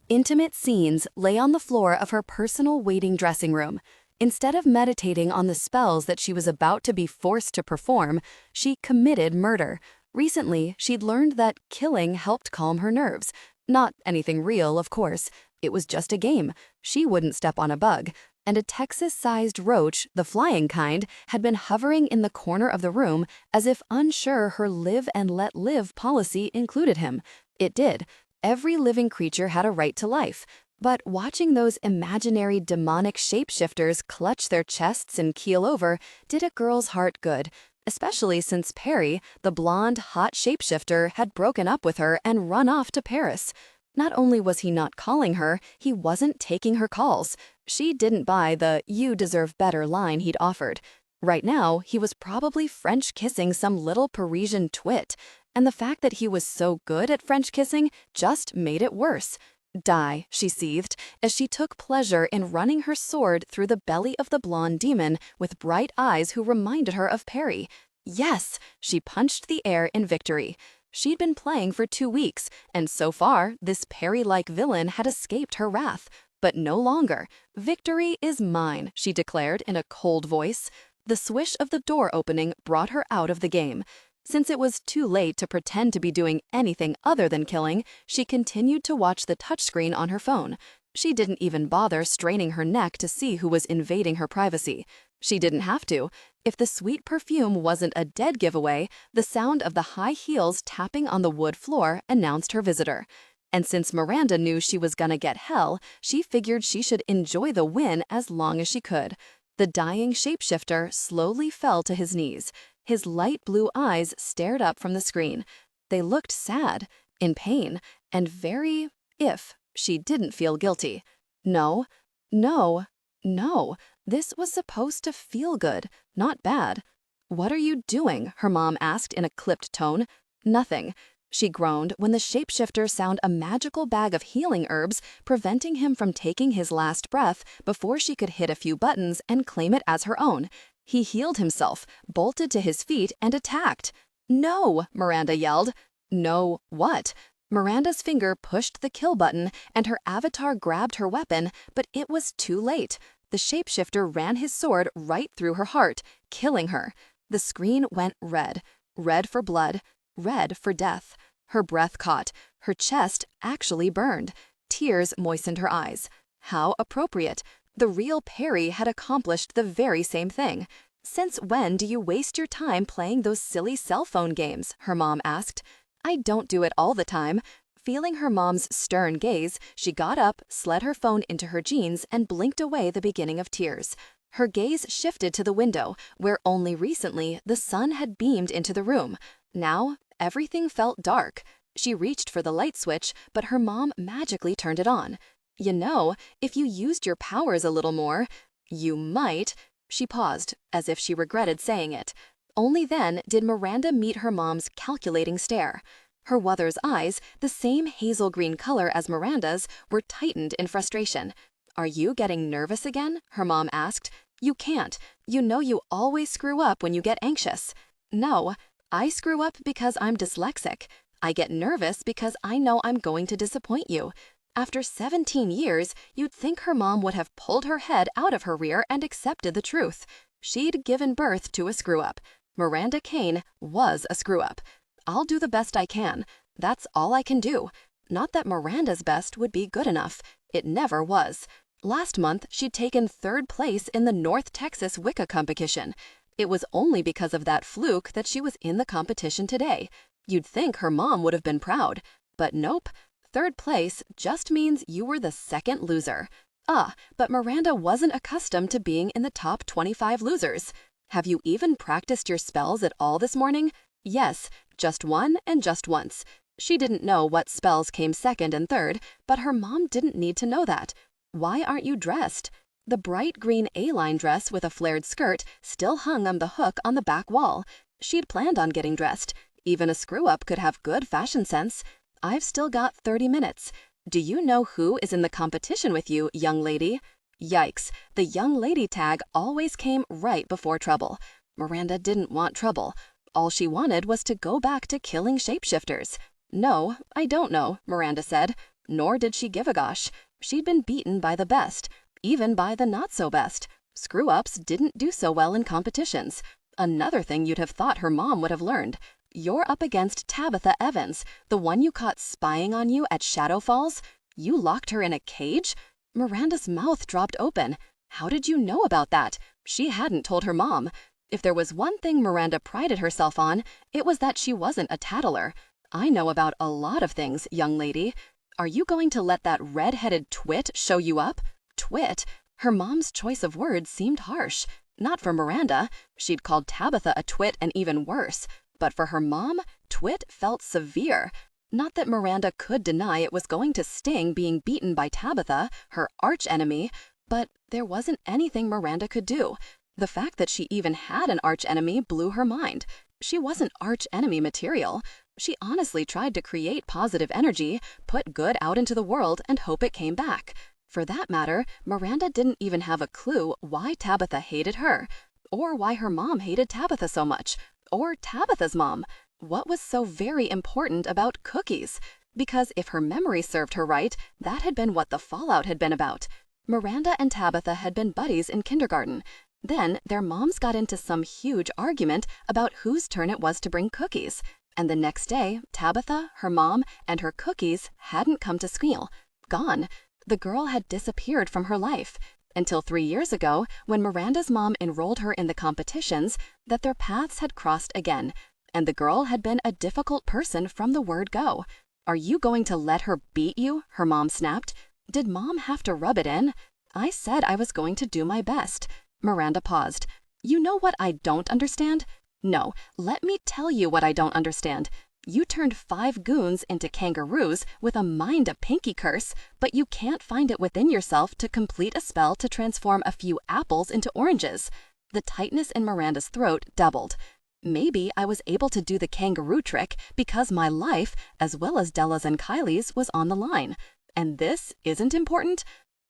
Intimate scenes lay on the floor of her personal waiting dressing room. Instead of meditating on the spells that she was about to be forced to perform, she committed murder. Recently, she'd learned that killing helped calm her nerves. Not anything real, of course. It was just a game. She wouldn't step on a bug. And a Texas-sized roach, the flying kind, had been hovering in the corner of the room as if unsure her live and let live policy included him. It did. Every living creature had a right to life. But watching those imaginary demonic shapeshifters clutch their chests and keel over did a girl's heart good, especially since Perry, the blonde, hot shapeshifter, had broken up with her and run off to Paris. Not only was he not calling her, he wasn't taking her calls. She didn't buy the "you deserve better" line he'd offered. Right now, he was probably French kissing some little Parisian twit, and the fact that he was so good at French kissing just made it worse. Die, she seethed, as she took pleasure in running her sword through the belly of the blonde demon with bright eyes who reminded her of Perry. Yes, she punched the air in victory. She'd been playing for 2 weeks, and so far, this Perry-like villain had escaped her wrath. But no longer. Victory is mine, she declared in a cold voice. The swish of the door opening brought her out of the game. Since it was too late to pretend to be doing anything other than killing, she continued to watch the touchscreen on her phone. She didn't even bother straining her neck to see who was invading her privacy. She didn't have to. If the sweet perfume wasn't a dead giveaway, the sound of the high heels tapping on the wood floor announced her visitor. And since Miranda knew she was gonna get hell, she figured she should enjoy the win as long as she could. The dying shapeshifter slowly fell to his knees. His light blue eyes stared up from the screen. They looked sad, in pain, and very if she didn't feel guilty. No, no, no. This was supposed to feel good, not bad. "What are you doing?" her mom asked in a clipped tone. "Nothing," she groaned when the shapeshifter found a magical bag of healing herbs, preventing him from taking his last breath before she could hit a few buttons and claim it as her own. He healed himself, bolted to his feet, and attacked. "No!" Miranda yelled. "No, what?" Miranda's finger pushed the kill button, and her avatar grabbed her weapon, but it was too late. The shapeshifter ran his sword right through her heart, killing her. The screen went red. Red for blood. Red for death. Her breath caught. Her chest actually burned. Tears moistened her eyes. How appropriate. The real Perry had accomplished the very same thing. "Since when do you waste your time playing those silly cell phone games?" her mom asked. "I don't do it all the time." Feeling her mom's stern gaze, she got up, slid her phone into her jeans, and blinked away the beginning of tears. Her gaze shifted to the window, where only recently the sun had beamed into the room. Now, everything felt dark. She reached for the light switch, but her mom magically turned it on. "You know, if you used your powers a little more, you might." She paused, as if she regretted saying it. Only then did Miranda meet her mom's calculating stare. Her mother's eyes, the same hazel green color as Miranda's, were tightened in frustration. "Are you getting nervous again?" her mom asked. "You can't. You know you always screw up when you get anxious." "No, I screw up because I'm dyslexic. I get nervous because I know I'm going to disappoint you." After 17 years, you'd think her mom would have pulled her head out of her rear and accepted the truth. She'd given birth to a screw-up. Miranda Kane was a screw-up. "I'll do the best I can. That's all I can do." Not that Miranda's best would be good enough. It never was. Last month, she'd taken 3rd place in the North Texas Wicca competition. It was only because of that fluke that she was in the competition today. You'd think her mom would have been proud. But nope. 3rd place just means you were the second loser. But Miranda wasn't accustomed to being in the top 25 losers. "Have you even practiced your spells at all this morning?" Yes, just one and just once. She didn't know what spells came second and third, but her mom didn't need to know that. "Why aren't you dressed?" The bright green A-line dress with a flared skirt still hung on the hook on the back wall. She'd planned on getting dressed. Even a screw-up could have good fashion sense. "I've still got 30 minutes. Do you know who is in the competition with you, young lady?" Yikes, the young lady tag always came right before trouble. Miranda didn't want trouble. All she wanted was to go back to killing shapeshifters. "No, I don't know," Miranda said. Nor did she give a gosh. She'd been beaten by the best, even by the not-so-best. Screw-ups didn't do so well in competitions. Another thing you'd have thought her mom would have learned. You're up against Tabitha Evans, the one you caught spying on you at Shadow Falls. You locked her in a cage? Miranda's mouth dropped open. How did you know about that? She hadn't told her mom. If there was one thing Miranda prided herself on, it was that she wasn't a tattler. I know about a lot of things, young lady. Are you going to let that red-headed twit show you up? Twit? Her mom's choice of words seemed harsh. Not for Miranda. She'd called Tabitha a twit and even worse. But for her mom, twit felt severe. Not that Miranda could deny it was going to sting being beaten by Tabitha, her archenemy, but there wasn't anything Miranda could do. The fact that she even had an archenemy blew her mind. She wasn't archenemy material. She honestly tried to create positive energy, put good out into the world, and hope it came back. For that matter, Miranda didn't even have a clue why Tabitha hated her, or why her mom hated Tabitha so much, or Tabitha's mom. What was so very important about cookies? Because if her memory served her right, that had been what the fallout had been about. Miranda and Tabitha had been buddies in kindergarten. Then their moms got into some huge argument about whose turn it was to bring cookies. And the next day, Tabitha, her mom, and her cookies hadn't come to school. Gone. The girl had disappeared from her life. Until 3 years ago, when Miranda's mom enrolled her in the competitions, that their paths had crossed again. And the girl had been a difficult person from the word go. Are you going to let her beat you? Her mom snapped. Did mom have to rub it in? I said I was going to do my best. Miranda paused. You know what I don't understand? No, let me tell you what I don't understand. You turned 5 goons into kangaroos with a mind a pinky curse, but you can't find it within yourself to complete a spell to transform a few apples into oranges. The tightness in Miranda's throat doubled. Maybe I was able to do the kangaroo trick because my life, as well as Della's and Kylie's, was on the line. And this isn't important?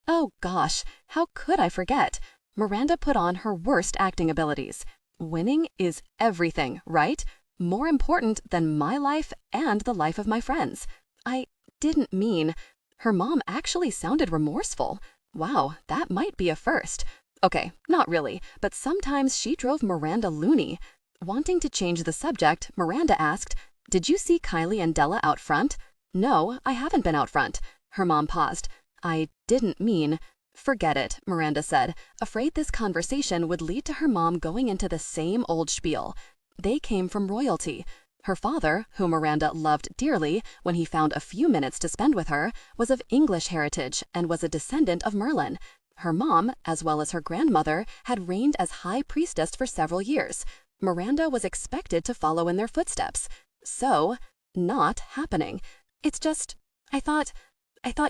Oh gosh, how could I forget? Miranda put on her worst acting abilities. Winning is everything, right? More important than my life and the life of my friends. I didn't mean... Her mom actually sounded remorseful. Wow, that might be a first. Okay, not really, but sometimes she drove Miranda loony. Wanting to change the subject, Miranda asked, Did you see Kylie and Della out front? No, I haven't been out front. Her mom paused. I didn't mean... Forget it, Miranda said, afraid this conversation would lead to her mom going into the same old spiel. They came from royalty. Her father, whom Miranda loved dearly when he found a few minutes to spend with her, was of English heritage and was a descendant of Merlin. Her mom, as well as her grandmother, had reigned as high priestess for several years. Miranda was expected to follow in their footsteps. So, not happening. It's just, I thought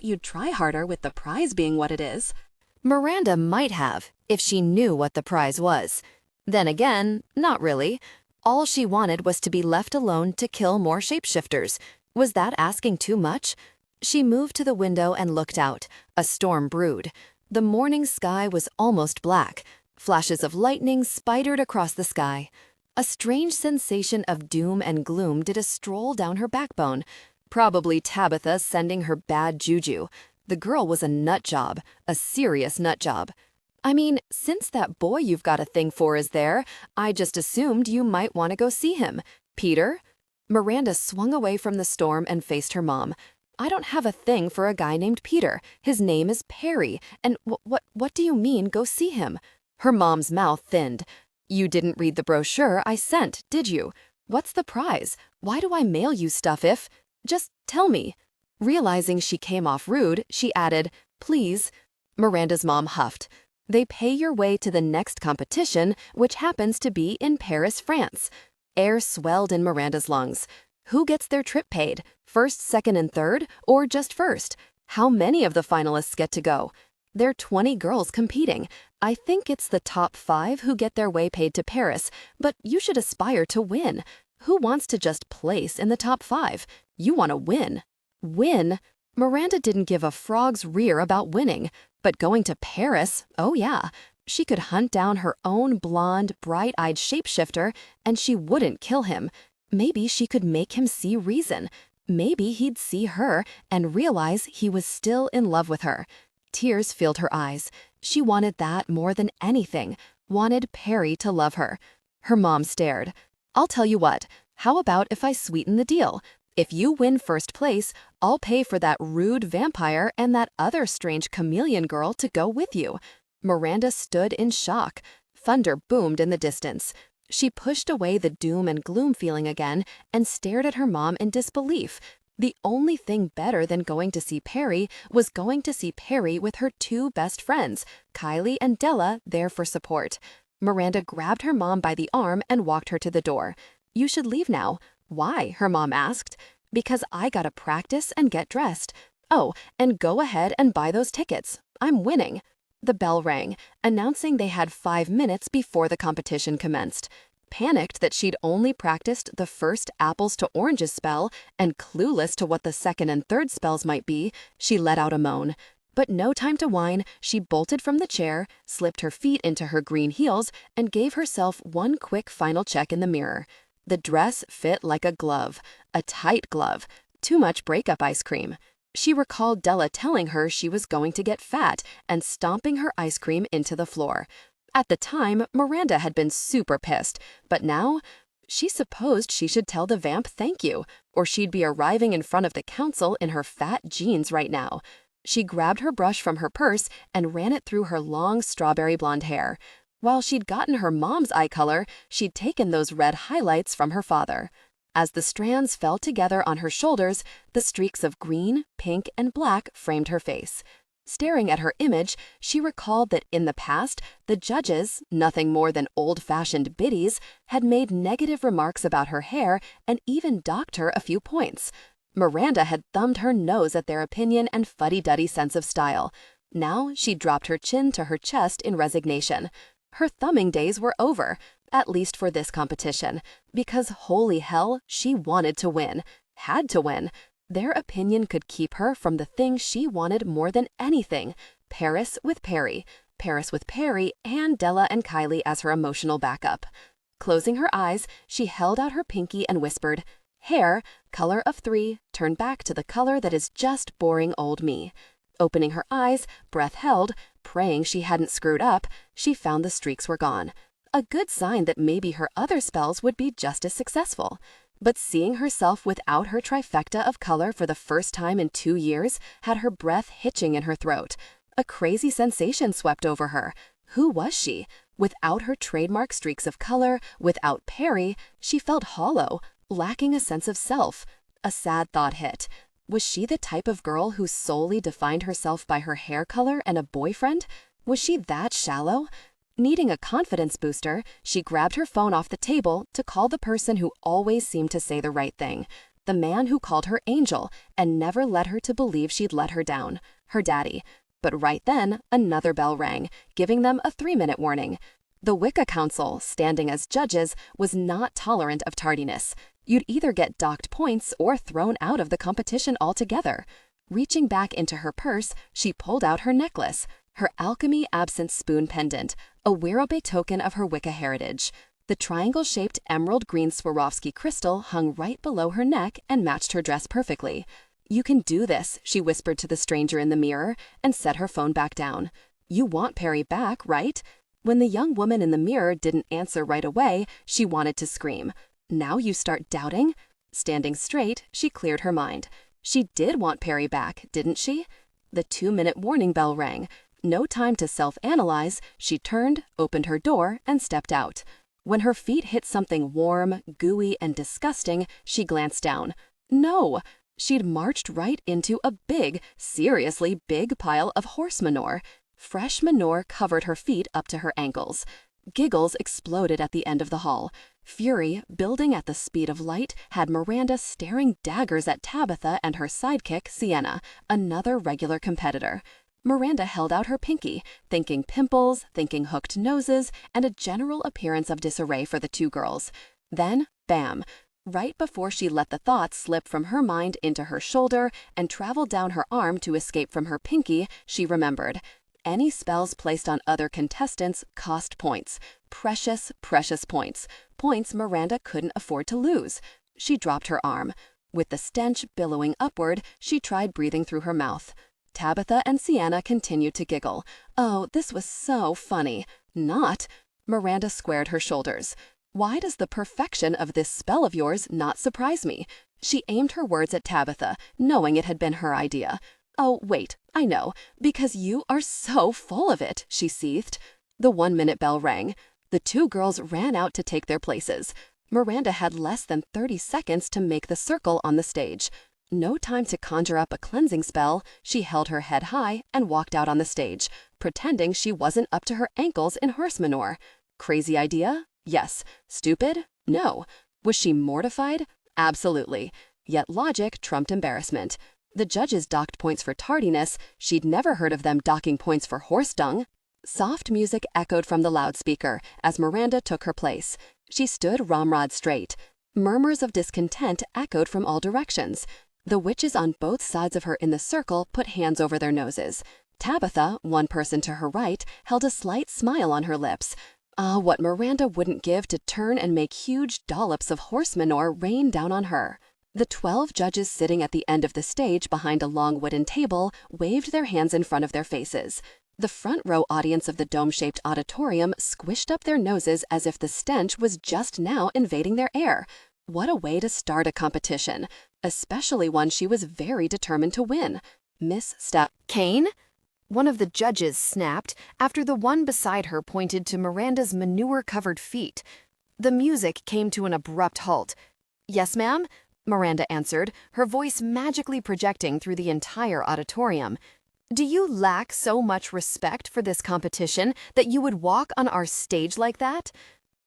you'd try harder with the prize being what it is. Miranda might have, if she knew what the prize was. Then again, not really. All she wanted was to be left alone to kill more shapeshifters. Was that asking too much? She moved to the window and looked out. A storm brewed. The morning sky was almost black. Flashes of lightning spidered across the sky. A strange sensation of doom and gloom did a stroll down her backbone. Probably Tabitha sending her bad juju. The girl was a nut job, a serious nut job. I mean, since that boy you've got a thing for is there, I just assumed you might want to go see him. Peter? Miranda swung away from the storm and faced her mom. I don't have a thing for a guy named Peter. His name is Perry. And what do you mean, go see him? Her mom's mouth thinned. You didn't read the brochure I sent, did you? What's the prize? Why do I mail you stuff if... Just tell me. Realizing she came off rude, she added, Please. Miranda's mom huffed. They pay your way to the next competition, which happens to be in Paris, France. Air swelled in Miranda's lungs. Who gets their trip paid? First, second, and third? Or just first? How many of the finalists get to go? There are 20 girls competing. I think it's the top 5 who get their way paid to Paris, but you should aspire to win. Who wants to just place in the top 5? You want to win. Win? Miranda didn't give a frog's rear about winning, but going to Paris, oh yeah. She could hunt down her own blonde, bright-eyed shapeshifter, and she wouldn't kill him. Maybe she could make him see reason. Maybe he'd see her and realize he was still in love with her. Tears filled her eyes. She wanted that more than anything, wanted Perry to love her. Her mom stared. "I'll tell you what, how about if I sweeten the deal? If you win first place, I'll pay for that rude vampire and that other strange chameleon girl to go with you." Miranda stood in shock. Thunder boomed in the distance. She pushed away the doom and gloom feeling again and stared at her mom in disbelief. The only thing better than going to see Perry was going to see Perry with her two best friends, Kylie and Della, there for support. Miranda grabbed her mom by the arm and walked her to the door. "You should leave now." "Why?" her mom asked. "Because I gotta practice and get dressed. Oh, and go ahead and buy those tickets. I'm winning." The bell rang, announcing they had 5 minutes before the competition commenced. Panicked that she'd only practiced the first apples to oranges spell and clueless to what the second and third spells might be, she let out a moan. But no time to whine, she bolted from the chair, slipped her feet into her green heels, and gave herself one quick final check in the mirror. The dress fit like a glove, a tight glove, too much breakup ice cream. She recalled Della telling her she was going to get fat and stomping her ice cream into the floor. At the time, Miranda had been super pissed, but now she supposed she should tell the vamp thank you, or she'd be arriving in front of the council in her fat jeans right now. She grabbed her brush from her purse and ran it through her long strawberry blonde hair. While she'd gotten her mom's eye color, she'd taken those red highlights from her father. As the strands fell together on her shoulders, the streaks of green, pink, and black framed her face. Staring at her image, she recalled that in the past, the judges, nothing more than old-fashioned biddies, had made negative remarks about her hair and even docked her a few points. Miranda had thumbed her nose at their opinion and fuddy-duddy sense of style. Now she dropped her chin to her chest in resignation. Her thumbing days were over, at least for this competition, because holy hell, she wanted to win, had to win. Their opinion could keep her from the thing she wanted more than anything, Paris with Perry. Paris with Perry and Della and Kylie as her emotional backup. Closing her eyes, she held out her pinky and whispered, "Hair, color of 3, turn back to the color that is just boring old me." Opening her eyes, breath held, praying she hadn't screwed up, she found the streaks were gone. A good sign that maybe her other spells would be just as successful. But seeing herself without her trifecta of color for the first time in 2 years had her breath hitching in her throat. A crazy sensation swept over her. Who was she? Without her trademark streaks of color, without Perry, she felt hollow, lacking a sense of self. A sad thought hit. Was she the type of girl who solely defined herself by her hair color and a boyfriend? Was she that shallow? Needing a confidence booster, she grabbed her phone off the table to call the person who always seemed to say the right thing. The man who called her Angel and never led her to believe she'd let her down. Her daddy. But right then, another bell rang, giving them a 3-minute warning. The Wicca Council, standing as judges, was not tolerant of tardiness. You'd either get docked points or thrown out of the competition altogether. Reaching back into her purse, she pulled out her necklace, her alchemy absinthe spoon pendant, a Werribee token of her Wicca heritage. The triangle-shaped emerald green Swarovski crystal hung right below her neck and matched her dress perfectly. "You can do this," she whispered to the stranger in the mirror and set her phone back down. "You want Perry back, right?" When the young woman in the mirror didn't answer right away, she wanted to scream. "Now you start doubting?" Standing straight, she cleared her mind. She did want Perry back, didn't she? The 2-minute warning bell rang. No time to self-analyze, she turned, opened her door, and stepped out. When her feet hit something warm, gooey, and disgusting, she glanced down. No! She'd marched right into a big, seriously big pile of horse manure. Fresh manure covered her feet up to her ankles. Giggles exploded at the end of the hall. Fury, building at the speed of light, had Miranda staring daggers at Tabitha and her sidekick, Sienna, another regular competitor. Miranda held out her pinky, thinking pimples, thinking hooked noses, and a general appearance of disarray for the two girls. Then, bam! Right before she let the thought slip from her mind into her shoulder and travel down her arm to escape from her pinky, she remembered. Any spells placed on other contestants cost points. Precious, precious points. Points Miranda couldn't afford to lose. She dropped her arm. With the stench billowing upward, she tried breathing through her mouth. Tabitha and Sienna continued to giggle. Oh, this was so funny. Not. Miranda squared her shoulders. Why does the perfection of this spell of yours not surprise me? She aimed her words at Tabitha, knowing it had been her idea. Oh, wait, I know, because you are so full of it, she seethed. The 1-minute bell rang. The two girls ran out to take their places. Miranda had less than 30 seconds to make the circle on the stage. No time to conjure up a cleansing spell, she held her head high and walked out on the stage, pretending she wasn't up to her ankles in horse manure. Crazy idea? Yes. Stupid? No. Was she mortified? Absolutely. Yet logic trumped embarrassment. The judges docked points for tardiness. She'd never heard of them docking points for horse dung. Soft music echoed from the loudspeaker as Miranda took her place. She stood ramrod straight. Murmurs of discontent echoed from all directions. The witches on both sides of her in the circle put hands over their noses. Tabitha, one person to her right, held a slight smile on her lips. Ah, what Miranda wouldn't give to turn and make huge dollops of horse manure rain down on her. The 12 judges sitting at the end of the stage behind a long wooden table waved their hands in front of their faces. The front row audience of the dome-shaped auditorium squished up their noses as if the stench was just now invading their air. What a way to start a competition, especially one she was very determined to win. Miss Kane? One of the judges snapped after the one beside her pointed to Miranda's manure-covered feet. The music came to an abrupt halt. Yes, ma'am? Miranda answered, her voice magically projecting through the entire auditorium. Do you lack so much respect for this competition that you would walk on our stage like that?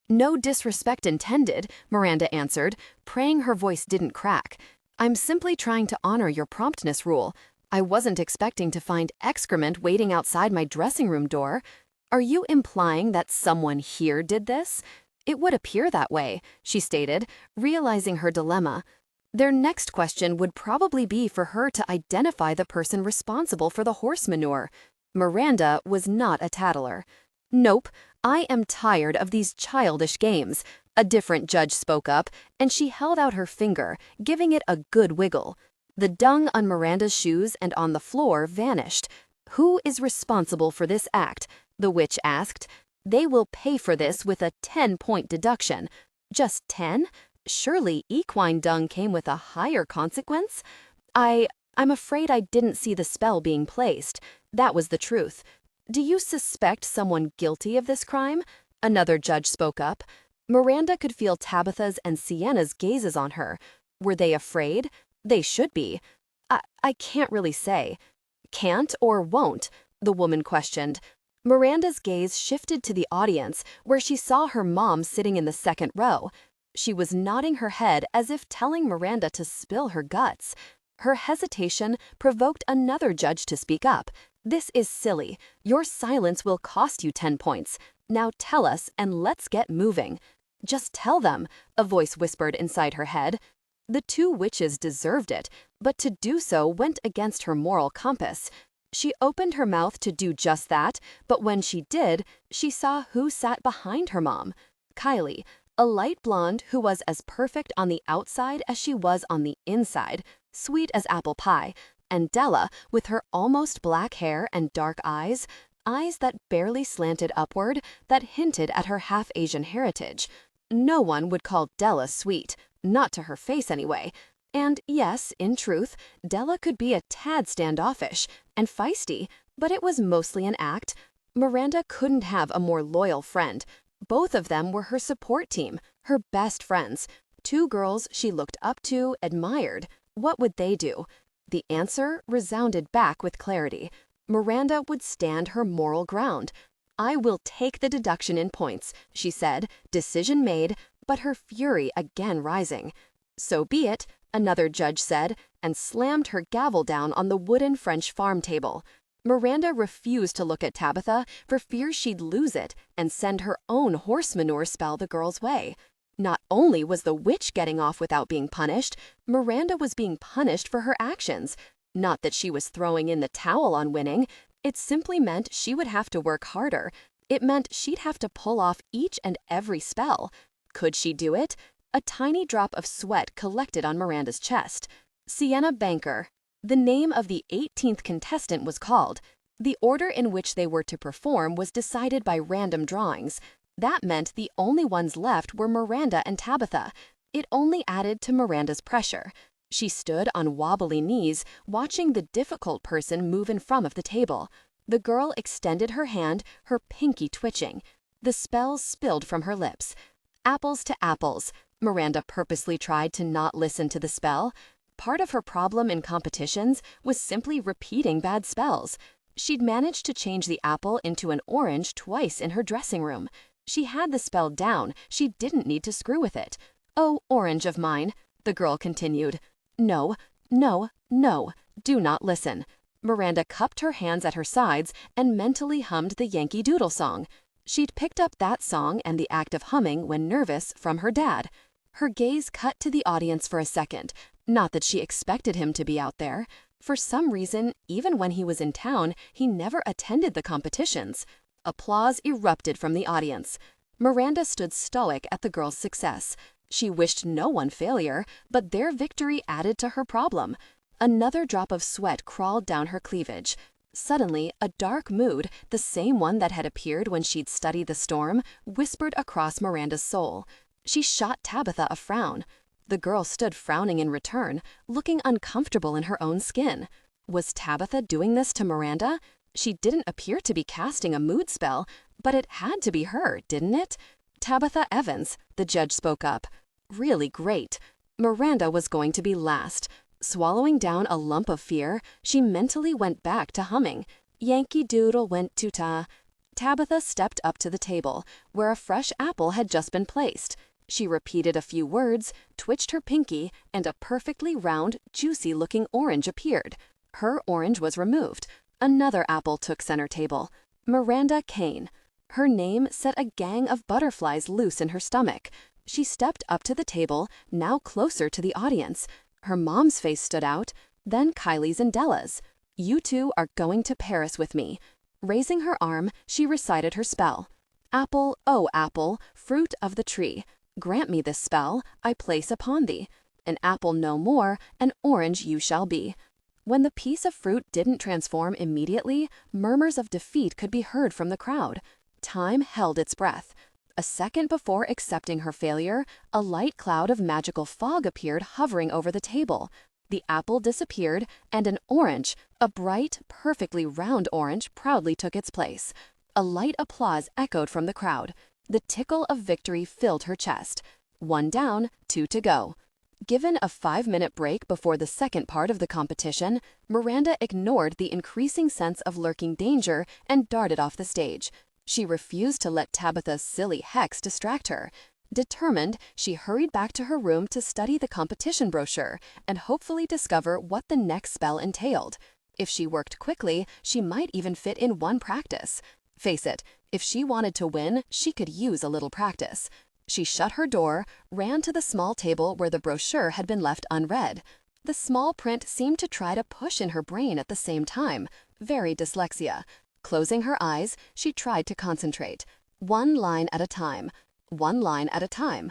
No disrespect intended, Miranda answered, praying her voice didn't crack. I'm simply trying to honor your promptness rule. I wasn't expecting to find excrement waiting outside my dressing room door. Are you implying that someone here did this? It would appear that way, she stated, realizing her dilemma. Their next question would probably be for her to identify the person responsible for the horse manure. Miranda was not a tattler. Nope, I am tired of these childish games. A different judge spoke up, and she held out her finger, giving it a good wiggle. The dung on Miranda's shoes and on the floor vanished. Who is responsible for this act? The witch asked. They will pay for this with a 10-point deduction. Just 10? Surely equine dung came with a higher consequence? I'm afraid I didn't see the spell being placed. That was the truth. Do you suspect someone guilty of this crime? Another judge spoke up. Miranda could feel Tabitha's and Sienna's gazes on her. Were they afraid? They should be. I can't really say. Can't or won't? The woman questioned. Miranda's gaze shifted to the audience, where she saw her mom sitting in the second row. She was nodding her head as if telling Miranda to spill her guts. Her hesitation provoked another judge to speak up. This is silly. Your silence will cost you 10 points. Now tell us and let's get moving. Just tell them, a voice whispered inside her head. The two witches deserved it, but to do so went against her moral compass. She opened her mouth to do just that, but when she did, she saw who sat behind her mom. Kylie, a light blonde who was as perfect on the outside as she was on the inside, sweet as apple pie, and Della with her almost black hair and dark eyes that barely slanted upward, that hinted at her half-Asian heritage. No one would call Della sweet, not to her face anyway. And yes, in truth, Della could be a tad standoffish and feisty, but it was mostly an act. Miranda couldn't have a more loyal friend. Both of them were her support team, her best friends. Two girls she looked up to, admired. What would they do? The answer resounded back with clarity. Miranda would stand her moral ground. I will take the deduction in points, she said, decision made, but her fury again rising. So be it, another judge said, and slammed her gavel down on the wooden French farm table. Miranda refused to look at Tabitha for fear she'd lose it and send her own horse manure spell the girl's way. Not only was the witch getting off without being punished, Miranda was being punished for her actions. Not that she was throwing in the towel on winning. It simply meant she would have to work harder. It meant she'd have to pull off each and every spell. Could she do it? A tiny drop of sweat collected on Miranda's chest. Sienna Banker. The name of the 18th contestant was called. The order in which they were to perform was decided by random drawings. That meant the only ones left were Miranda and Tabitha. It only added to Miranda's pressure. She stood on wobbly knees, watching the difficult person move in front of the table. The girl extended her hand, her pinky twitching. The spell spilled from her lips. Apples to apples. Miranda purposely tried to not listen to the spell. Part of her problem in competitions was simply repeating bad spells. She'd managed to change the apple into an orange twice in her dressing room. She had the spell down. She didn't need to screw with it. "Oh, orange of mine," the girl continued. "No, no, no, do not listen." Miranda cupped her hands at her sides and mentally hummed the Yankee Doodle song. She'd picked up that song and the act of humming when nervous from her dad. Her gaze cut to the audience for a second. Not that she expected him to be out there. For some reason, even when he was in town, he never attended the competitions. Applause erupted from the audience. Miranda stood stoic at the girl's success. She wished no one failure, but their victory added to her problem. Another drop of sweat crawled down her cleavage. Suddenly, a dark mood, the same one that had appeared when she'd studied the storm, whispered across Miranda's soul. She shot Tabitha a frown. The girl stood frowning in return, looking uncomfortable in her own skin. Was Tabitha doing this to Miranda? She didn't appear to be casting a mood spell, but it had to be her, didn't it? "Tabitha Evans," the judge spoke up. Really great. Miranda was going to be last. Swallowing down a lump of fear, she mentally went back to humming. Yankee Doodle went to ta. Tabitha stepped up to the table, where a fresh apple had just been placed. She repeated a few words, twitched her pinky, and a perfectly round, juicy-looking orange appeared. Her orange was removed. Another apple took center table. Miranda Kane. Her name set a gang of butterflies loose in her stomach. She stepped up to the table, now closer to the audience. Her mom's face stood out, then Kylie's and Della's. "You two are going to Paris with me." Raising her arm, she recited her spell. "Apple, oh apple, fruit of the tree, grant me this spell, I place upon thee. An apple no more, an orange you shall be." When the piece of fruit didn't transform immediately, murmurs of defeat could be heard from the crowd. Time held its breath. A second before accepting her failure, a light cloud of magical fog appeared hovering over the table. The apple disappeared, and an orange, a bright, perfectly round orange, proudly took its place. A light applause echoed from the crowd. The tickle of victory filled her chest. 1 down, 2 to go. Given a 5-minute break before the second part of the competition, Miranda ignored the increasing sense of lurking danger and darted off the stage. She refused to let Tabitha's silly hex distract her. Determined, she hurried back to her room to study the competition brochure and hopefully discover what the next spell entailed. If she worked quickly, she might even fit in one practice. Face it, if she wanted to win, she could use a little practice. She shut her door, ran to the small table where the brochure had been left unread. The small print seemed to try to push in her brain at the same time. Very dyslexia. Closing her eyes, she tried to concentrate. 1 line at a time. 1 line at a time.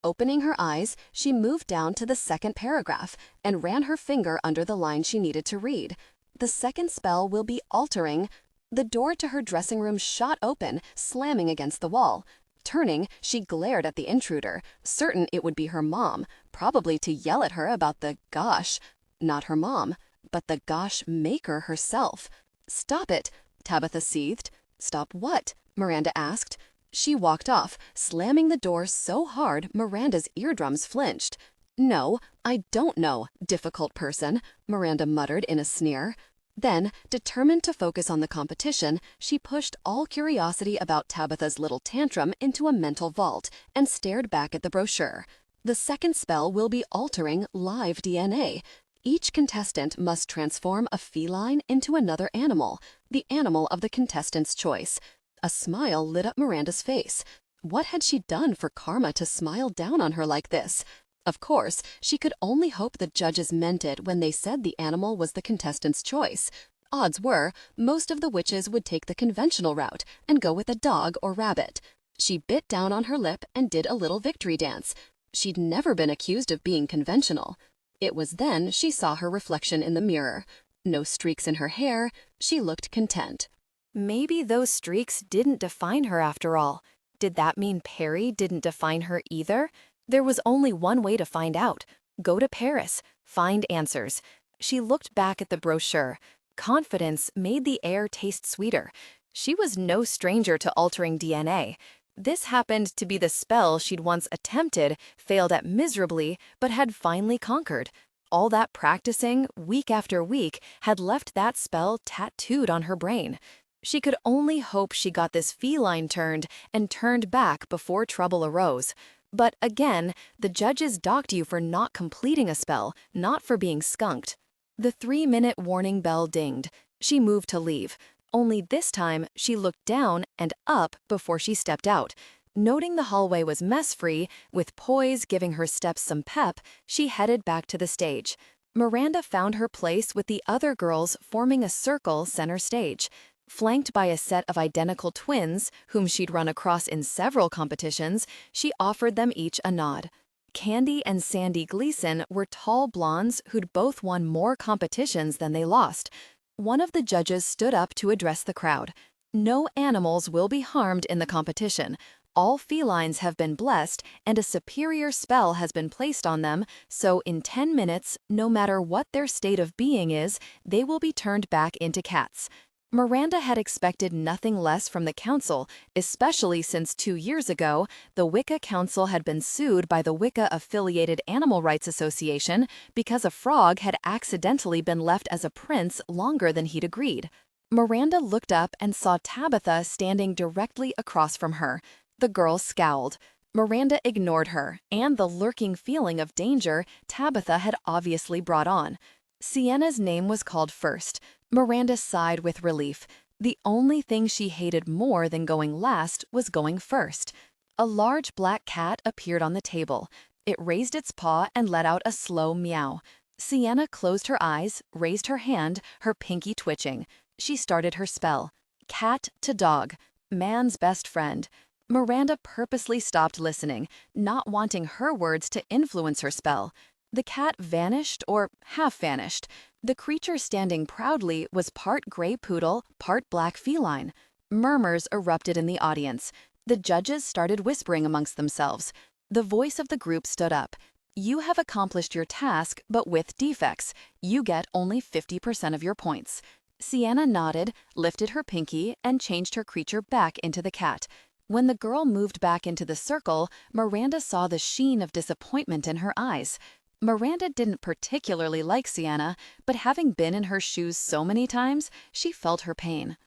Opening her eyes, she moved down to the second paragraph and ran her finger under the line she needed to read. The second spell will be altering. The door to her dressing room shot open, slamming against the wall. Turning, she glared at the intruder, certain it would be her mom, probably to yell at her about the gosh. Not her mom, but the gosh maker herself. "Stop it," Tabitha seethed. "Stop what?" Miranda asked. She walked off, slamming the door so hard Miranda's eardrums flinched. "No, I don't know, difficult person," Miranda muttered in a sneer. Then, determined to focus on the competition, she pushed all curiosity about Tabitha's little tantrum into a mental vault and stared back at the brochure. The second spell will be altering live DNA. Each contestant must transform a feline into another animal, the animal of the contestant's choice. A smile lit up Miranda's face. What had she done for karma to smile down on her like this? Of course, she could only hope the judges meant it when they said the animal was the contestant's choice. Odds were, most of the witches would take the conventional route and go with a dog or rabbit. She bit down on her lip and did a little victory dance. She'd never been accused of being conventional. It was then she saw her reflection in the mirror. No streaks in her hair, she looked content. Maybe those streaks didn't define her after all. Did that mean Perry didn't define her either? There was only one way to find out. Go to Paris. Find answers. She looked back at the brochure. Confidence made the air taste sweeter. She was no stranger to altering DNA. This happened to be the spell she'd once attempted, failed at miserably, but had finally conquered. All that practicing, week after week, had left that spell tattooed on her brain. She could only hope she got this feline turned and turned back before trouble arose. But again, the judges docked you for not completing a spell, not for being skunked. The 3-minute warning bell dinged. She moved to leave. Only this time, she looked down and up before she stepped out. Noting the hallway was mess-free, with poise giving her steps some pep, she headed back to the stage. Miranda found her place with the other girls forming a circle center stage. Flanked by a set of identical twins, whom she'd run across in several competitions, she offered them each a nod. Candy and Sandy Gleason were tall blondes who'd both won more competitions than they lost. One of the judges stood up to address the crowd. No animals will be harmed in the competition. All felines have been blessed, and a superior spell has been placed on them, so in 10 minutes, no matter what their state of being is, they will be turned back into cats. Miranda had expected nothing less from the council, especially since 2 years ago, the Wicca Council had been sued by the Wicca-affiliated Animal Rights Association because a frog had accidentally been left as a prince longer than he'd agreed. Miranda looked up and saw Tabitha standing directly across from her. The girl scowled. Miranda ignored her, and the lurking feeling of danger Tabitha had obviously brought on. Sienna's name was called first. Miranda sighed with relief. The only thing she hated more than going last was going first. A large black cat appeared on the table. It raised its paw and let out a slow meow. Sienna closed her eyes, raised her hand, her pinky twitching. She started her spell. Cat to dog. Man's best friend. Miranda purposely stopped listening, not wanting her words to influence her spell. The cat vanished or half vanished. The creature standing proudly was part gray poodle, part black feline. Murmurs erupted in the audience. The judges started whispering amongst themselves. The voice of the group stood up. You have accomplished your task, but with defects. You get only 50% of your points. Sienna nodded, lifted her pinky, and changed her creature back into the cat. When the girl moved back into the circle, Miranda saw the sheen of disappointment in her eyes. Miranda didn't particularly like Sienna, but having been in her shoes so many times, she felt her pain.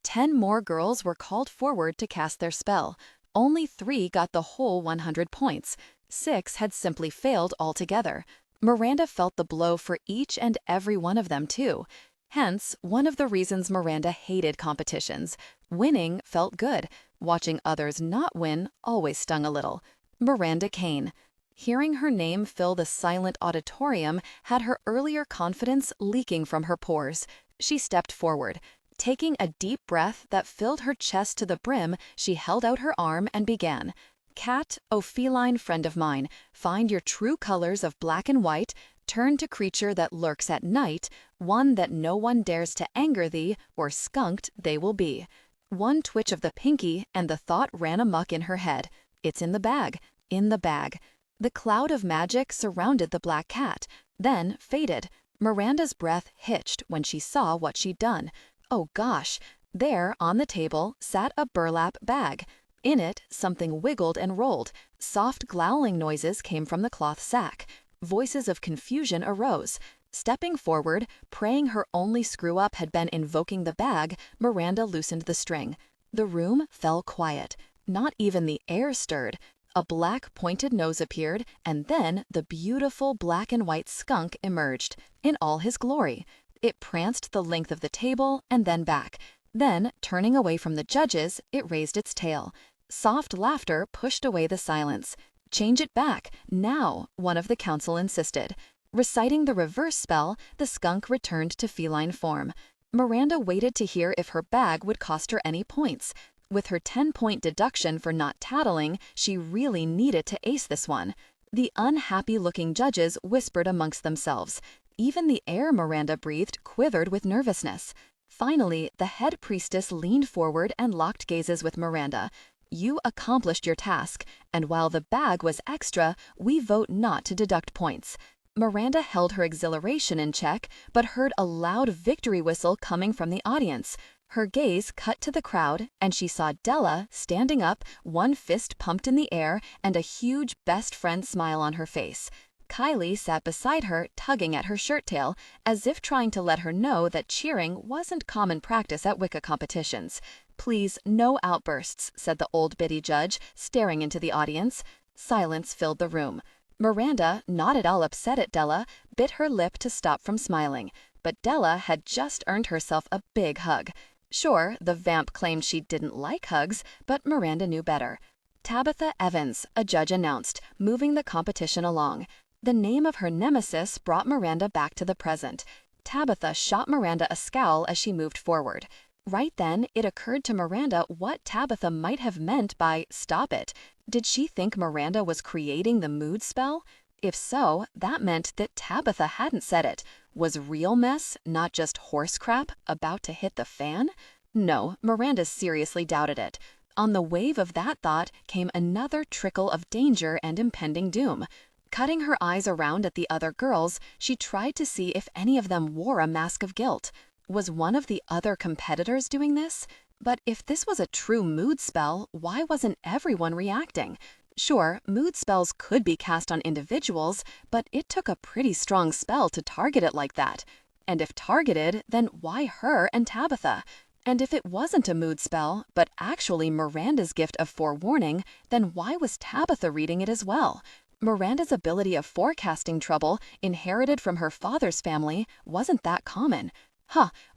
10 more girls were called forward to cast their spell. Only 3 got the whole 100 points. 6 had simply failed altogether. Miranda felt the blow for each and every one of them, too. Hence, one of the reasons Miranda hated competitions. Winning felt good. Watching others not win always stung a little. Miranda Kane. Hearing her name fill the silent auditorium had her earlier confidence leaking from her pores. She stepped forward. Taking a deep breath that filled her chest to the brim, she held out her arm and began. Cat, O feline friend of mine, find your true colors of black and white, turn to creature that lurks at night, one that no one dares to anger thee, or skunked they will be. One twitch of the pinky, and the thought ran amuck in her head. It's in the bag, in the bag. The cloud of magic surrounded the black cat, then faded. Miranda's breath hitched when she saw what she'd done. Oh gosh, there on the table sat a burlap bag. In it, something wiggled and rolled. Soft growling noises came from the cloth sack. Voices of confusion arose. Stepping forward, praying her only screw-up had been invoking the bag, Miranda loosened the string. The room fell quiet. Not even the air stirred. A black pointed nose appeared, and then the beautiful black and white skunk emerged, in all his glory. It pranced the length of the table and then back. Then, turning away from the judges, it raised its tail. Soft laughter pushed away the silence. Change it back, now, one of the council insisted. Reciting the reverse spell, the skunk returned to feline form. Miranda waited to hear if her bag would cost her any points. With her 10-point deduction for not tattling, she really needed to ace this one. The unhappy-looking judges whispered amongst themselves. Even the air Miranda breathed quivered with nervousness. Finally, the head priestess leaned forward and locked gazes with Miranda. "You accomplished your task, and while the bag was extra, we vote not to deduct points." Miranda held her exhilaration in check, but heard a loud victory whistle coming from the audience. Her gaze cut to the crowd, and she saw Della standing up, one fist pumped in the air, and a huge best friend smile on her face. Kylie sat beside her, tugging at her shirt tail, as if trying to let her know that cheering wasn't common practice at Wicca competitions. "Please, no outbursts," said the old biddy judge, staring into the audience. Silence filled the room. Miranda, not at all upset at Della, bit her lip to stop from smiling. But Della had just earned herself a big hug. Sure, the vamp claimed she didn't like hugs, but Miranda knew better. "Tabitha Evans," a judge announced, moving the competition along. The name of her nemesis brought Miranda back to the present. Tabitha shot Miranda a scowl as she moved forward. Right then, it occurred to Miranda what Tabitha might have meant by "stop it." Did she think Miranda was creating the mood spell? If so, that meant that Tabitha hadn't said it. Was real mess, not just horse crap, about to hit the fan? No, Miranda seriously doubted it. On the wave of that thought came another trickle of danger and impending doom. Cutting her eyes around at the other girls, she tried to see if any of them wore a mask of guilt. Was one of the other competitors doing this? But if this was a true mood spell, why wasn't everyone reacting? Sure, mood spells could be cast on individuals, but it took a pretty strong spell to target it like that. And if targeted, then why her and Tabitha? And if it wasn't a mood spell, but actually Miranda's gift of forewarning, then why was Tabitha reading it as well? Miranda's ability of forecasting trouble, inherited from her father's family, wasn't that common.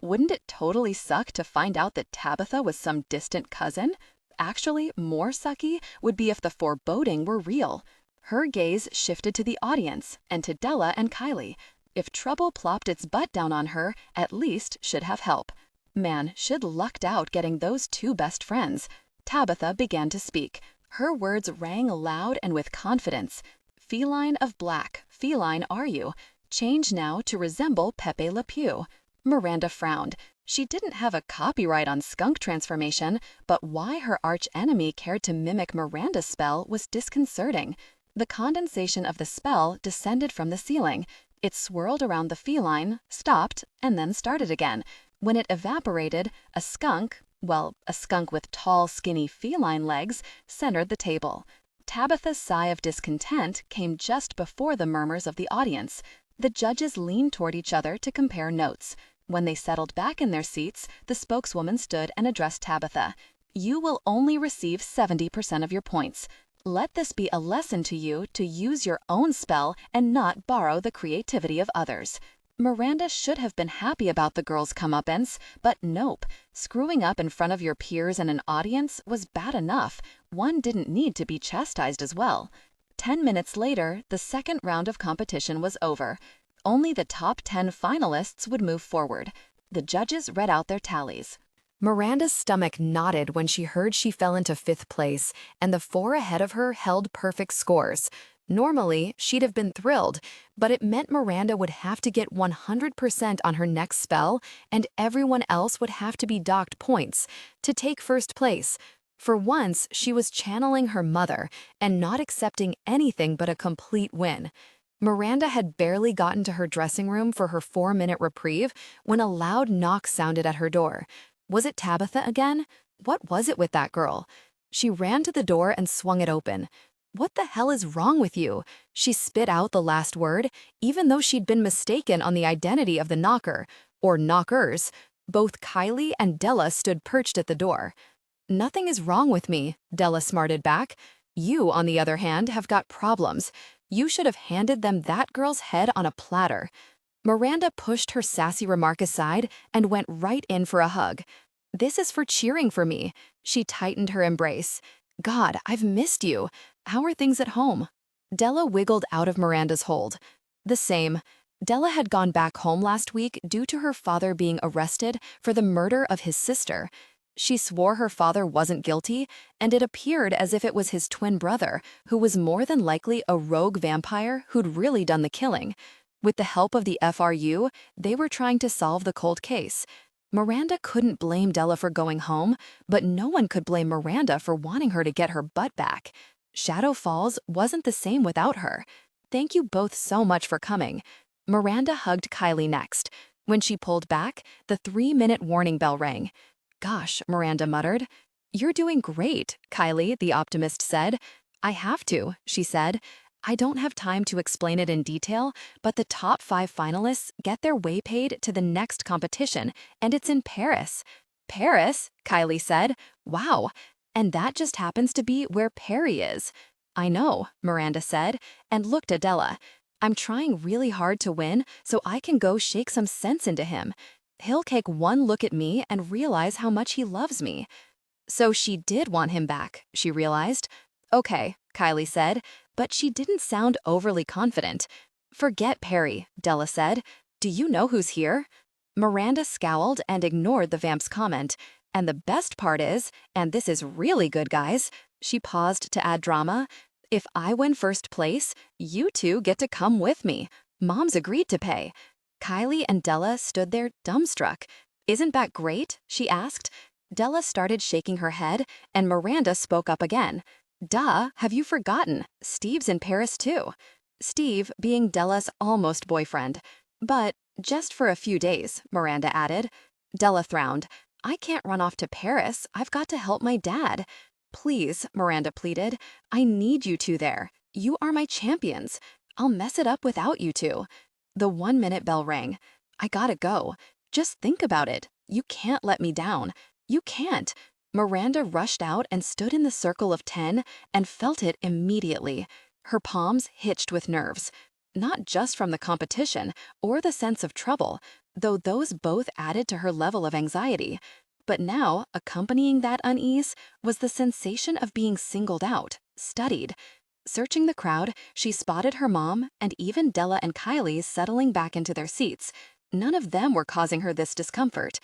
Wouldn't it totally suck to find out that Tabitha was some distant cousin? Actually, more sucky would be if the foreboding were real. Her gaze shifted to the audience, and to Della and Kylie. If trouble plopped its butt down on her, at least should have help. Man, she'd lucked out getting those two best friends. Tabitha began to speak. Her words rang loud and with confidence. "Feline of black, feline are you? Change now to resemble Pepe Le Pew." Miranda frowned. She didn't have a copyright on skunk transformation, but why her arch-enemy cared to mimic Miranda's spell was disconcerting. The condensation of the spell descended from the ceiling. It swirled around the feline, stopped, and then started again. When it evaporated, a skunk with tall, skinny feline legs, centered the table. Tabitha's sigh of discontent came just before the murmurs of the audience. The judges leaned toward each other to compare notes. When they settled back in their seats, the spokeswoman stood and addressed Tabitha. "You will only receive 70% of your points. Let this be a lesson to you to use your own spell and not borrow the creativity of others." Miranda should have been happy about the girl's comeuppance, but nope. Screwing up in front of your peers and an audience was bad enough. One didn't need to be chastised as well. 10 minutes later, the second round of competition was over. Only the top 10 finalists would move forward. The judges read out their tallies. Miranda's stomach knotted when she heard she fell into 5th place, and the 4 ahead of her held perfect scores. Normally, she'd have been thrilled, but it meant Miranda would have to get 100% on her next spell, and everyone else would have to be docked points to take 1st place. For once, she was channeling her mother and not accepting anything but a complete win. Miranda had barely gotten to her dressing room for her 4-minute reprieve when a loud knock sounded at her door. Was it Tabitha again? What was it with that girl? She ran to the door and swung it open. "What the hell is wrong with you?" She spit out the last word, even though she'd been mistaken on the identity of the knocker, or knockers. Both Kylie and Della stood perched at the door. "Nothing is wrong with me," Della smarted back. "You, on the other hand, have got problems. You should have handed them that girl's head on a platter." Miranda pushed her sassy remark aside and went right in for a hug. "This is for cheering for me." She tightened her embrace. "God, I've missed you. How are things at home?" Della wiggled out of Miranda's hold. "The same." Della had gone back home last week due to her father being arrested for the murder of his sister. She swore her father wasn't guilty, and it appeared as if it was his twin brother, who was more than likely a rogue vampire who'd really done the killing. With the help of the FRU, they were trying to solve the cold case. Miranda couldn't blame Della for going home, but no one could blame Miranda for wanting her to get her butt back. Shadow Falls wasn't the same without her. Thank you both so much for coming. Miranda hugged Kylie next. When she pulled back, the 3-minute warning bell rang. Gosh, Miranda muttered. You're doing great, Kylie, the optimist said. I have to, she said. I don't have time to explain it in detail, but the top 5 finalists get their way paid to the next competition, and it's in Paris. Paris, Kylie said. Wow. And that just happens to be where Perry is. I know, Miranda said, and looked at Della. I'm trying really hard to win so I can go shake some sense into him. He'll take one look at me and realize how much he loves me. So she did want him back, she realized. Okay, Kylie said, but she didn't sound overly confident. Forget Perry, Della said. Do you know who's here? Miranda scowled and ignored the vamp's comment. And the best part is, and this is really good, guys, she paused to add drama, if I win first place, you two get to come with me. Mom's agreed to pay. Kylie and Della stood there dumbstruck. Isn't that great? She asked. Della started shaking her head, and Miranda spoke up again. Duh, have you forgotten? Steve's in Paris too. Steve being Della's almost boyfriend. But just for a few days, Miranda added. Della frowned. I can't run off to Paris. I've got to help my dad. Please, Miranda pleaded. I need you two there. You are my champions. I'll mess it up without you two. The 1-minute bell rang. I gotta go. Just think about it. You can't let me down. You can't. Miranda rushed out and stood in the circle of 10 and felt it immediately. Her palms hitched with nerves. Not just from the competition or the sense of trouble, though those both added to her level of anxiety. But now, accompanying that unease, was the sensation of being singled out, studied. Searching the crowd, she spotted her mom and even Della and Kylie settling back into their seats. None of them were causing her this discomfort.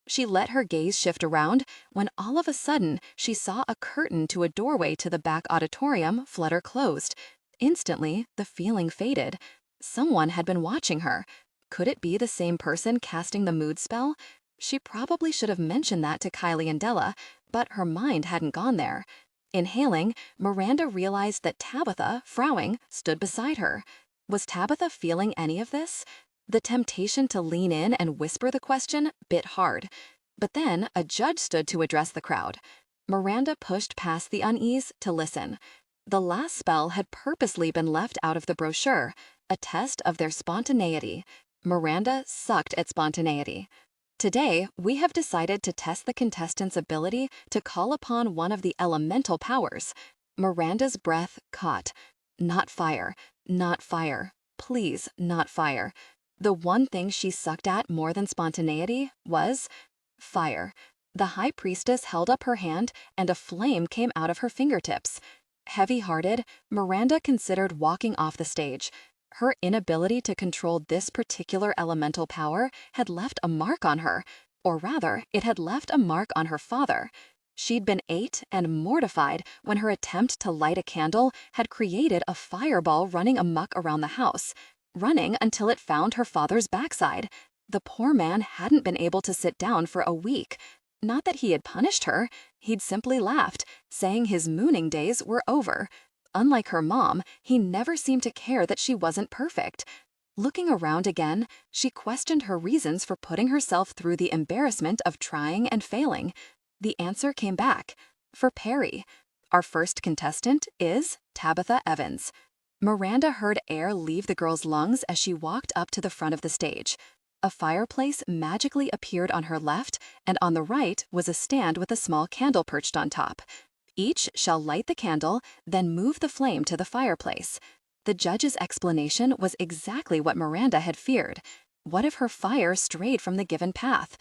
She let her gaze shift around when all of a sudden she saw a curtain to a doorway to the back auditorium flutter closed. Instantly, the feeling faded. Someone had been watching her. Could it be the same person casting the mood spell? She probably should have mentioned that to Kylie and Della, but her mind hadn't gone there. Inhaling, Miranda realized that Tabitha, frowning, stood beside her. Was Tabitha feeling any of this? The temptation to lean in and whisper the question bit hard. But then a judge stood to address the crowd. Miranda pushed past the unease to listen. The last spell had purposely been left out of the brochure, a test of their spontaneity. Miranda sucked at spontaneity. Today, we have decided to test the contestants' ability to call upon one of the elemental powers. Miranda's breath caught. Not fire, not fire, please, not fire. The one thing she sucked at more than spontaneity was fire. The high priestess held up her hand and a flame came out of her fingertips. Heavy-hearted, Miranda considered walking off the stage. Her inability to control this particular elemental power had left a mark on her, or rather, it had left a mark on her father. She'd been 8 and mortified when her attempt to light a candle had created a fireball running amok around the house, running until it found her father's backside. The poor man hadn't been able to sit down for a week. Not that he had punished her, he'd simply laughed, saying his mooning days were over. Unlike her mom, he never seemed to care that she wasn't perfect. Looking around again, she questioned her reasons for putting herself through the embarrassment of trying and failing. The answer came back. For Perry. Our first contestant is Tabitha Evans. Miranda heard air leave the girl's lungs as she walked up to the front of the stage. A fireplace magically appeared on her left, and on the right was a stand with a small candle perched on top. Each shall light the candle, then move the flame to the fireplace. The judge's explanation was exactly what Miranda had feared. What if her fire strayed from the given path?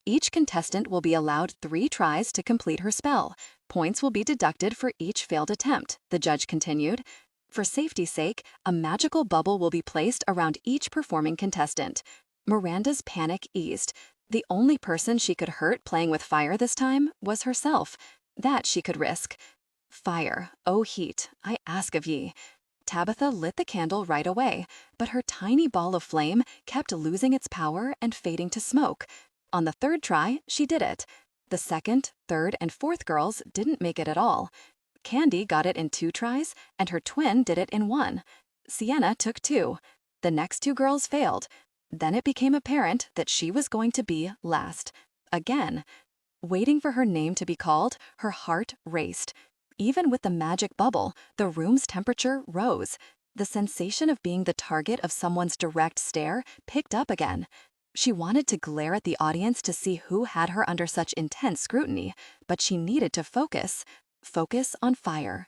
Each contestant will be allowed 3 tries to complete her spell. Points will be deducted for each failed attempt, the judge continued. For safety's sake, a magical bubble will be placed around each performing contestant. Miranda's panic eased. The only person she could hurt playing with fire this time was herself. That she could risk. Fire, O heat, I ask of ye. Tabitha lit the candle right away, but her tiny ball of flame kept losing its power and fading to smoke. On the third try, she did it. The second, third, and fourth girls didn't make it at all. Candy got it in 2 tries, and her twin did it in 1. Sienna took 2. The next 2 girls failed. Then it became apparent that she was going to be last. Again. Waiting for her name to be called, her heart raced. Even with the magic bubble, the room's temperature rose. The sensation of being the target of someone's direct stare picked up again. She wanted to glare at the audience to see who had her under such intense scrutiny, but she needed to focus. Focus on fire.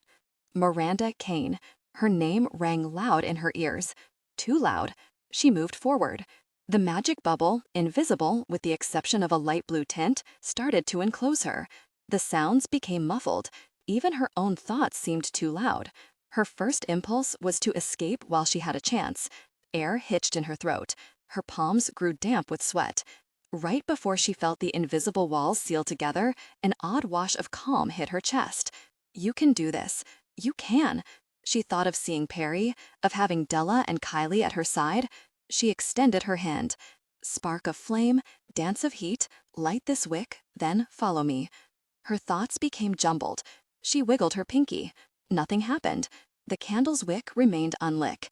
Miranda Kane. Her name rang loud in her ears. Too loud. She moved forward. The magic bubble, invisible with the exception of a light blue tint, started to enclose her. The sounds became muffled. Even her own thoughts seemed too loud. Her first impulse was to escape while she had a chance. Air hitched in her throat. Her palms grew damp with sweat. Right before she felt the invisible walls seal together, an odd wash of calm hit her chest. You can do this. You can. She thought of seeing Perry, of having Della and Kylie at her side. She extended her hand. Spark of flame, dance of heat, light this wick, then follow me. Her thoughts became jumbled. She wiggled her pinky. Nothing happened. The candle's wick remained unlit.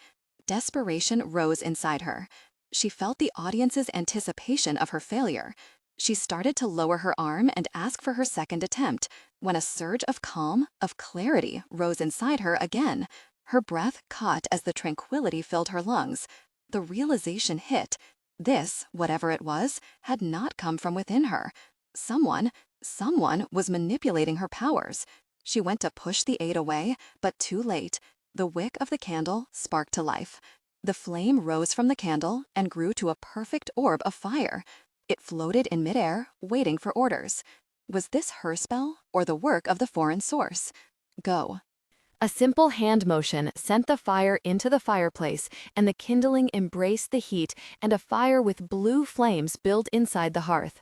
Desperation rose inside her. She felt the audience's anticipation of her failure. She started to lower her arm and ask for her second attempt, when a surge of calm, of clarity, rose inside her again. Her breath caught as the tranquility filled her lungs. The realization hit. This, whatever it was, had not come from within her. Someone was manipulating her powers. She went to push the aid away, but too late. The wick of the candle sparked to life. The flame rose from the candle and grew to a perfect orb of fire. It floated in midair, waiting for orders. Was this her spell or the work of the foreign source? Go. A simple hand motion sent the fire into the fireplace, and the kindling embraced the heat, and a fire with blue flames built inside the hearth.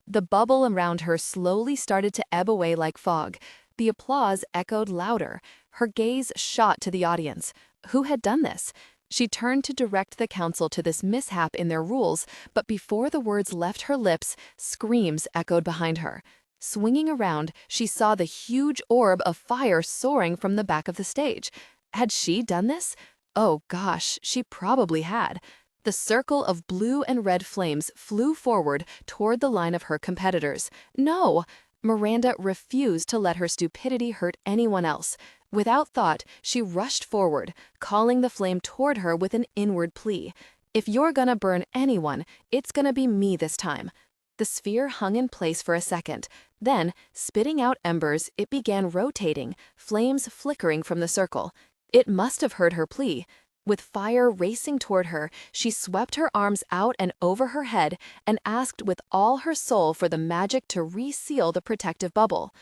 The bubble around her slowly started to ebb away like fog. The applause echoed louder. Her gaze shot to the audience. Who had done this? She turned to direct the council to this mishap in their rules, but before the words left her lips, screams echoed behind her. Swinging around, she saw the huge orb of fire soaring from the back of the stage. Had she done this? Oh gosh, she probably had. The circle of blue and red flames flew forward toward the line of her competitors. No! Miranda refused to let her stupidity hurt anyone else. Without thought, she rushed forward, calling the flame toward her with an inward plea. If you're gonna burn anyone, it's gonna be me this time. The sphere hung in place for a second. Then, spitting out embers, it began rotating, flames flickering from the circle. It must have heard her plea. With fire racing toward her, she swept her arms out and over her head and asked with all her soul for the magic to reseal the protective bubble.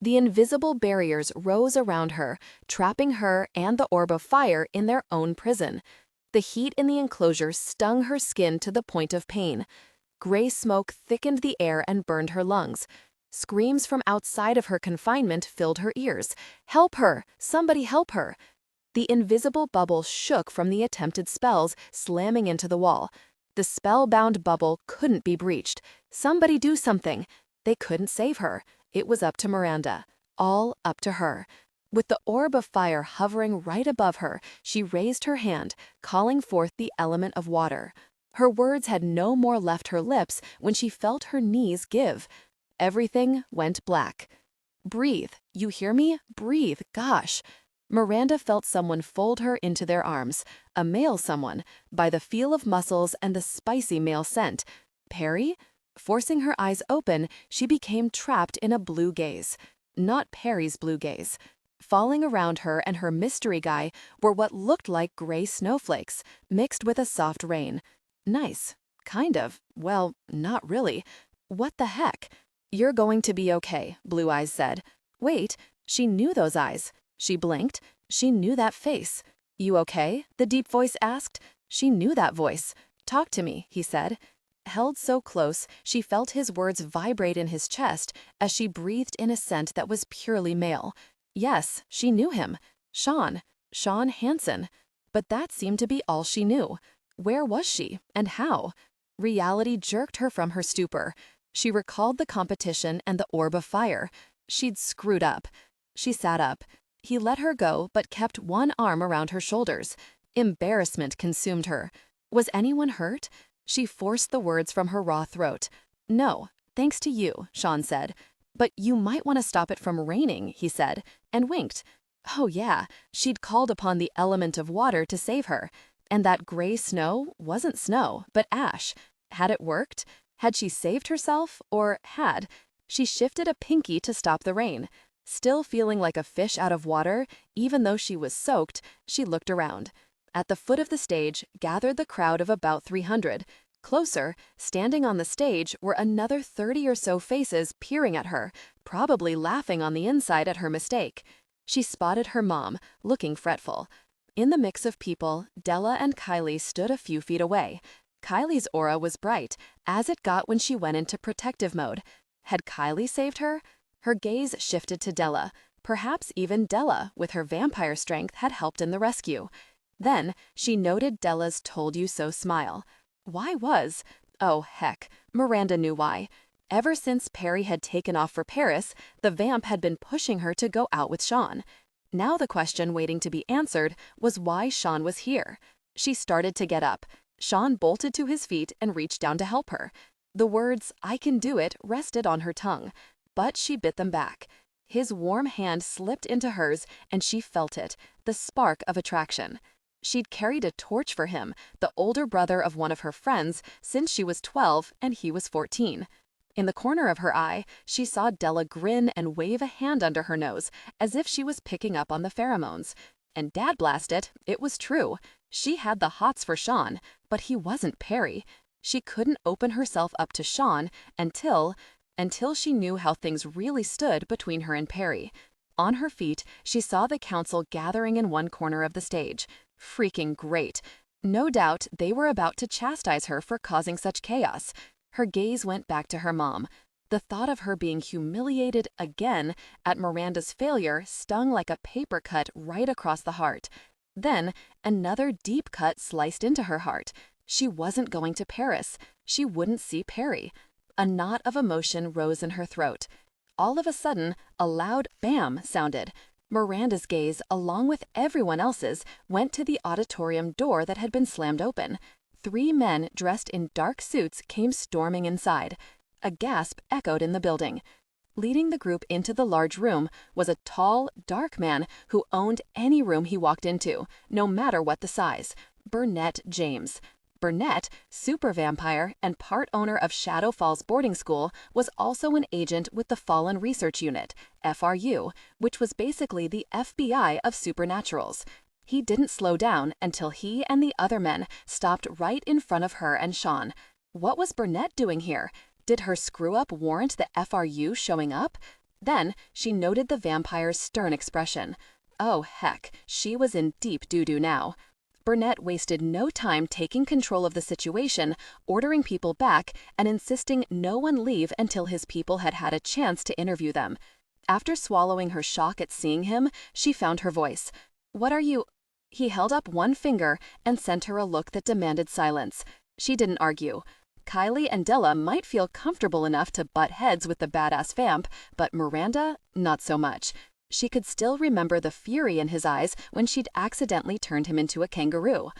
The invisible barriers rose around her, trapping her and the orb of fire in their own prison. The heat in the enclosure stung her skin to the point of pain. Gray smoke thickened the air and burned her lungs. Screams from outside of her confinement filled her ears. Help her! Somebody help her! The invisible bubble shook from the attempted spells, slamming into the wall. The spellbound bubble couldn't be breached. Somebody do something. They couldn't save her. It was up to Miranda. All up to her. With the orb of fire hovering right above her, she raised her hand, calling forth the element of water. Her words had no more left her lips when she felt her knees give. Everything went black. Breathe. You hear me? Breathe. Gosh. Miranda felt someone fold her into their arms, a male someone, by the feel of muscles and the spicy male scent. Perry? Forcing her eyes open, she became trapped in a blue gaze. Not Perry's blue gaze. Falling around her and her mystery guy were what looked like gray snowflakes, mixed with a soft rain. Nice. Kind of. Well, not really. What the heck? You're going to be okay, Blue Eyes said. Wait, she knew those eyes. She blinked. She knew that face. You okay? The deep voice asked. She knew that voice. Talk to me, he said. Held so close, she felt his words vibrate in his chest as she breathed in a scent that was purely male. Yes, she knew him. Sean Hansen. But that seemed to be all she knew. Where was she, and how? Reality jerked her from her stupor. She recalled the competition and the orb of fire. She'd screwed up. She sat up. He let her go, but kept one arm around her shoulders. Embarrassment consumed her. Was anyone hurt? She forced the words from her raw throat. No, thanks to you, Sean said. But you might want to stop it from raining, he said, and winked. Oh yeah, she'd called upon the element of water to save her. And that gray snow wasn't snow, but ash. Had it worked? Had she saved herself, or had? She shifted a pinky to stop the rain. Still feeling like a fish out of water, even though she was soaked, she looked around. At the foot of the stage gathered the crowd of about 300. Closer, standing on the stage, were another 30 or so faces peering at her, probably laughing on the inside at her mistake. She spotted her mom, looking fretful. In the mix of people, Della and Kylie stood a few feet away. Kylie's aura was bright, as it got when she went into protective mode. Had Kylie saved her? Her gaze shifted to Della. Perhaps even Della, with her vampire strength, had helped in the rescue. Then, she noted Della's told-you-so smile. Why was? Oh, heck, Miranda knew why. Ever since Perry had taken off for Paris, the vamp had been pushing her to go out with Sean. Now the question waiting to be answered was why Sean was here. She started to get up. Sean bolted to his feet and reached down to help her. The words, "I can do it," rested on her tongue. But she bit them back. His warm hand slipped into hers, and she felt it, the spark of attraction. She'd carried a torch for him, the older brother of one of her friends, since she was 12 and he was 14. In the corner of her eye, she saw Della grin and wave a hand under her nose, as if she was picking up on the pheromones. And dad blast it, it was true. She had the hots for Sean, but he wasn't Perry. She couldn't open herself up to Sean until she knew how things really stood between her and Perry. On her feet, she saw the council gathering in one corner of the stage. Freaking great. No doubt they were about to chastise her for causing such chaos. Her gaze went back to her mom. The thought of her being humiliated again at Miranda's failure stung like a paper cut right across the heart. Then, another deep cut sliced into her heart. She wasn't going to Paris. She wouldn't see Perry. A knot of emotion rose in her throat. All of a sudden, a loud bam sounded. Miranda's gaze, along with everyone else's, went to the auditorium door that had been slammed open. 3 men dressed in dark suits came storming inside. A gasp echoed in the building. Leading the group into the large room was a tall, dark man who owned any room he walked into, no matter what the size. Burnett James. Burnett, super vampire and part owner of Shadow Falls Boarding School, was also an agent with the Fallen Research Unit, FRU, which was basically the FBI of supernaturals. He didn't slow down until he and the other men stopped right in front of her and Sean. What was Burnett doing here? Did her screw-up warrant the FRU showing up? Then she noted the vampire's stern expression. Oh, heck, she was in deep doo-doo now. Burnett wasted no time taking control of the situation, ordering people back, and insisting no one leave until his people had had a chance to interview them. After swallowing her shock at seeing him, she found her voice. "What are you—" He held up one finger and sent her a look that demanded silence. She didn't argue. Kylie and Della might feel comfortable enough to butt heads with the badass vamp, but Miranda, not so much. She could still remember the fury in his eyes when she'd accidentally turned him into a kangaroo.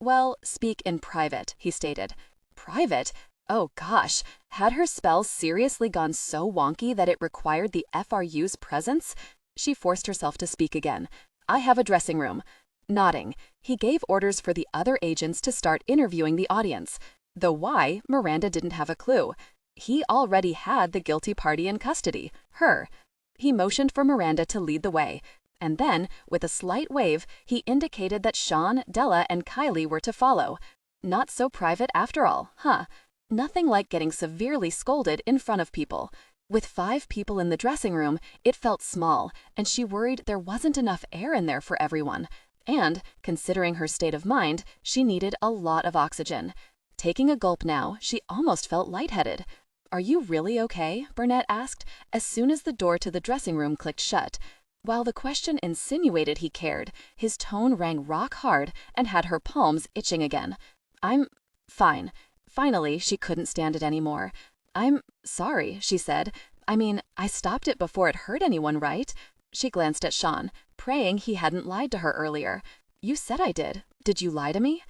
"Well, speak in private," he stated. Private? Oh gosh, had her spells seriously gone so wonky that it required the FRU's presence? She forced herself to speak again. "I have a dressing room." Nodding, he gave orders for the other agents to start interviewing the audience. Though why, Miranda didn't have a clue. He already had the guilty party in custody, her. He motioned for Miranda to lead the way, and then, with a slight wave, he indicated that Sean, Della, and Kylie were to follow. Not so private after all, huh? Nothing like getting severely scolded in front of people. With 5 people in the dressing room, it felt small, and she worried there wasn't enough air in there for everyone. And, considering her state of mind, she needed a lot of oxygen. Taking a gulp now, she almost felt lightheaded. "Are you really okay?" Burnett asked, as soon as the door to the dressing room clicked shut. While the question insinuated he cared, his tone rang rock hard and had her palms itching again. "I'm fine." Finally, she couldn't stand it anymore. "I'm sorry," she said. "I mean, I stopped it before it hurt anyone, right?" She glanced at Sean, praying he hadn't lied to her earlier. "You said I did. Did you lie to me?"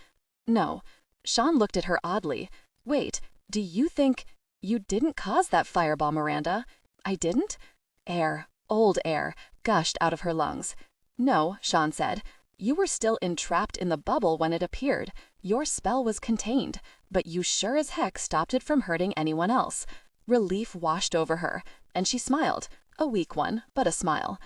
"No." Sean looked at her oddly. "Wait, do you think you didn't cause that fireball, Miranda?" "I didn't?" Air, old air, gushed out of her lungs. "No," Sean said. "You were still entrapped in the bubble when it appeared. Your spell was contained, but you sure as heck stopped it from hurting anyone else." Relief washed over her, and she smiled. A weak one, but a smile.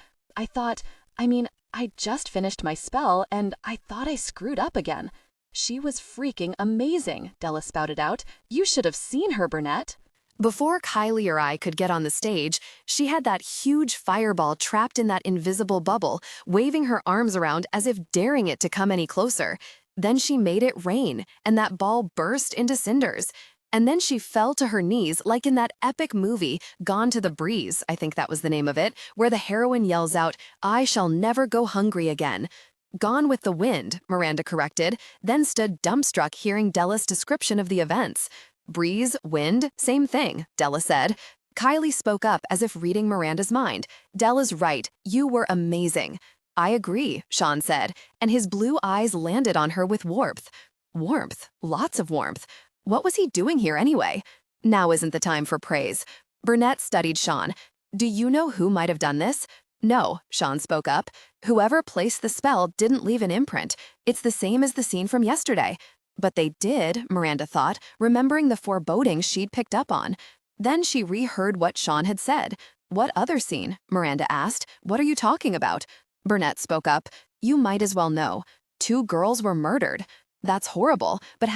I just finished my spell, and I thought I screwed up again." "She was freaking amazing," Della spouted out. "You should have seen her, Burnett." Before Kylie or I could get on the stage, she had that huge fireball trapped in that invisible bubble, waving her arms around as if daring it to come any closer. Then she made it rain, and that ball burst into cinders. And then she fell to her knees like in that epic movie, Gone to the Breeze, I think that was the name of it, where the heroine yells out, "I shall never go hungry again." "Gone with the Wind," Miranda corrected, then stood dumbstruck hearing Della's description of the events. "Breeze, wind, same thing," Della said. Kylie spoke up as if reading Miranda's mind. "Della's right, you were amazing." "I agree," Sean said, and his blue eyes landed on her with warmth. Warmth, lots of warmth. What was he doing here anyway? Now isn't the time for praise. Burnett studied Sean. "Do you know who might have done this?" "No," Sean spoke up. "Whoever placed the spell didn't leave an imprint. It's the same as the scene from yesterday." But they did, Miranda thought, remembering the forebodings she'd picked up on. Then she reheard what Sean had said. "What other scene?" Miranda asked. "What are you talking about?" Burnett spoke up. "You might as well know. 2 girls were murdered." "That's horrible, but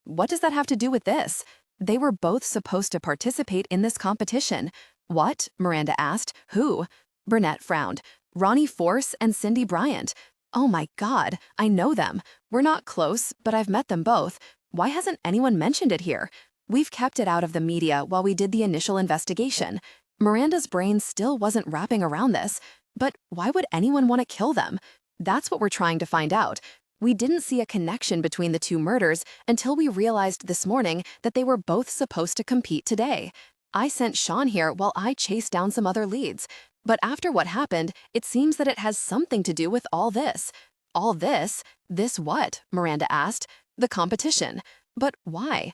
what does that have to do with this?" "They were both supposed to participate in this competition." "What?" Miranda asked. "Who?" Burnett frowned. "Ronnie Force and Cindy Bryant." "Oh my God, I know them. We're not close, but I've met them both. Why hasn't anyone mentioned it here?" "We've kept it out of the media while we did the initial investigation." Miranda's brain still wasn't wrapping around this. But why would anyone want to kill them? That's what we're trying to find out. We didn't see a connection between the 2 murders until we realized this morning that they were both supposed to compete today. I sent Sean here while I chased down some other leads. But after what happened, it seems that it has something to do with all this. "All this? This what?" Miranda asked. "The competition. But why?"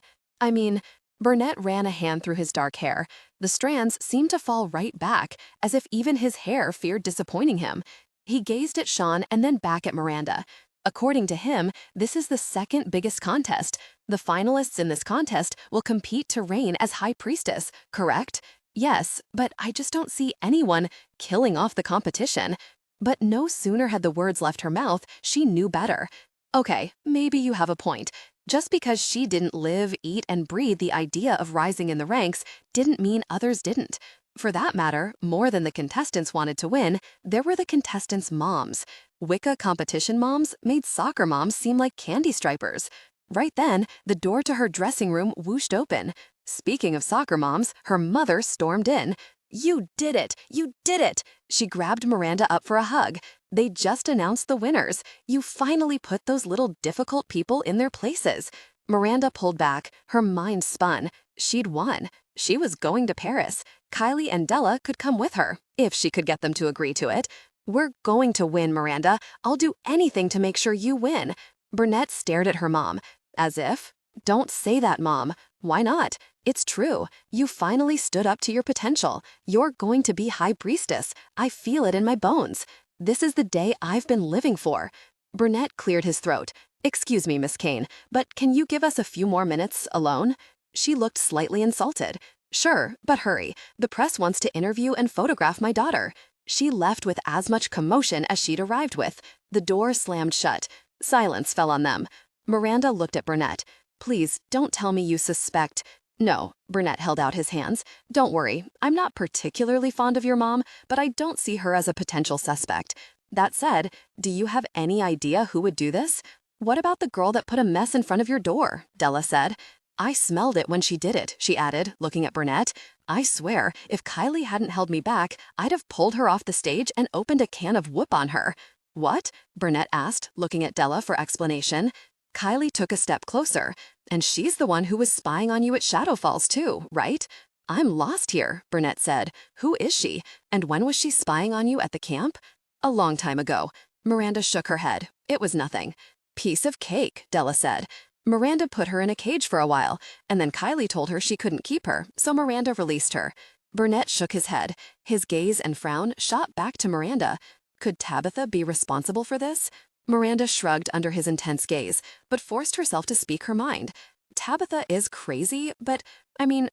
Burnett ran a hand through his dark hair. The strands seemed to fall right back, as if even his hair feared disappointing him. He gazed at Sean and then back at Miranda. According to him, this is the second biggest contest. The finalists in this contest will compete to reign as High Priestess, correct? "Yes, but I just don't see anyone killing off the competition." But no sooner had the words left her mouth, she knew better. "Okay, maybe you have a point. Just because she didn't live, eat, and breathe the idea of rising in the ranks didn't mean others didn't. For that matter, more than the contestants wanted to win, there were the contestants' moms. Wicca competition moms made soccer moms seem like candy stripers." Right then, the door to her dressing room whooshed open. Speaking of soccer moms, her mother stormed in. "You did it! You did it!" She grabbed Miranda up for a hug. "They just announced the winners. You finally put those little difficult people in their places." Miranda pulled back. Her mind spun. She'd won. She was going to Paris. Kylie and Della could come with her, if she could get them to agree to it. "We're going to win, Miranda. I'll do anything to make sure you win." Burnett stared at her mom. As if, "Don't say that, Mom." "Why not? It's true. You finally stood up to your potential. You're going to be High Priestess. I feel it in my bones. This is the day I've been living for." Burnett cleared his throat. "Excuse me, Miss Kane, but can you give us a few more minutes alone?" She looked slightly insulted. "Sure, but hurry. The press wants to interview and photograph my daughter." She left with as much commotion as she'd arrived with. The door slammed shut. Silence fell on them. Miranda looked at Burnett. "Please, don't tell me you suspect—" "No," Burnett held out his hands. "Don't worry. I'm not particularly fond of your mom, but I don't see her as a potential suspect. That said, do you have any idea who would do this?" "What about the girl that put a mess in front of your door?" Della said. I smelled it when she did it, she added, looking at Burnett. I swear, if Kylie hadn't held me back, I'd have pulled her off the stage and opened a can of whoop on her. What? Burnett asked, looking at Della for explanation. Kylie took a step closer. And she's the one who was spying on you at Shadow Falls too, right? I'm lost here, Burnett said. Who is she? And when was she spying on you at the camp? A long time ago. Miranda shook her head. It was nothing. Piece of cake, Della said. Miranda put her in a cage for a while, and then Kylie told her she couldn't keep her, so Miranda released her. Burnett shook his head. His gaze and frown shot back to Miranda. Could Tabitha be responsible for this? Miranda shrugged under his intense gaze, but forced herself to speak her mind. Tabitha is crazy, but,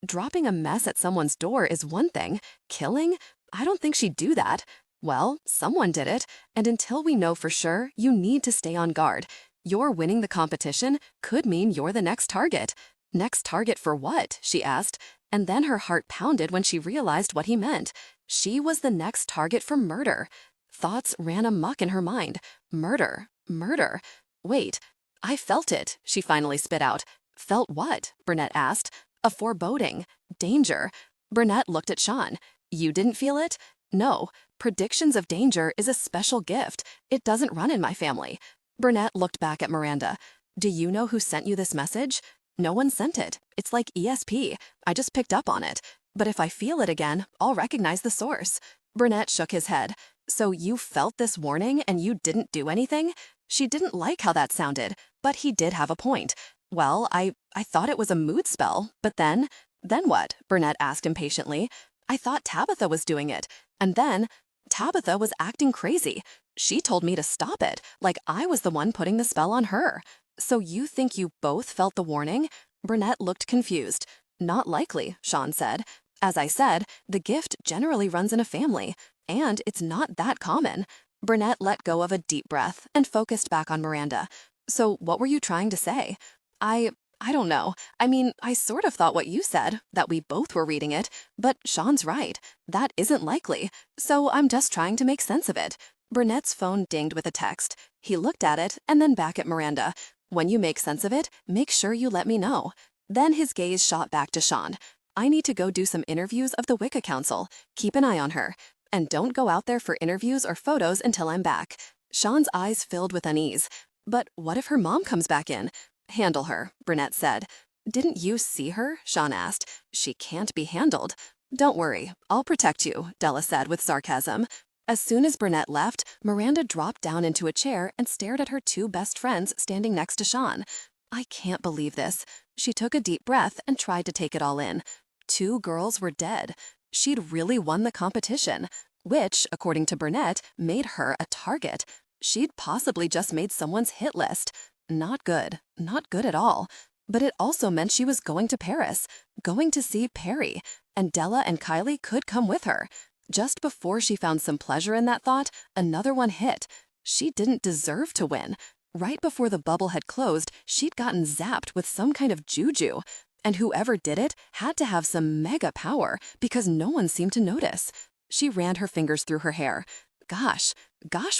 dropping a mess at someone's door is one thing. Killing? I don't think she'd do that. Well, someone did it, and until we know for sure, you need to stay on guard. Your winning the competition could mean you're the next target. Next target for what? She asked, and then her heart pounded when she realized what he meant. She was the next target for murder. Thoughts ran amok in her mind. Murder. Murder. Wait, I felt it, she finally spit out. Felt what? Burnett asked. A foreboding. Danger. Burnett looked at Sean. You didn't feel it? No. Predictions of danger is a special gift. It doesn't run in my family. Burnett looked back at Miranda. Do you know who sent you this message? No one sent it. It's like ESP. I just picked up on it. But if I feel it again, I'll recognize the source. Burnett shook his head. So you felt this warning and you didn't do anything? She didn't like how that sounded, but he did have a point. Well, I thought it was a mood spell, but then what? Burnett asked impatiently. I thought Tabitha was doing it, and then Tabitha was acting crazy. She told me to stop it, like I was the one putting the spell on her. So you think you both felt the warning? Burnett looked confused. Not likely, Sean said. As I said, the gift generally runs in a family, and it's not that common. Burnett let go of a deep breath and focused back on Miranda. So what were you trying to say? I don't know. I sort of thought what you said, that we both were reading it, but Sean's right. That isn't likely. So I'm just trying to make sense of it. Burnett's phone dinged with a text. He looked at it and then back at Miranda. When you make sense of it, make sure you let me know. Then his gaze shot back to Sean. I need to go do some interviews of the Wicca Council. Keep an eye on her. And don't go out there for interviews or photos until I'm back. Sean's eyes filled with unease. But what if her mom comes back in? Handle her, Burnett said. Didn't you see her? Sean asked. She can't be handled. Don't worry, I'll protect you, Della said with sarcasm. As soon as Burnett left, Miranda dropped down into a chair and stared at her two best friends standing next to Sean. I can't believe this. She took a deep breath and tried to take it all in. 2 girls were dead. She'd really won the competition, which, according to Burnett, made her a target. She'd possibly just made someone's hit list. Not good. Not good at all. But it also meant she was going to Paris, going to see Perry, and Della and Kylie could come with her. Just before she found some pleasure in that thought, another one hit. She didn't deserve to win. Right before the bubble had closed, she'd gotten zapped with some kind of juju. And whoever did it had to have some mega power because no one seemed to notice. She ran her fingers through her hair. Gosh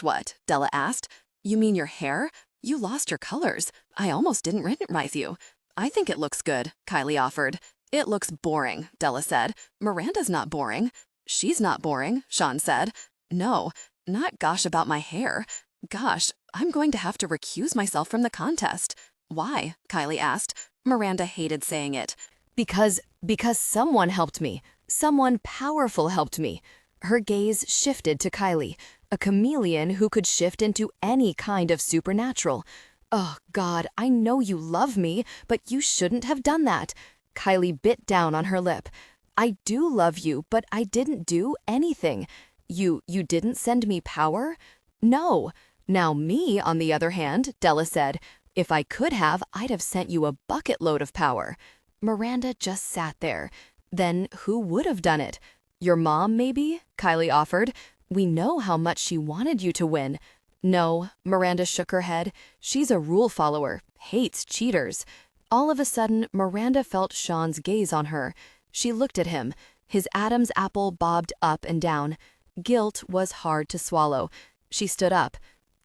what? Della asked. You mean your hair? You lost your colors. I almost didn't recognize you. I think it looks good, Kylie offered. It looks boring, Della said. Miranda's not boring. She's not boring, Sean said. No, not gosh about my hair. Gosh, I'm going to have to recuse myself from the contest. Why? Kylie asked. Miranda hated saying it. Because someone helped me. Someone powerful helped me. Her gaze shifted to Kylie, a chameleon who could shift into any kind of supernatural. Oh, God, I know you love me, but you shouldn't have done that. Kylie bit down on her lip. I do love you, but I didn't do anything. You didn't send me power? No. Now me, on the other hand, Della said, if I could have, I'd have sent you a bucket load of power. Miranda just sat there. Then who would have done it? Your mom, maybe? Kylie offered. We know how much she wanted you to win. No, Miranda shook her head. She's a rule follower, hates cheaters. All of a sudden, Miranda felt Sean's gaze on her. She looked at him. His Adam's apple bobbed up and down. Guilt was hard to swallow. She stood up.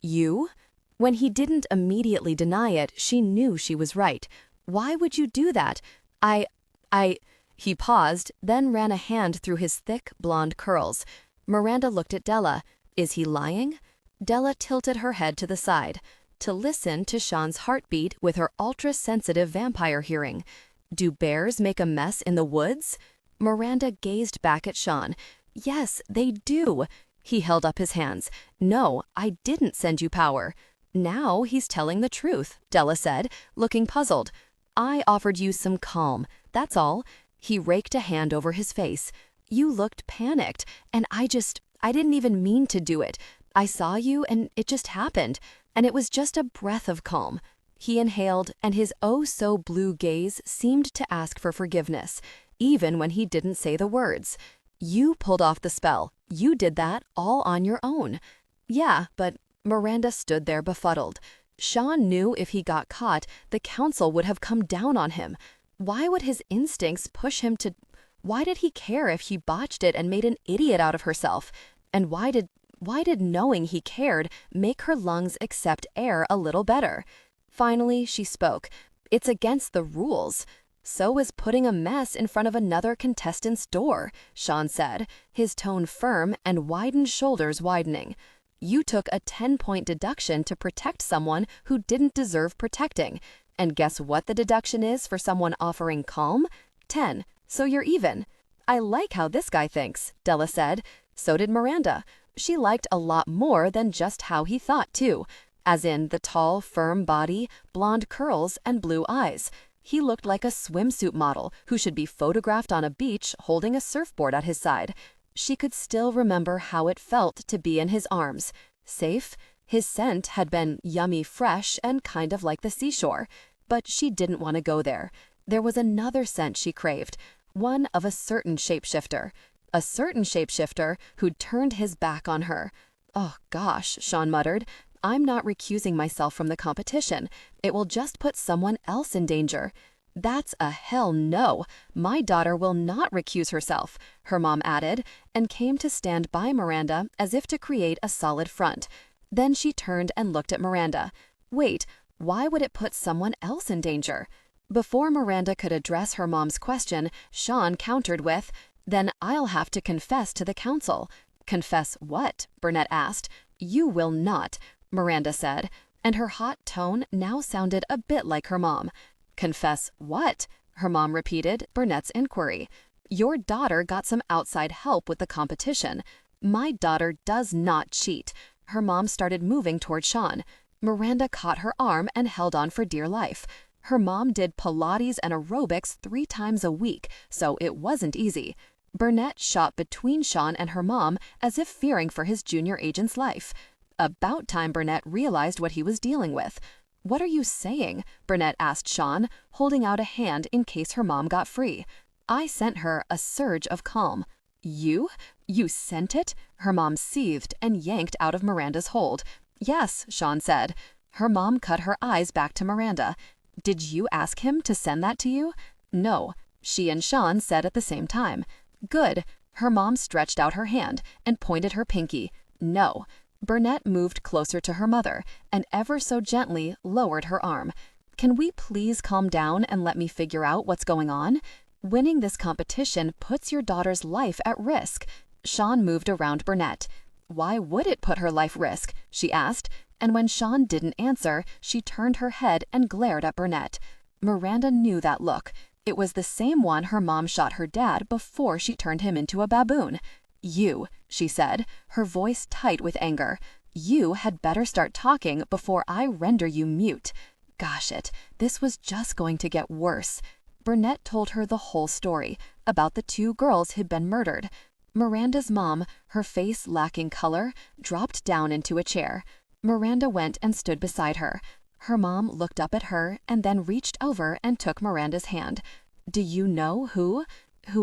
You? When he didn't immediately deny it, she knew she was right. Why would you do that? I, I... He paused, then ran a hand through his thick, blonde curls. Miranda looked at Della. Is he lying? Della tilted her head to the side to listen to Sean's heartbeat with her ultra-sensitive vampire hearing. Do bears make a mess in the woods? Miranda gazed back at Sean. Yes, they do. He held up his hands. No, I didn't send you power. Now he's telling the truth, Della said, looking puzzled. I offered you some calm, that's all. He raked a hand over his face. You looked panicked, and I didn't even mean to do it. I saw you, and it just happened, and it was just a breath of calm. He inhaled, and his oh-so-blue gaze seemed to ask for forgiveness, even when he didn't say the words. You pulled off the spell. You did that all on your own. Yeah, but Miranda stood there befuddled. Sean knew if he got caught, the council would have come down on him. Why would his instincts push him to... Why did he care if he botched it and made an idiot out of herself? And why did knowing he cared make her lungs accept air a little better? Finally, she spoke. It's against the rules. So is putting a mess in front of another contestant's door, Sean said, his tone firm and widened shoulders widening. You took a 10-point deduction to protect someone who didn't deserve protecting. And guess what the deduction is for someone offering calm? 10. So you're even. I like how this guy thinks, Della said. So did Miranda. She liked a lot more than just how he thought, too. As in the tall, firm body, blonde curls, and blue eyes. He looked like a swimsuit model who should be photographed on a beach holding a surfboard at his side. She could still remember how it felt to be in his arms. Safe. His scent had been yummy fresh and kind of like the seashore. But she didn't want to go there. There was another scent she craved. One of a certain shapeshifter. A certain shapeshifter who'd turned his back on her. Oh gosh, Sean muttered. I'm not recusing myself from the competition. It will just put someone else in danger. That's a hell no. My daughter will not recuse herself, her mom added, and came to stand by Miranda as if to create a solid front. Then she turned and looked at Miranda. Wait, why would it put someone else in danger? Before Miranda could address her mom's question, Sean countered with, Then I'll have to confess to the council. Confess what? Burnett asked. You will not, Miranda said, and her hot tone now sounded a bit like her mom. Confess what? Her mom repeated Burnett's inquiry. Your daughter got some outside help with the competition. My daughter does not cheat. Her mom started moving toward Sean. Miranda caught her arm and held on for dear life. Her mom did Pilates and aerobics 3 times a week, so it wasn't easy. Burnett shot between Sean and her mom as if fearing for his junior agent's life. About time Burnett realized what he was dealing with. What are you saying? Burnett asked Sean, holding out a hand in case her mom got free. I sent her a surge of calm. You? You sent it? Her mom seethed and yanked out of Miranda's hold. Yes, Sean said. Her mom cut her eyes back to Miranda. Did you ask him to send that to you? No, she and Sean said at the same time. Good. Her mom stretched out her hand and pointed her pinky. No. Burnett moved closer to her mother and ever so gently lowered her arm. Can we please calm down and let me figure out what's going on? Winning this competition puts your daughter's life at risk. Sean moved around Burnett. Why would it put her life risk? She asked, and when Sean didn't answer, she turned her head and glared at Burnett. Miranda knew that look. It was the same one her mom shot her dad before she turned him into a baboon. You, she said, her voice tight with anger. You had better start talking before I render you mute. Gosh it, this was just going to get worse. Burnett told her the whole story, about the 2 girls who'd been murdered. Miranda's mom, her face lacking color, dropped down into a chair. Miranda went and stood beside her. Her mom looked up at her and then reached over and took Miranda's hand. Do you know who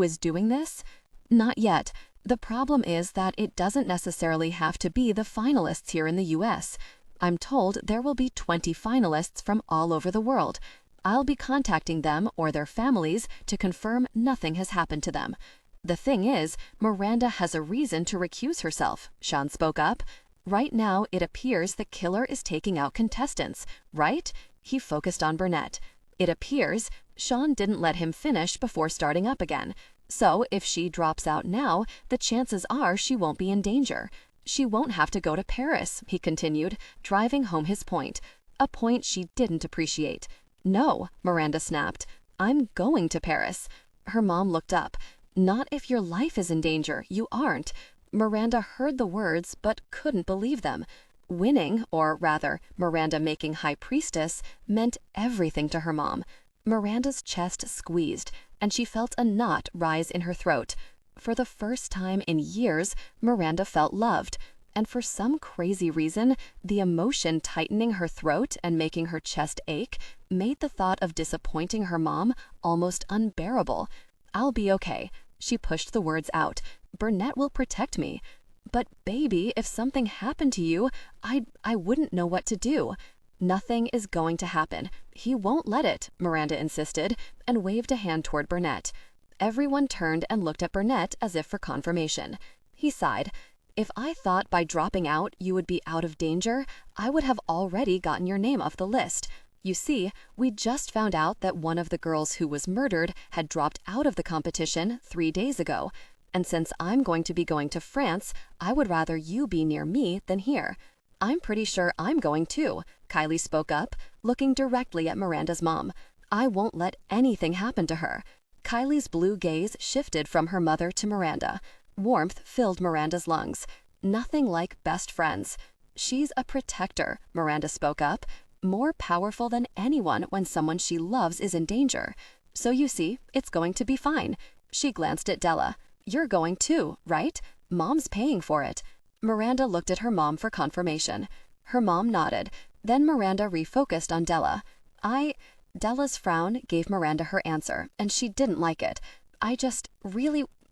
is doing this? Not yet. The problem is that it doesn't necessarily have to be the finalists here in the US. I'm told there will be 20 finalists from all over the world. I'll be contacting them or their families to confirm nothing has happened to them. The thing is, Miranda has a reason to recuse herself, Sean spoke up. Right now, it appears the killer is taking out contestants, right? He focused on Burnett. It appears Sean didn't let him finish before starting up again. So if she drops out now, the chances are she won't be in danger. She won't have to go to Paris, he continued, driving home his point, a point she didn't appreciate. No, Miranda snapped. I'm going to Paris. Her mom looked up. Not if your life is in danger, you aren't. Miranda heard the words but couldn't believe them. Winning, or rather, Miranda making high priestess, meant everything to her mom. Miranda's chest squeezed, and she felt a knot rise in her throat. For the first time in years, Miranda felt loved, and for some crazy reason, the emotion tightening her throat and making her chest ache made the thought of disappointing her mom almost unbearable. I'll be okay. She pushed the words out. Burnett will protect me. But baby, if something happened to you, I wouldn't know what to do. Nothing is going to happen. He won't let it, Miranda insisted, and waved a hand toward Burnett. Everyone turned and looked at Burnett as if for confirmation. He sighed. If I thought by dropping out you would be out of danger, I would have already gotten your name off the list. You see, we just found out that one of the girls who was murdered had dropped out of the competition 3 days ago. And since I'm going to be going to France, I would rather you be near me than here. I'm pretty sure I'm going too, Kylie spoke up, looking directly at Miranda's mom. I won't let anything happen to her. Kylie's blue gaze shifted from her mother to Miranda. Warmth filled Miranda's lungs. Nothing like best friends. She's a protector, Miranda spoke up, more powerful than anyone when someone she loves is in danger. So you see, it's going to be fine. She glanced at Della. You're going too, right? Mom's paying for it. Miranda looked at her mom for confirmation. Her mom nodded. Then Miranda refocused on Della. Della's frown gave Miranda her answer, and she didn't like it.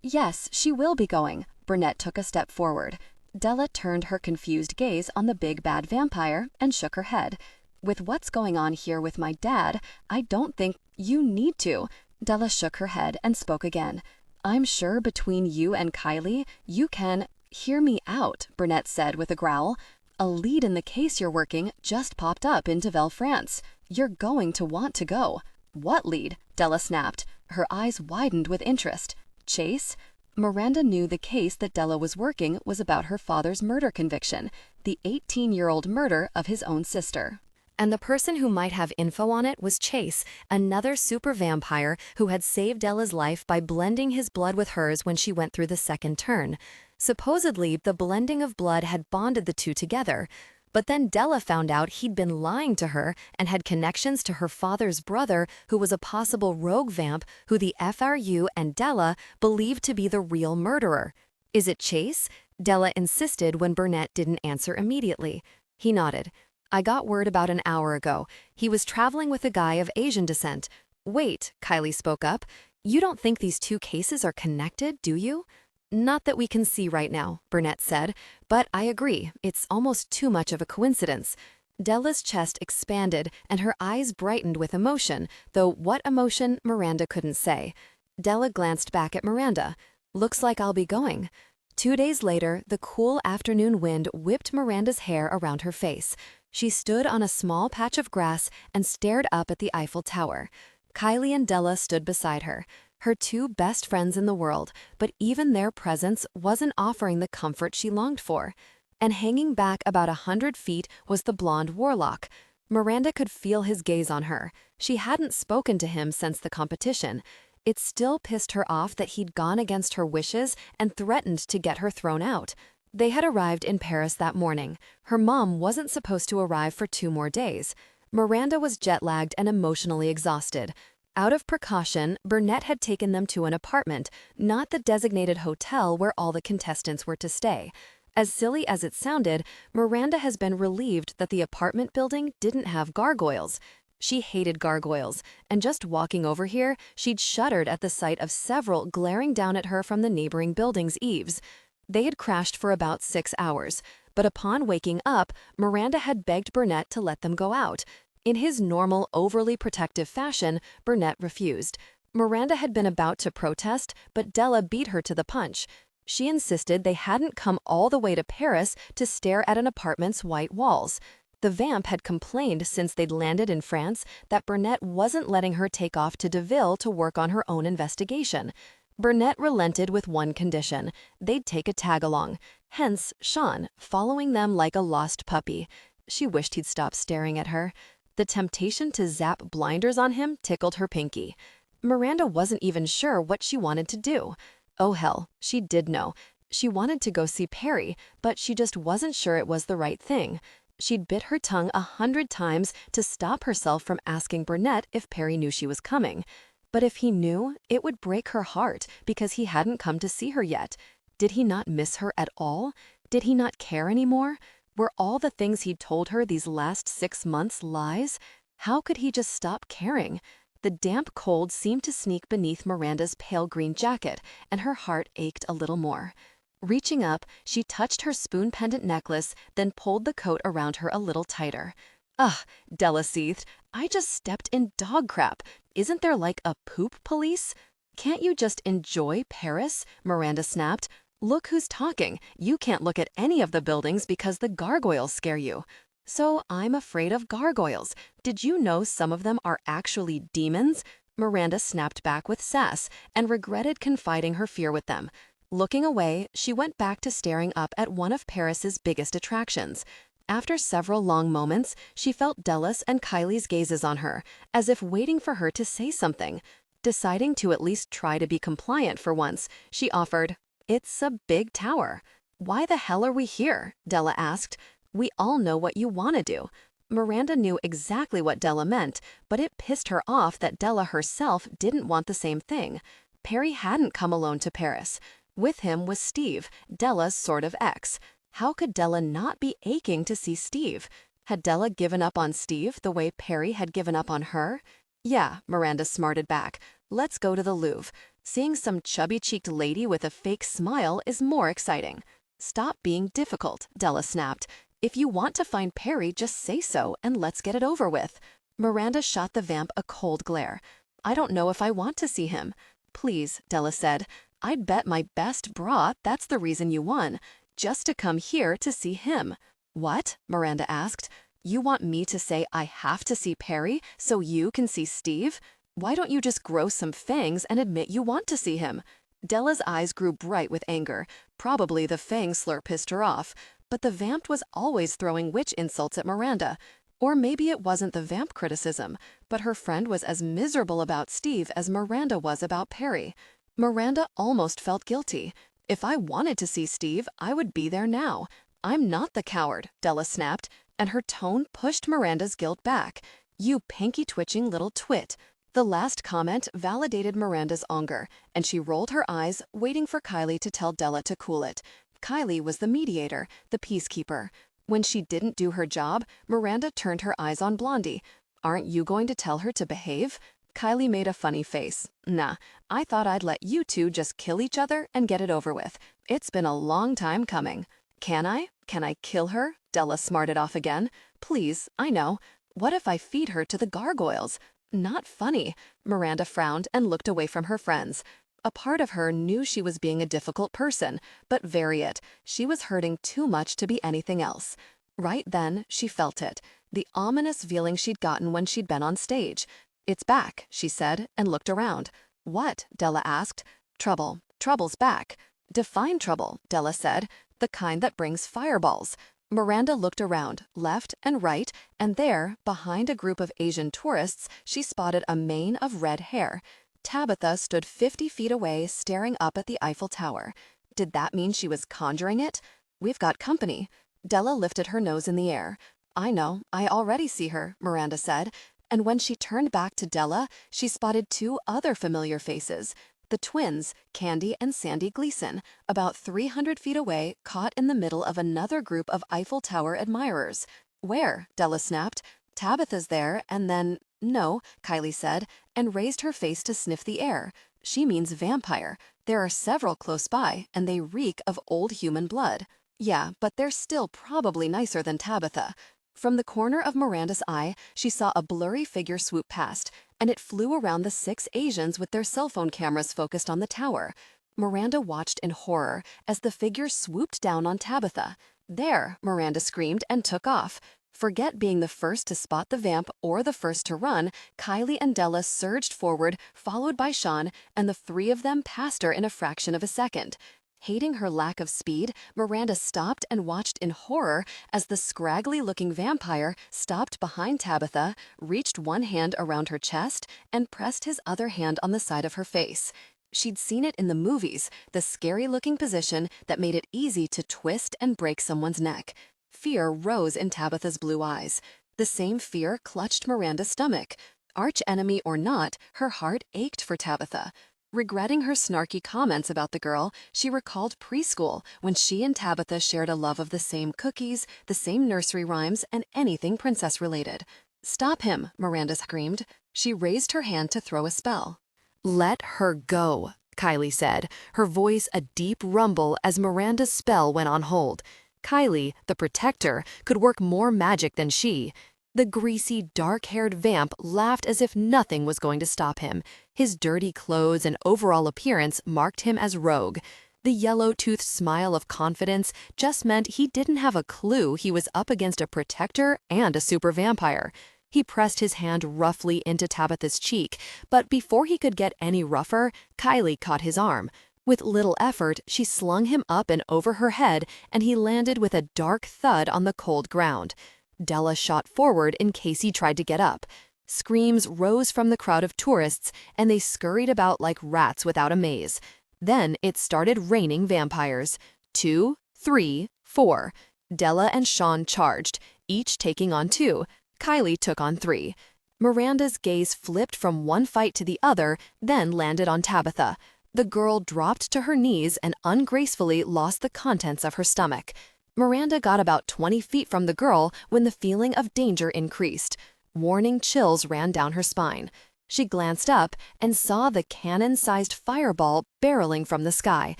Yes, she will be going. Burnett took a step forward. Della turned her confused gaze on the big bad vampire and shook her head. With what's going on here with my dad, I don't think you need to. Della shook her head and spoke again. I'm sure between you and Kylie, you can hear me out, Burnett said with a growl. A lead in the case you're working just popped up in Deville, France. You're going to want to go. What lead? Della snapped. Her eyes widened with interest. Chase? Miranda knew the case that Della was working was about her father's murder conviction, the 18-year-old murder of his own sister. And the person who might have info on it was Chase, another super vampire who had saved Della's life by blending his blood with hers when she went through the second turn. Supposedly, the blending of blood had bonded the two together. But then Della found out he'd been lying to her and had connections to her father's brother, who was a possible rogue vamp who the FRU and Della believed to be the real murderer. Is it Chase? Della insisted when Burnett didn't answer immediately. He nodded. I got word about an hour ago. He was traveling with a guy of Asian descent. Wait, Kylie spoke up. You don't think these two cases are connected, do you? Not that we can see right now, Burnett said, but I agree, it's almost too much of a coincidence. Della's chest expanded and her eyes brightened with emotion, though what emotion Miranda couldn't say. Della glanced back at Miranda. Looks like I'll be going. 2 days later, the cool afternoon wind whipped Miranda's hair around her face. She stood on a small patch of grass and stared up at the Eiffel Tower. Kylie and Della stood beside her, her two best friends in the world, but even their presence wasn't offering the comfort she longed for. And hanging back about 100 feet was the blonde warlock. Miranda could feel his gaze on her. She hadn't spoken to him since the competition. It still pissed her off that he'd gone against her wishes and threatened to get her thrown out. They had arrived in Paris that morning. Her mom wasn't supposed to arrive for 2 more days. Miranda was jet-lagged and emotionally exhausted. Out of precaution, Burnett had taken them to an apartment, not the designated hotel where all the contestants were to stay. As silly as it sounded, Miranda has been relieved that the apartment building didn't have gargoyles. She hated gargoyles, and just walking over here, she'd shuddered at the sight of several glaring down at her from the neighboring building's eaves. They had crashed for about 6 hours, but upon waking up, Miranda had begged Burnett to let them go out. In his normal, overly protective fashion, Burnett refused. Miranda had been about to protest, but Della beat her to the punch. She insisted they hadn't come all the way to Paris to stare at an apartment's white walls. The vamp had complained since they'd landed in France that Burnett wasn't letting her take off to Deville to work on her own investigation. Burnett relented with one condition: they'd take a tag-along. Hence, Sean, following them like a lost puppy. She wished he'd stop staring at her. The temptation to zap blinders on him tickled her pinky. Miranda wasn't even sure what she wanted to do. Oh hell, she did know. She wanted to go see Perry, but she just wasn't sure it was the right thing. She'd bit her tongue 100 times to stop herself from asking Burnett if Perry knew she was coming. But if he knew, it would break her heart because he hadn't come to see her yet. Did he not miss her at all? Did he not care anymore? Were all the things he'd told her these last 6 months lies? How could he just stop caring? The damp cold seemed to sneak beneath Miranda's pale green jacket, and her heart ached a little more. Reaching up, she touched her spoon pendant necklace, then pulled the coat around her a little tighter. Ugh, Della seethed. I just stepped in dog crap. Isn't there like a poop police? Can't you just enjoy Paris? Miranda snapped. Look who's talking. You can't look at any of the buildings because the gargoyles scare you. So I'm afraid of gargoyles. Did you know some of them are actually demons? Miranda snapped back with sass and regretted confiding her fear with them. Looking away, she went back to staring up at one of Paris's biggest attractions. After several long moments, she felt Della's and Kylie's gazes on her, as if waiting for her to say something. Deciding to at least try to be compliant for once, she offered, "It's a big tower." "Why the hell are we here?" Della asked. "We all know what you want to do." Miranda knew exactly what Della meant, but it pissed her off that Della herself didn't want the same thing. Perry hadn't come alone to Paris. With him was Steve, Della's sort of ex. How could Della not be aching to see Steve? Had Della given up on Steve the way Perry had given up on her? Yeah, Miranda smarted back. Let's go to the Louvre. Seeing some chubby-cheeked lady with a fake smile is more exciting. Stop being difficult, Della snapped. If you want to find Perry, just say so and let's get it over with. Miranda shot the vamp a cold glare. I don't know if I want to see him. Please, Della said. I'd bet my best bra that's the reason you won. Just to come here to see him. What? Miranda asked. You want me to say I have to see Perry so you can see Steve? Why don't you just grow some fangs and admit you want to see him? Della's eyes grew bright with anger. Probably the fang slur pissed her off. But the vamp was always throwing witch insults at Miranda. Or maybe it wasn't the vamp criticism, but her friend was as miserable about Steve as Miranda was about Perry. Miranda almost felt guilty. If I wanted to see Steve, I would be there now. I'm not the coward, Della snapped, and her tone pushed Miranda's guilt back. You pinky-twitching little twit. The last comment validated Miranda's anger, and she rolled her eyes, waiting for Kylie to tell Della to cool it. Kylie was the mediator, the peacekeeper. When she didn't do her job, Miranda turned her eyes on Blondie. Aren't you going to tell her to behave? Kylie made a funny face. Nah, I thought I'd let you two just kill each other and get it over with. It's been a long time coming. Can I? Can I kill her? Della smarted off again. Please, I know. What if I feed her to the gargoyles? Not funny. Miranda frowned and looked away from her friends. A part of her knew she was being a difficult person, but vary it. She was hurting too much to be anything else. Right then, she felt it. The ominous feeling she'd gotten when she'd been on stage. It's back, she said, and looked around. What? Della asked. Trouble. Trouble's back. Define trouble, Della said. The kind that brings fireballs. Miranda looked around, left and right, and there, behind a group of Asian tourists, she spotted a mane of red hair. Tabitha stood 50 feet away, staring up at the Eiffel Tower. Did that mean she was conjuring it? We've got company. Della lifted her nose in the air. I know, I already see her, Miranda said. And when she turned back to Della, she spotted two other familiar faces. The twins, Candy and Sandy Gleason, about 300 feet away, caught in the middle of another group of Eiffel Tower admirers. Where? Della snapped. Tabitha's there, and then... No, Kylie said, and raised her face to sniff the air. She means vampire. There are several close by, and they reek of old human blood. Yeah, but they're still probably nicer than Tabitha. From the corner of Miranda's eye, she saw a blurry figure swoop past, and it flew around the 6 Asians with their cell phone cameras focused on the tower. Miranda watched in horror as the figure swooped down on Tabitha. There, Miranda screamed and took off. Forget being the first to spot the vamp or the first to run. Kylie and Della surged forward, followed by Sean, and the three of them passed her in a fraction of a second. Hating her lack of speed, Miranda stopped and watched in horror as the scraggly-looking vampire stopped behind Tabitha, reached one hand around her chest, and pressed his other hand on the side of her face. She'd seen it in the movies, the scary-looking position that made it easy to twist and break someone's neck. Fear rose in Tabitha's blue eyes. The same fear clutched Miranda's stomach. Arch-enemy or not, her heart ached for Tabitha. Regretting her snarky comments about the girl, she recalled preschool when she and Tabitha shared a love of the same cookies, the same nursery rhymes, and anything princess-related. "Stop him," Miranda screamed. She raised her hand to throw a spell. "Let her go," Kylie said, her voice a deep rumble as Miranda's spell went on hold. Kylie, the protector, could work more magic than she. The greasy, dark-haired vamp laughed as if nothing was going to stop him. His dirty clothes and overall appearance marked him as rogue. The yellow-toothed smile of confidence just meant he didn't have a clue he was up against a protector and a super vampire. He pressed his hand roughly into Tabitha's cheek, but before he could get any rougher, Kylie caught his arm. With little effort, she slung him up and over her head, and he landed with a dark thud on the cold ground. Della shot forward in case he tried to get up. Screams rose from the crowd of tourists, and they scurried about like rats without a maze. Then it started raining vampires. 2, 3, 4. Della and Sean charged, each taking on 2. Kylie took on 3. Miranda's gaze flipped from one fight to the other, then landed on Tabitha. The girl dropped to her knees and ungracefully lost the contents of her stomach. Miranda got about 20 feet from the girl when the feeling of danger increased. Warning chills ran down her spine. She glanced up and saw the cannon-sized fireball barreling from the sky,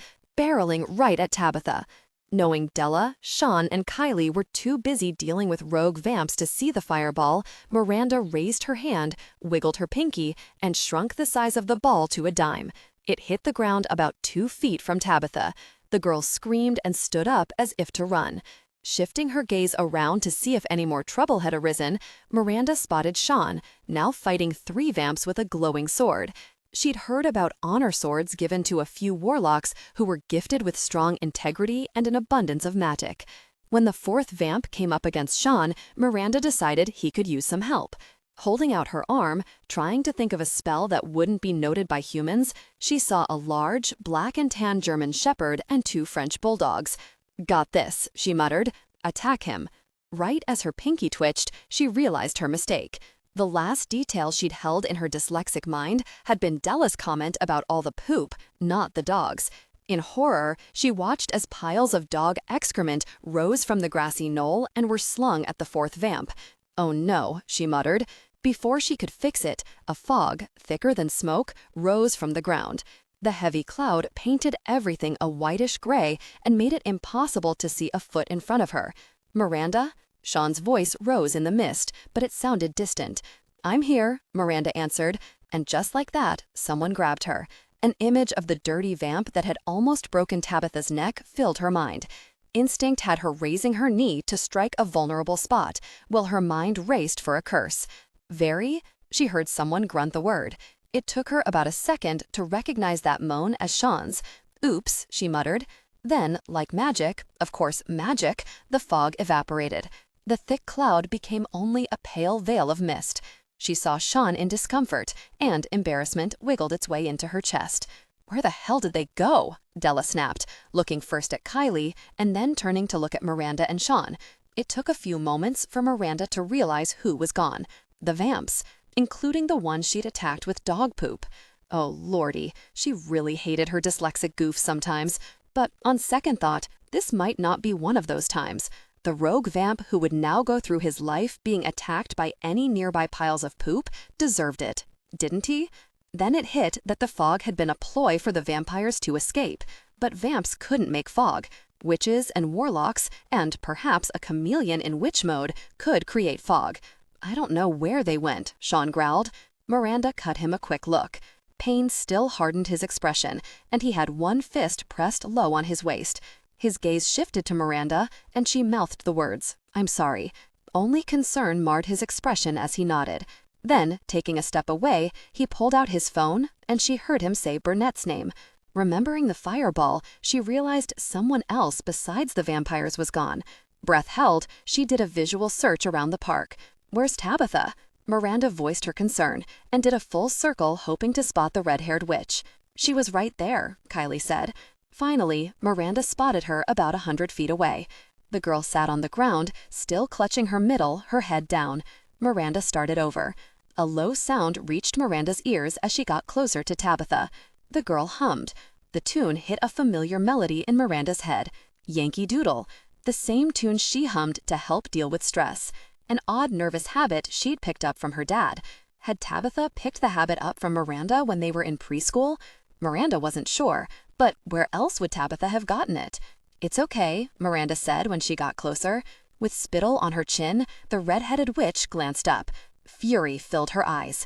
barreling right at Tabitha. Knowing Della, Sean, and Kylie were too busy dealing with rogue vamps to see the fireball, Miranda raised her hand, wiggled her pinky, and shrunk the size of the ball to a dime. It hit the ground about 2 feet from Tabitha. The girl screamed and stood up as if to run. Shifting her gaze around to see if any more trouble had arisen, Miranda spotted Sean, now fighting 3 vamps with a glowing sword. She'd heard about honor swords given to a few warlocks who were gifted with strong integrity and an abundance of magic. When the 4th vamp came up against Sean, Miranda decided he could use some help. Holding out her arm, trying to think of a spell that wouldn't be noted by humans, she saw a large, black and tan German shepherd and 2 French bulldogs. "Got this," she muttered. "Attack him." Right as her pinky twitched, she realized her mistake. The last detail she'd held in her dyslexic mind had been Della's comment about all the poop, not the dogs. In horror, she watched as piles of dog excrement rose from the grassy knoll and were slung at the 4th vamp. "Oh no," she muttered. Before she could fix it, a fog, thicker than smoke, rose from the ground. The heavy cloud painted everything a whitish gray and made it impossible to see a foot in front of her. "Miranda?" Sean's voice rose in the mist, but it sounded distant. "I'm here," Miranda answered, and just like that, someone grabbed her. An image of the dirty vamp that had almost broken Tabitha's neck filled her mind. Instinct had her raising her knee to strike a vulnerable spot, while her mind raced for a curse. "Very?" She heard someone grunt the word. It took her about a second to recognize that moan as Sean's. "Oops," she muttered. Then, like magic, of course magic, the fog evaporated. The thick cloud became only a pale veil of mist. She saw Sean in discomfort, and embarrassment wiggled its way into her chest. "Where the hell did they go?" Della snapped, looking first at Kylie and then turning to look at Miranda and Sean. It took a few moments for Miranda to realize who was gone. The vamps, including the one she'd attacked with dog poop. Oh lordy, she really hated her dyslexic goof sometimes. But on second thought, this might not be one of those times. The rogue vamp who would now go through his life being attacked by any nearby piles of poop deserved it, didn't he? Then it hit that the fog had been a ploy for the vampires to escape. But vamps couldn't make fog. Witches and warlocks, and perhaps a chameleon in witch mode, could create fog. "I don't know where they went," Sean growled. Miranda cut him a quick look. Pain still hardened his expression, and he had one fist pressed low on his waist. His gaze shifted to Miranda, and she mouthed the words, "I'm sorry." Only concern marred his expression as he nodded. Then, taking a step away, he pulled out his phone, and she heard him say Burnett's name. Remembering the fireball, she realized someone else besides the vampires was gone. Breath held, she did a visual search around the park. "Where's Tabitha?" Miranda voiced her concern and did a full circle, hoping to spot the red-haired witch. "She was right there," Kylie said. Finally, Miranda spotted her about 100 feet away. The girl sat on the ground, still clutching her middle, her head down. Miranda started over. A low sound reached Miranda's ears as she got closer to Tabitha. The girl hummed. The tune hit a familiar melody in Miranda's head. Yankee Doodle. The same tune she hummed to help deal with stress. An odd nervous habit she'd picked up from her dad. Had Tabitha picked the habit up from Miranda when they were in preschool? Miranda wasn't sure, but where else would Tabitha have gotten it? "It's okay," Miranda said when she got closer. With spittle on her chin, the red-headed witch glanced up. Fury filled her eyes.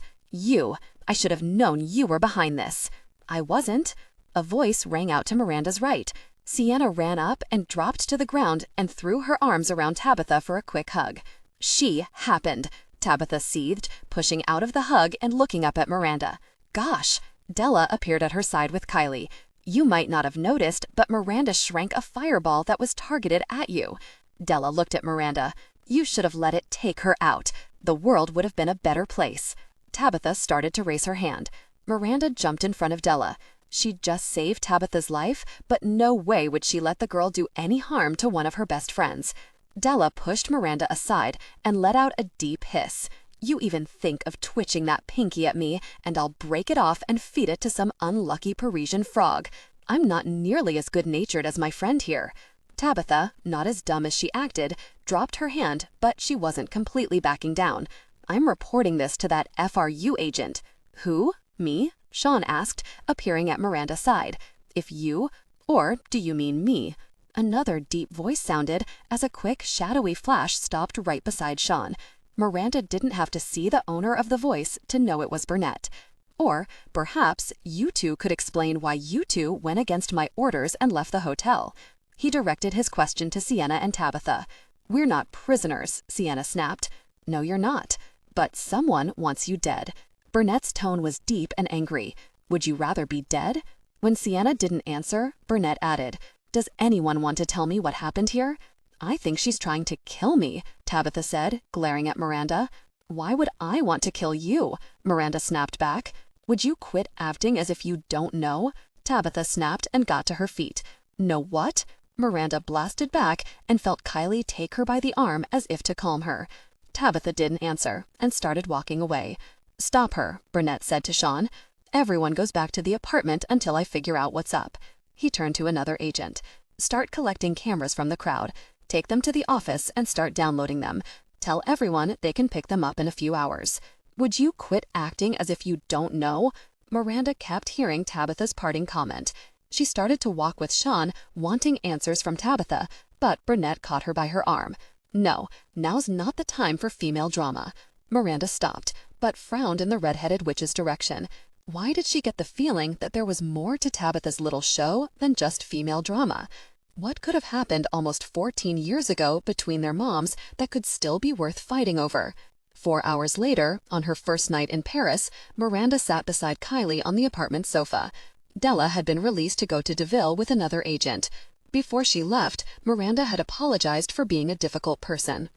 I should have known you were behind this." "I wasn't." A voice rang out to Miranda's right. Sienna ran up and dropped to the ground and threw her arms around Tabitha for a quick hug. "She happened," Tabitha seethed, pushing out of the hug and looking up at Miranda. "Gosh!" Della appeared at her side with Kylie. "You might not have noticed, but Miranda shrank a fireball that was targeted at you." Della looked at Miranda. "You should have let it take her out. The world would have been a better place." Tabitha started to raise her hand. Miranda jumped in front of Della. She'd just saved Tabitha's life, but no way would she let the girl do any harm to one of her best friends. Della pushed Miranda aside and let out a deep hiss. "You even think of twitching that pinky at me, and I'll break it off and feed it to some unlucky Parisian frog. I'm not nearly as good-natured as my friend here." Tabitha, not as dumb as she acted, dropped her hand, but she wasn't completely backing down. "I'm reporting this to that FRU agent." "Who? Me?" Sean asked, appearing at Miranda's side. "If you? Or do you mean me?" Another deep voice sounded as a quick, shadowy flash stopped right beside Sean. Miranda didn't have to see the owner of the voice to know it was Burnett. "Or perhaps you two could explain why you two went against my orders and left the hotel." He directed his question to Sienna and Tabitha. "We're not prisoners," Sienna snapped. "No, you're not. But someone wants you dead." Burnett's tone was deep and angry. "Would you rather be dead?" When Sienna didn't answer, Burnett added, "Does anyone want to tell me what happened here?" "I think she's trying to kill me," Tabitha said, glaring at Miranda. "Why would I want to kill you?" Miranda snapped back. "Would you quit acting as if you don't know?" Tabitha snapped and got to her feet. "Know what?" Miranda blasted back and felt Kylie take her by the arm as if to calm her. Tabitha didn't answer and started walking away. "Stop her," Burnett said to Sean. "Everyone goes back to the apartment until I figure out what's up." He turned to another agent. "Start collecting cameras from the crowd. Take them to the office and start downloading them. Tell everyone they can pick them up in a few hours." "Would you quit acting as if you don't know?" Miranda kept hearing Tabitha's parting comment. She started to walk with Sean, wanting answers from Tabitha, but Burnett caught her by her arm. "No, now's not the time for female drama." Miranda stopped, but frowned in the red-headed witch's direction. Why did she get the feeling that there was more to Tabitha's little show than just female drama? What could have happened almost 14 years ago between their moms that could still be worth fighting over? 4 hours later, on her first night in Paris, Miranda sat beside Kylie on the apartment sofa. Della had been released to go to DeVille with another agent. Before she left, Miranda had apologized for being a difficult person.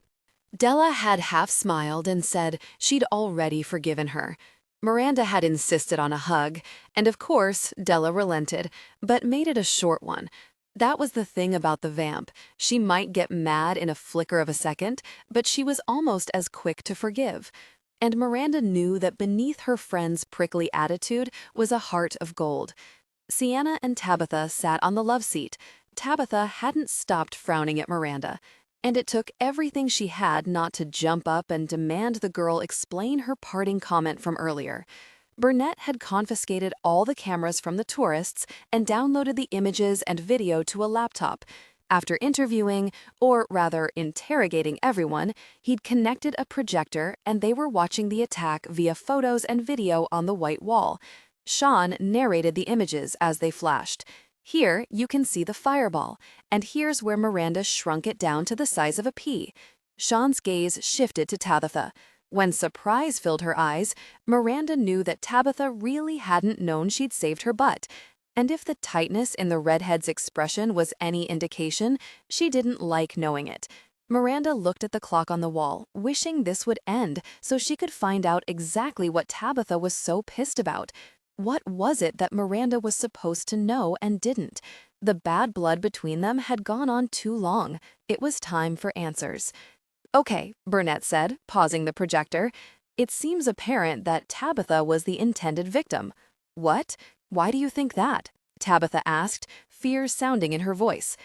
Della had half smiled and said she'd already forgiven her. Miranda had insisted on a hug, and of course, Della relented, but made it a short one. That was the thing about the vamp. She might get mad in a flicker of a second, but she was almost as quick to forgive. And Miranda knew that beneath her friend's prickly attitude was a heart of gold. Sienna and Tabitha sat on the love seat. Tabitha hadn't stopped frowning at Miranda, and it took everything she had not to jump up and demand the girl explain her parting comment from earlier. Burnett had confiscated all the cameras from the tourists and downloaded the images and video to a laptop. After interviewing, or rather interrogating everyone, he'd connected a projector and they were watching the attack via photos and video on the white wall. Sean narrated the images as they flashed. "Here you can see the fireball, and here's where Miranda shrunk it down to the size of a pea." Sean's gaze shifted to Tabitha. When surprise filled her eyes, Miranda knew that Tabitha really hadn't known she'd saved her butt. And if the tightness in the redhead's expression was any indication, she didn't like knowing it. Miranda looked at the clock on the wall, wishing this would end so she could find out exactly what Tabitha was so pissed about. What was it that Miranda was supposed to know and didn't? The bad blood between them had gone on too long. It was time for answers. "Okay," Burnett said, pausing the projector. "It seems apparent that Tabitha was the intended victim." "What? Why do you think that?" Tabitha asked, fear sounding in her voice.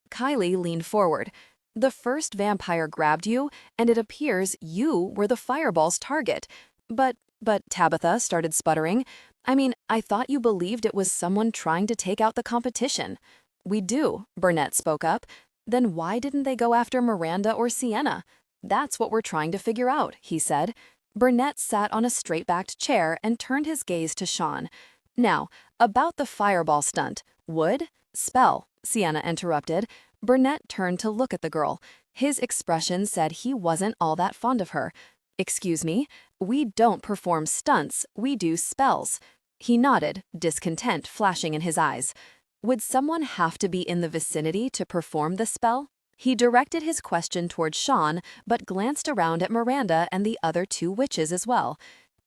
Kylie leaned forward. "The first vampire grabbed you, and it appears you were the fireball's target. But Tabitha started sputtering. "I mean, I thought you believed it was someone trying to take out the competition." "We do," Burnett spoke up. "Then why didn't they go after Miranda or Sienna?" "That's what we're trying to figure out," he said. Burnett sat on a straight-backed chair and turned his gaze to Sean. "Now, about the fireball stunt. Wood? Spell," Sienna interrupted. Burnett turned to look at the girl. His expression said he wasn't all that fond of her. "Excuse me? We don't perform stunts, we do spells." He nodded, discontent flashing in his eyes. "Would someone have to be in the vicinity to perform the spell?" He directed his question toward Sean, but glanced around at Miranda and the other two witches as well.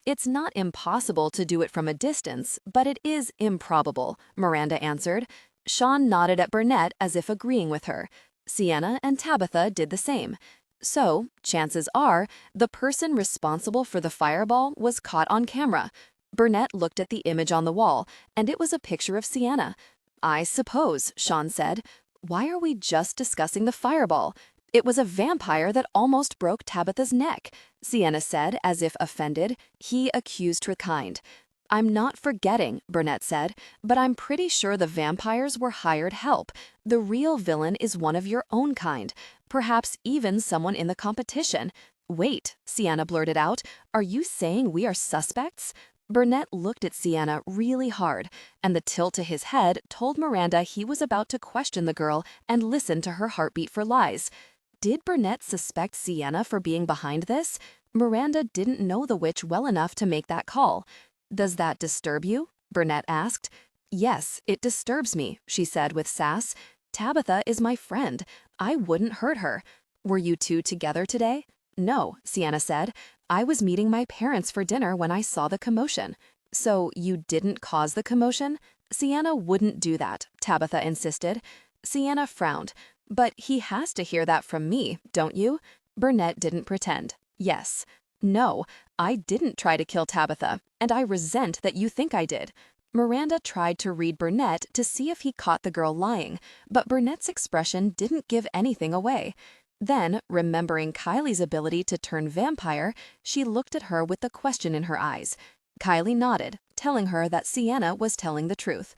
"It's not impossible to do it from a distance, but it is improbable," Miranda answered. Sean nodded at Burnett as if agreeing with her. Sienna and Tabitha did the same. So, chances are, the person responsible for the fireball was caught on camera. Burnett looked at the image on the wall, and it was a picture of Sienna. "I suppose," Sean said. "Why are we just discussing the fireball? It was a vampire that almost broke Tabitha's neck," Sienna said, as if offended. He accused her kind. "I'm not forgetting," Burnett said, "but I'm pretty sure the vampires were hired help. The real villain is one of your own kind, perhaps even someone in the competition." "Wait," Sienna blurted out, "are you saying we are suspects?" Burnett looked at Sienna really hard, and the tilt to his head told Miranda he was about to question the girl and listen to her heartbeat for lies. Did Burnett suspect Sienna for being behind this? Miranda didn't know the witch well enough to make that call. "Does that disturb you?" Burnett asked. "Yes, it disturbs me," she said with sass. "Tabitha is my friend. I wouldn't hurt her." "Were you two together today?" "No," Sienna said. "I was meeting my parents for dinner when I saw the commotion." "So you didn't cause the commotion?" "Sienna wouldn't do that," Tabitha insisted. Sienna frowned. "But he has to hear that from me, don't you?" Burnett didn't pretend. "Yes." "No, I didn't try to kill Tabitha, and I resent that you think I did." Miranda tried to read Burnett to see if he caught the girl lying, but Burnett's expression didn't give anything away. Then, remembering Kylie's ability to turn vampire, she looked at her with the question in her eyes. Kylie nodded, telling her that Sienna was telling the truth.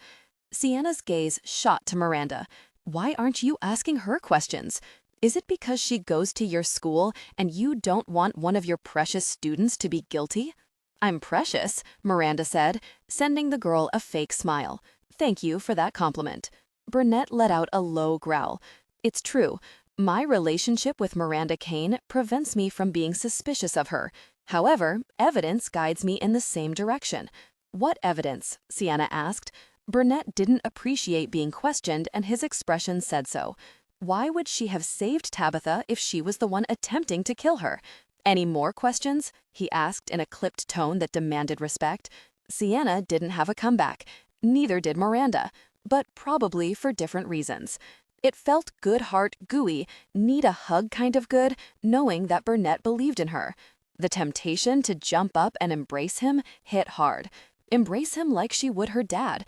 Sienna's gaze shot to Miranda. "Why aren't you asking her questions? Is it because she goes to your school and you don't want one of your precious students to be guilty?" "I'm precious," Miranda said, sending the girl a fake smile. "Thank you for that compliment." Burnett let out a low growl. "It's true. My relationship with Miranda Kane prevents me from being suspicious of her. However, evidence guides me in the same direction." "What evidence?" Sienna asked. Burnett didn't appreciate being questioned, and his expression said so. Why would she have saved Tabitha if she was the one attempting to kill her? "Any more questions?" he asked in a clipped tone that demanded respect. Sienna didn't have a comeback. Neither did Miranda, but probably for different reasons. It felt good heart gooey, need a hug kind of good, knowing that Burnett believed in her. The temptation to jump up and embrace him hit hard. Embrace him like she would her dad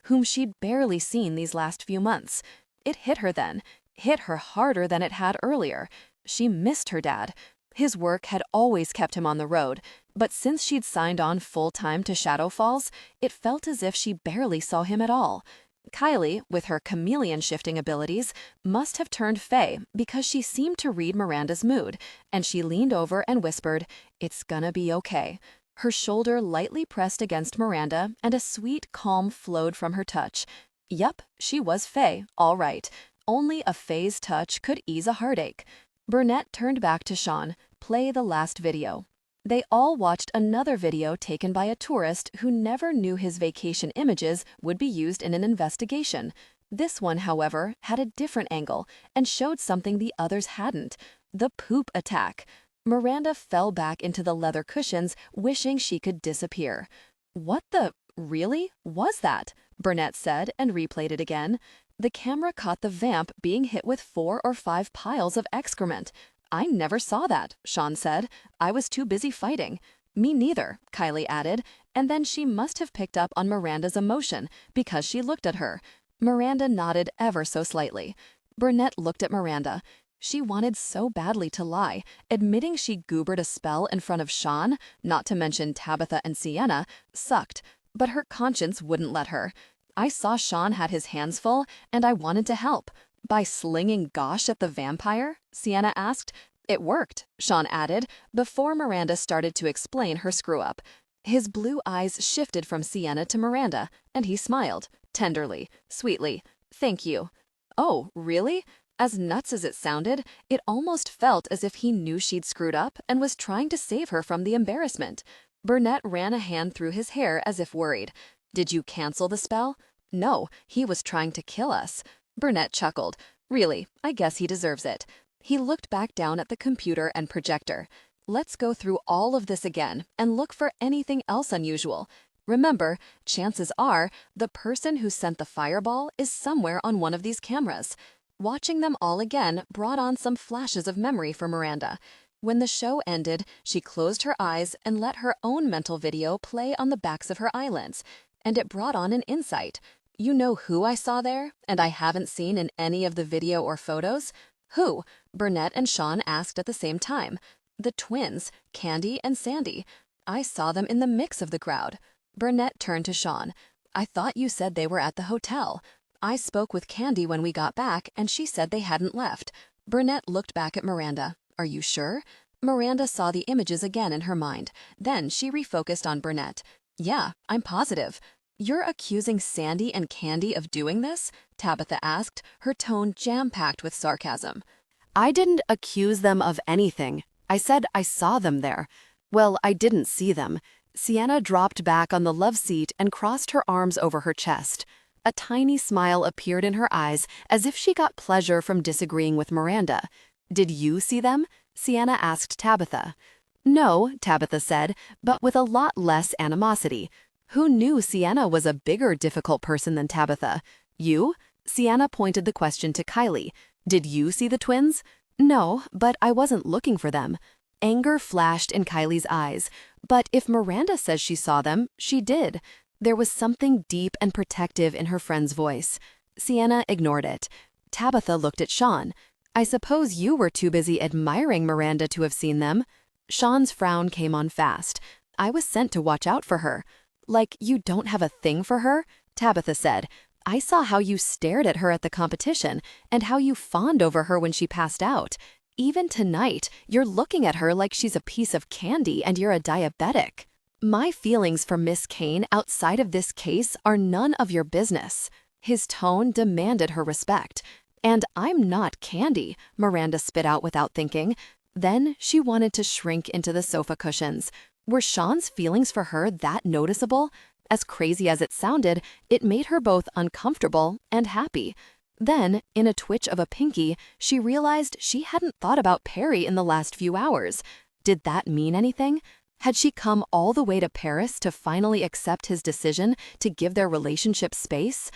whom she'd barely seen these last few months. It hit her then, hit her harder than it had earlier. She missed her dad. His work had always kept him on the road, but since she'd signed on full-time to Shadow Falls, it felt as if she barely saw him at all. Kylie, with her chameleon-shifting abilities, must have turned Fae because she seemed to read Miranda's mood, and she leaned over and whispered, "It's gonna be okay." Her shoulder lightly pressed against Miranda, and a sweet calm flowed from her touch. Yup, she was Fae, all right. Only a Fae's touch could ease a heartache. Burnett turned back to Sean. Play the last video. They all watched another video taken by a tourist who never knew his vacation images would be used in an investigation. This one, however, had a different angle and showed something the others hadn't: the poop attack. Miranda fell back into the leather cushions, wishing she could disappear. "What the really was that?" Burnett said and replayed it again. The camera caught the vamp being hit with 4 or 5 piles of excrement. "I never saw that," Sean said. "I was too busy fighting." "Me neither," Kylie added, and then she must have picked up on Miranda's emotion because she looked at her. Miranda nodded ever so slightly. Burnett looked at Miranda. She wanted so badly to lie, admitting she goobered a spell in front of Sean, not to mention Tabitha and Sienna, sucked, but her conscience wouldn't let her. "I saw Sean had his hands full, and I wanted to help." "By slinging gosh at the vampire?" Sienna asked. "It worked," Sean added, before Miranda started to explain her screw-up. His blue eyes shifted from Sienna to Miranda, and he smiled, tenderly, sweetly. "Thank you." "Oh, really?" As nuts as it sounded, it almost felt as if he knew she'd screwed up and was trying to save her from the embarrassment. Burnett ran a hand through his hair as if worried. "Did you cancel the spell?" "No, he was trying to kill us." Burnett chuckled. "Really, I guess he deserves it." He looked back down at the computer and projector. "Let's go through all of this again and look for anything else unusual. Remember, chances are the person who sent the fireball is somewhere on one of these cameras." Watching them all again brought on some flashes of memory for Miranda. When the show ended, she closed her eyes and let her own mental video play on the backs of her eyelids, and it brought on an insight. "You know who I saw there, and I haven't seen in any of the video or photos?" "Who?" Burnett and Sean asked at the same time. "The twins, Candy and Sandy. I saw them in the mix of the crowd." Burnett turned to Sean. "I thought you said they were at the hotel." "I spoke with Candy when we got back, and she said they hadn't left." Burnett looked back at Miranda. "Are you sure?" Miranda saw the images again in her mind. Then she refocused on Burnett. "Yeah, I'm positive." "You're accusing Sandy and Candy of doing this?" Tabitha asked, her tone jam-packed with sarcasm. "I didn't accuse them of anything. I said I saw them there. Well, I didn't see them." Sienna dropped back on the love seat and crossed her arms over her chest. A tiny smile appeared in her eyes, as if she got pleasure from disagreeing with Miranda. "Did you see them?" Sienna asked Tabitha. "No," Tabitha said, but with a lot less animosity. Who knew Sienna was a bigger difficult person than Tabitha? "You?" Sienna pointed the question to Kylie. "Did you see the twins?" "No, but I wasn't looking for them." Anger flashed in Kylie's eyes. But if Miranda says she saw them, she did. There was something deep and protective in her friend's voice. Sienna ignored it. Tabitha looked at Sean. "I suppose you were too busy admiring Miranda to have seen them." Sean's frown came on fast. "I was sent to watch out for her." "Like you don't have a thing for her?" Tabitha said. "I saw how you stared at her at the competition and how you fawned over her when she passed out. Even tonight, you're looking at her like she's a piece of candy and you're a diabetic." "My feelings for Miss Kane outside of this case are none of your business." His tone demanded her respect. "And I'm not candy," Miranda spit out without thinking. Then she wanted to shrink into the sofa cushions. Were Sean's feelings for her that noticeable? As crazy as it sounded, it made her both uncomfortable and happy. Then, in a twitch of a pinky, she realized she hadn't thought about Perry in the last few hours. Did that mean anything? Had she come all the way to Paris to finally accept his decision to give their relationship space?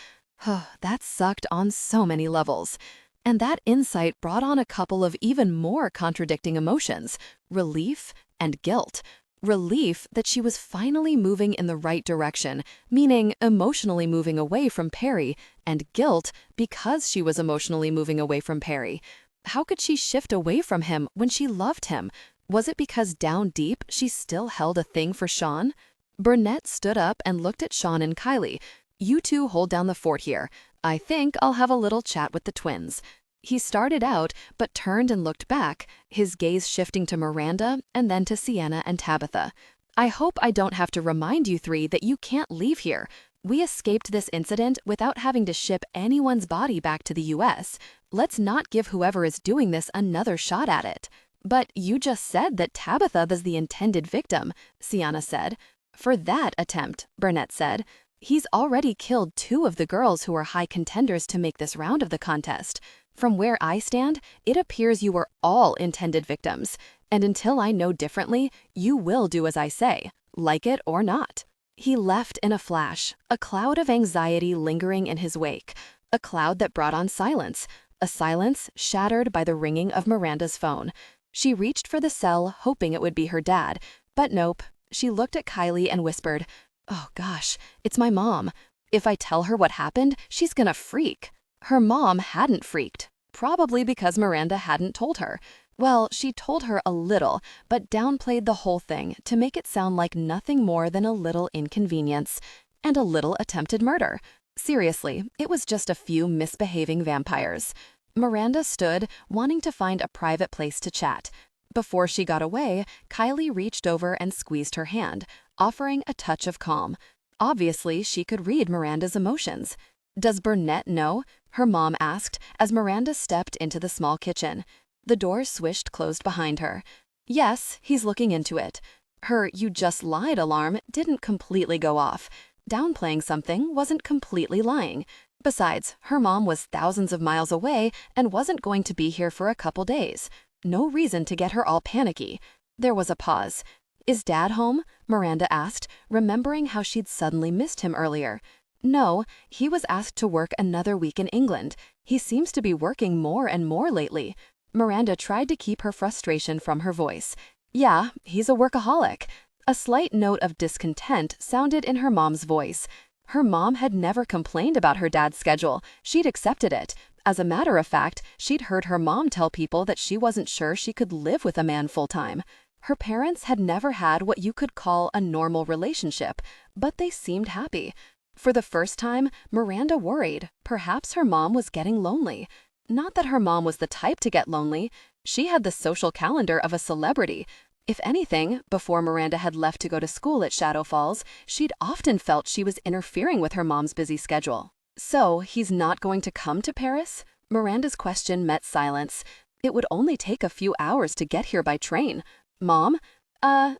That sucked on so many levels. And that insight brought on a couple of even more contradicting emotions: relief and guilt. Relief that she was finally moving in the right direction, meaning emotionally moving away from Perry, and guilt because she was emotionally moving away from Perry. How could she shift away from him when she loved him? Was it because down deep she still held a thing for Sean? Burnett stood up and looked at Sean and Kylie. "You two hold down the fort here. I think I'll have a little chat with the twins." He started out, but turned and looked back, his gaze shifting to Miranda and then to Sienna and Tabitha. "I hope I don't have to remind you three that you can't leave here." We escaped this incident without having to ship anyone's body back to the US. Let's not give whoever is doing this another shot at it. But you just said that Tabitha was the intended victim, Sienna said. For that attempt, Burnett said. He's already killed 2 of the girls who are high contenders to make this round of the contest. From where I stand, it appears you were all intended victims. And until I know differently, you will do as I say, like it or not. He left in a flash, a cloud of anxiety lingering in his wake, a cloud that brought on silence, a silence shattered by the ringing of Miranda's phone. She reached for the cell, hoping it would be her dad, but nope. She looked at Kylie and whispered, "Oh gosh, it's my mom. If I tell her what happened, she's gonna freak." Her mom hadn't freaked, probably because Miranda hadn't told her. Well, she told her a little, but downplayed the whole thing to make it sound like nothing more than a little inconvenience and a little attempted murder. Seriously, it was just a few misbehaving vampires. Miranda stood, wanting to find a private place to chat. Before she got away, Kylie reached over and squeezed her hand, offering a touch of calm. Obviously, she could read Miranda's emotions. "Does Burnett know?" her mom asked as Miranda stepped into the small kitchen. The door swished closed behind her. "Yes, he's looking into it." Her "you just lied" alarm didn't completely go off. Downplaying something wasn't completely lying. Besides, her mom was thousands of miles away and wasn't going to be here for a couple days. No reason to get her all panicky. There was a pause. "Is Dad home?" Miranda asked, remembering how she'd suddenly missed him earlier. "No, he was asked to work another week in England. He seems to be working more and more lately." Miranda tried to keep her frustration from her voice. "Yeah, he's a workaholic." A slight note of discontent sounded in her mom's voice. Her mom had never complained about her dad's schedule. She'd accepted it. As a matter of fact, she'd heard her mom tell people that she wasn't sure she could live with a man full-time. Her parents had never had what you could call a normal relationship, but they seemed happy. For the first time, Miranda worried. Perhaps her mom was getting lonely. Not that her mom was the type to get lonely. She had the social calendar of a celebrity. If anything, before Miranda had left to go to school at Shadow Falls, she'd often felt she was interfering with her mom's busy schedule. "So, he's not going to come to Paris?" Miranda's question met silence. "It would only take a few hours to get here by train." "Mom?"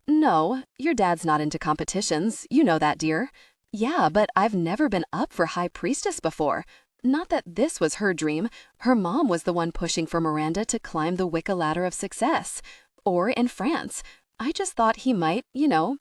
No, your dad's not into competitions. You know that, dear." "Yeah, but I've never been up for High Priestess before." Not that this was her dream. Her mom was the one pushing for Miranda to climb the Wicca ladder of success. Or in France. "I just thought he might,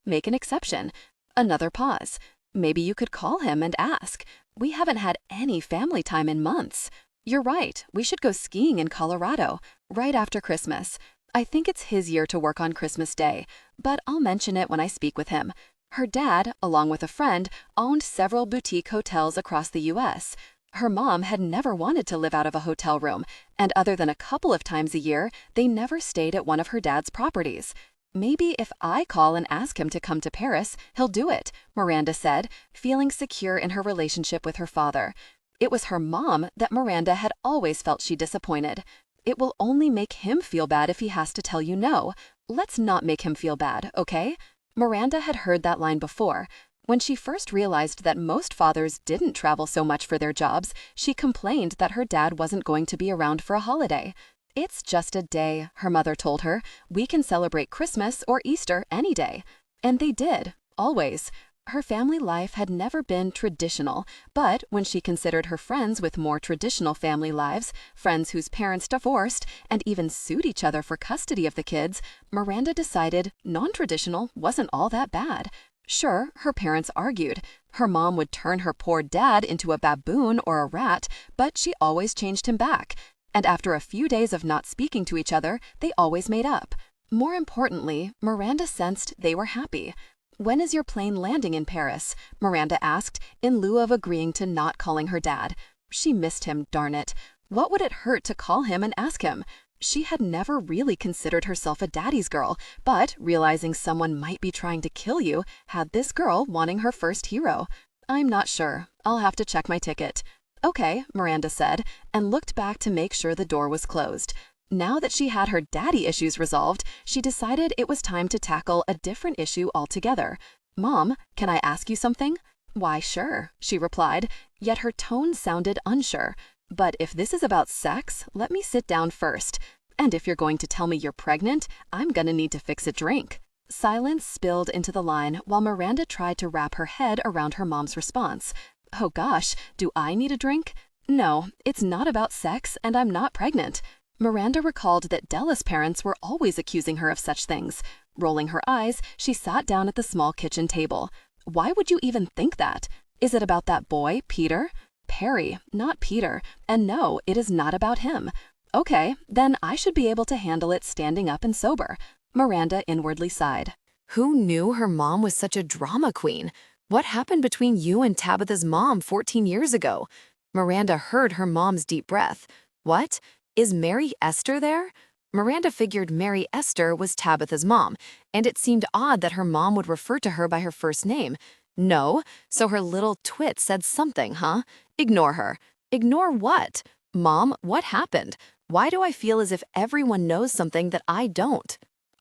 make an exception." Another pause. "Maybe you could call him and ask. We haven't had any family time in months." "You're right. We should go skiing in Colorado, right after Christmas. I think it's his year to work on Christmas Day, but I'll mention it when I speak with him." Her dad, along with a friend, owned several boutique hotels across the US. Her mom had never wanted to live out of a hotel room, and other than a couple of times a year, they never stayed at one of her dad's properties. "Maybe if I call and ask him to come to Paris, he'll do it," Miranda said, feeling secure in her relationship with her father. It was her mom that Miranda had always felt she disappointed. "It will only make him feel bad if he has to tell you no. Let's not make him feel bad, okay?" Miranda had heard that line before. When she first realized that most fathers didn't travel so much for their jobs, she complained that her dad wasn't going to be around for a holiday. "It's just a day," her mother told her. "We can celebrate Christmas or Easter any day." And they did, always. Her family life had never been traditional, but when she considered her friends with more traditional family lives, friends whose parents divorced and even sued each other for custody of the kids, Miranda decided non-traditional wasn't all that bad. Sure, her parents argued. Her mom would turn her poor dad into a baboon or a rat, but she always changed him back. And after a few days of not speaking to each other, they always made up. More importantly, Miranda sensed they were happy. "When is your plane landing in Paris?" Miranda asked, in lieu of agreeing to not calling her dad. She missed him, darn it. What would it hurt to call him and ask him? She had never really considered herself a daddy's girl, but realizing someone might be trying to kill you had this girl wanting her first hero. "I'm not sure. I'll have to check my ticket." "Okay," Miranda said, and looked back to make sure the door was closed. Now that she had her daddy issues resolved, she decided it was time to tackle a different issue altogether. "Mom, can I ask you something?" "Why, sure," she replied, yet her tone sounded unsure. "But if this is about sex, let me sit down first. And if you're going to tell me you're pregnant, I'm gonna need to fix a drink." Silence spilled into the line while Miranda tried to wrap her head around her mom's response. "Oh gosh, do I need a drink? No, it's not about sex, and I'm not pregnant." Miranda recalled that Della's parents were always accusing her of such things. Rolling her eyes, she sat down at the small kitchen table. "Why would you even think that? Is it about that boy, Peter?" "Perry, not Peter. And no, it is not about him." "Okay, then I should be able to handle it standing up and sober." Miranda inwardly sighed. Who knew her mom was such a drama queen? What happened between you and Tabitha's mom 14 years ago? Miranda heard her mom's deep breath. What? Is Mary Esther there? Miranda figured Mary Esther was Tabitha's mom, and it seemed odd that her mom would refer to her by her first name. No, so her little twit said something, huh? Ignore her. Ignore what? Mom, what happened? Why do I feel as if everyone knows something that I don't?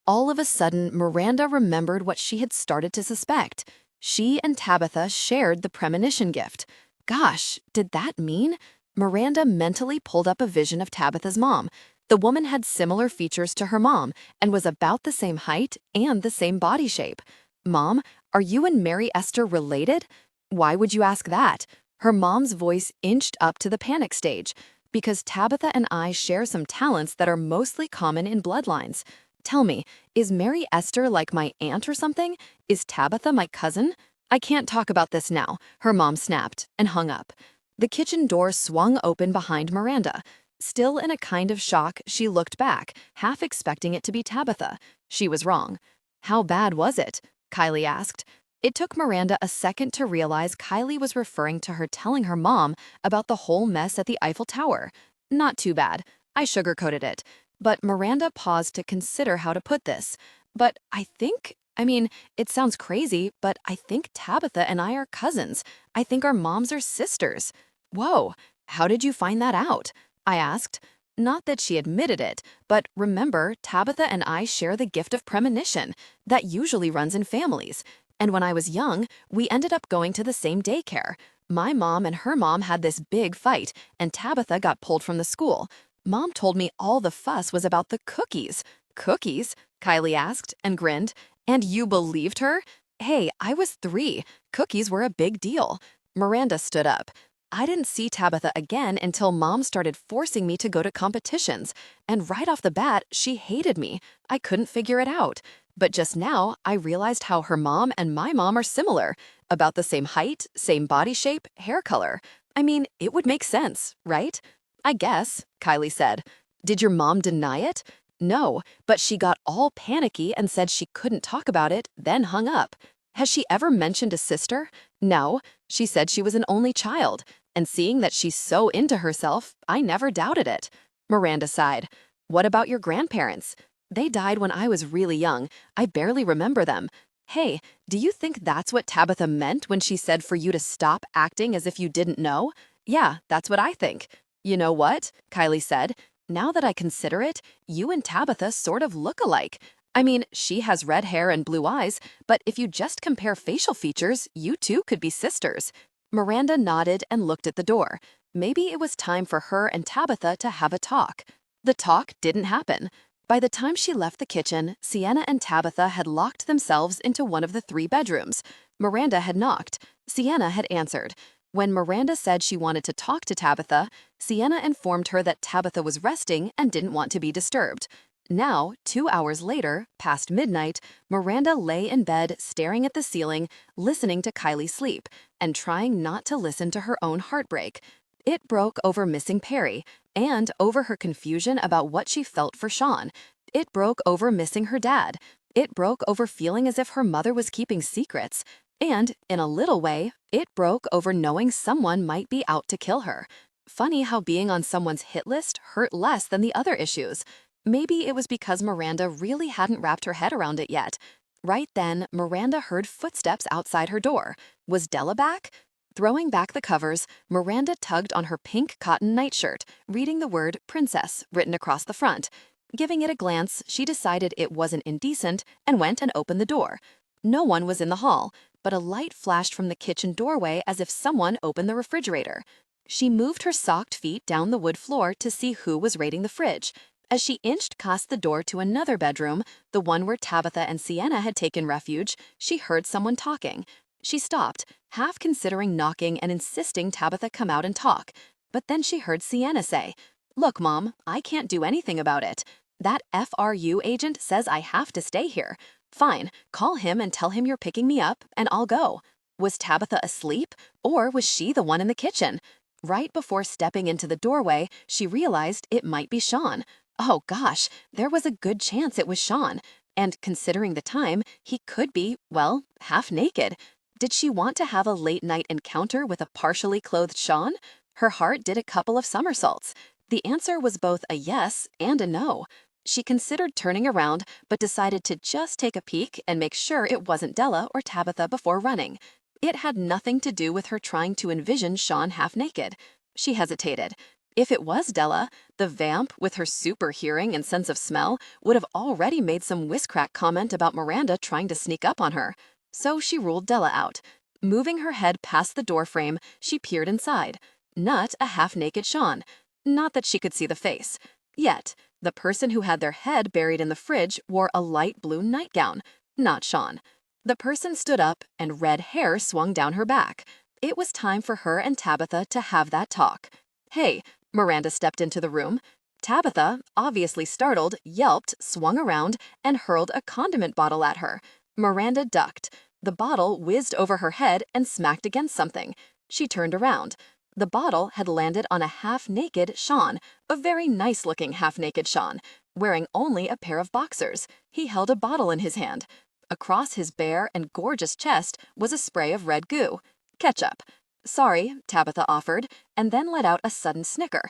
All of a sudden, Miranda remembered what she had started to suspect. She and Tabitha shared the premonition gift. Gosh, did that mean? Miranda mentally pulled up a vision of Tabitha's mom. The woman had similar features to her mom and was about the same height and the same body shape. Mom, are you and Mary Esther related? Why would you ask that? Her mom's voice inched up to the panic stage. Because Tabitha and I share some talents that are mostly common in bloodlines. Tell me, is Mary Esther like my aunt or something? Is Tabitha my cousin? I can't talk about this now, her mom snapped and hung up. The kitchen door swung open behind Miranda. Still in a kind of shock, she looked back, half expecting it to be Tabitha. She was wrong. How bad was it? Kylie asked. It took Miranda a second to realize Kylie was referring to her telling her mom about the whole mess at the Eiffel Tower. Not too bad. I sugarcoated it. But Miranda paused to consider how to put this. But it sounds crazy, but I think Tabitha and I are cousins. I think our moms are sisters. Whoa, how did you find that out? I asked. Not that she admitted it, but remember, Tabitha and I share the gift of premonition. That usually runs in families. And when I was young, we ended up going to the same daycare. My mom and her mom had this big fight, and Tabitha got pulled from the school. Mom told me all the fuss was about the cookies. Cookies? Kylie asked and grinned. And you believed her? Hey, I was 3. Cookies were a big deal. Miranda stood up. I didn't see Tabitha again until Mom started forcing me to go to competitions. And right off the bat, she hated me. I couldn't figure it out. But just now, I realized how her mom and my mom are similar. About the same height, same body shape, hair color. I mean, it would make sense, right? I guess, Kylie said. Did your mom deny it? No, but she got all panicky and said she couldn't talk about it, then hung up. Has she ever mentioned a sister? No, she said she was an only child. And seeing that she's so into herself, I never doubted it. Miranda sighed. What about your grandparents? They died when I was really young. I barely remember them. Hey, do you think that's what Tabitha meant when she said for you to stop acting as if you didn't know? Yeah, that's what I think. You know what? Kylie said. Now that I consider it, you and Tabitha sort of look alike. I mean, she has red hair and blue eyes, but if you just compare facial features, you two could be sisters. Miranda nodded and looked at the door. Maybe it was time for her and Tabitha to have a talk. The talk didn't happen. By the time she left the kitchen, Sienna and Tabitha had locked themselves into one of the 3 bedrooms. Miranda had knocked. Sienna had answered. When Miranda said she wanted to talk to Tabitha, Sienna informed her that Tabitha was resting and didn't want to be disturbed. Now, 2 hours later, past midnight, Miranda lay in bed staring at the ceiling, listening to Kylie sleep, and trying not to listen to her own heartbreak. It broke over missing Perry, and over her confusion about what she felt for Sean. It broke over missing her dad. It broke over feeling as if her mother was keeping secrets. And, in a little way, it broke over knowing someone might be out to kill her. Funny how being on someone's hit list hurt less than the other issues. Maybe it was because Miranda really hadn't wrapped her head around it yet. Right then, Miranda heard footsteps outside her door. Was Della back? Throwing back the covers, Miranda tugged on her pink cotton nightshirt, reading the word princess written across the front. Giving it a glance, she decided it wasn't indecent and went and opened the door. No one was in the hall. but a light flashed from the kitchen doorway as if someone opened the refrigerator. She moved her socked feet down the wood floor to see who was raiding the fridge. As she inched past the door to another bedroom, the one where Tabitha and Sienna had taken refuge, she heard someone talking. She stopped, half considering knocking and insisting Tabitha come out and talk. But then she heard Sienna say, "Look, Mom, I can't do anything about it. That FRU agent says I have to stay here. Fine, call him and tell him you're picking me up, and I'll go." Was Tabitha asleep, or was she the one in the kitchen? Right before stepping into the doorway, she realized it might be Sean. Oh gosh, there was a good chance it was Sean. And considering the time, he could be, well, half naked. Did she want to have a late-night encounter with a partially clothed Sean? Her heart did a couple of somersaults. The answer was both a yes and a no. She considered turning around, but decided to just take a peek and make sure it wasn't Della or Tabitha before running. It had nothing to do with her trying to envision Sean half naked. She hesitated. If it was Della, the vamp, with her super hearing and sense of smell, would have already made some whiz-crack comment about Miranda trying to sneak up on her. So she ruled Della out. Moving her head past the doorframe, she peered inside. Not a half-naked Sean. Not that she could see the face. Yet, the person who had their head buried in the fridge wore a light blue nightgown. Not Sean. The person stood up, and red hair swung down her back. It was time for her and Tabitha to have that talk. "Hey," Miranda stepped into the room. Tabitha, obviously startled, yelped, swung around, and hurled a condiment bottle at her. Miranda ducked. The bottle whizzed over her head and smacked against something. She turned around. The bottle had landed on a half-naked Sean, a very nice-looking half-naked Sean, wearing only a pair of boxers. He held a bottle in his hand. Across his bare and gorgeous chest was a spray of red goo. Ketchup. "Sorry," Tabitha offered, and then let out a sudden snicker.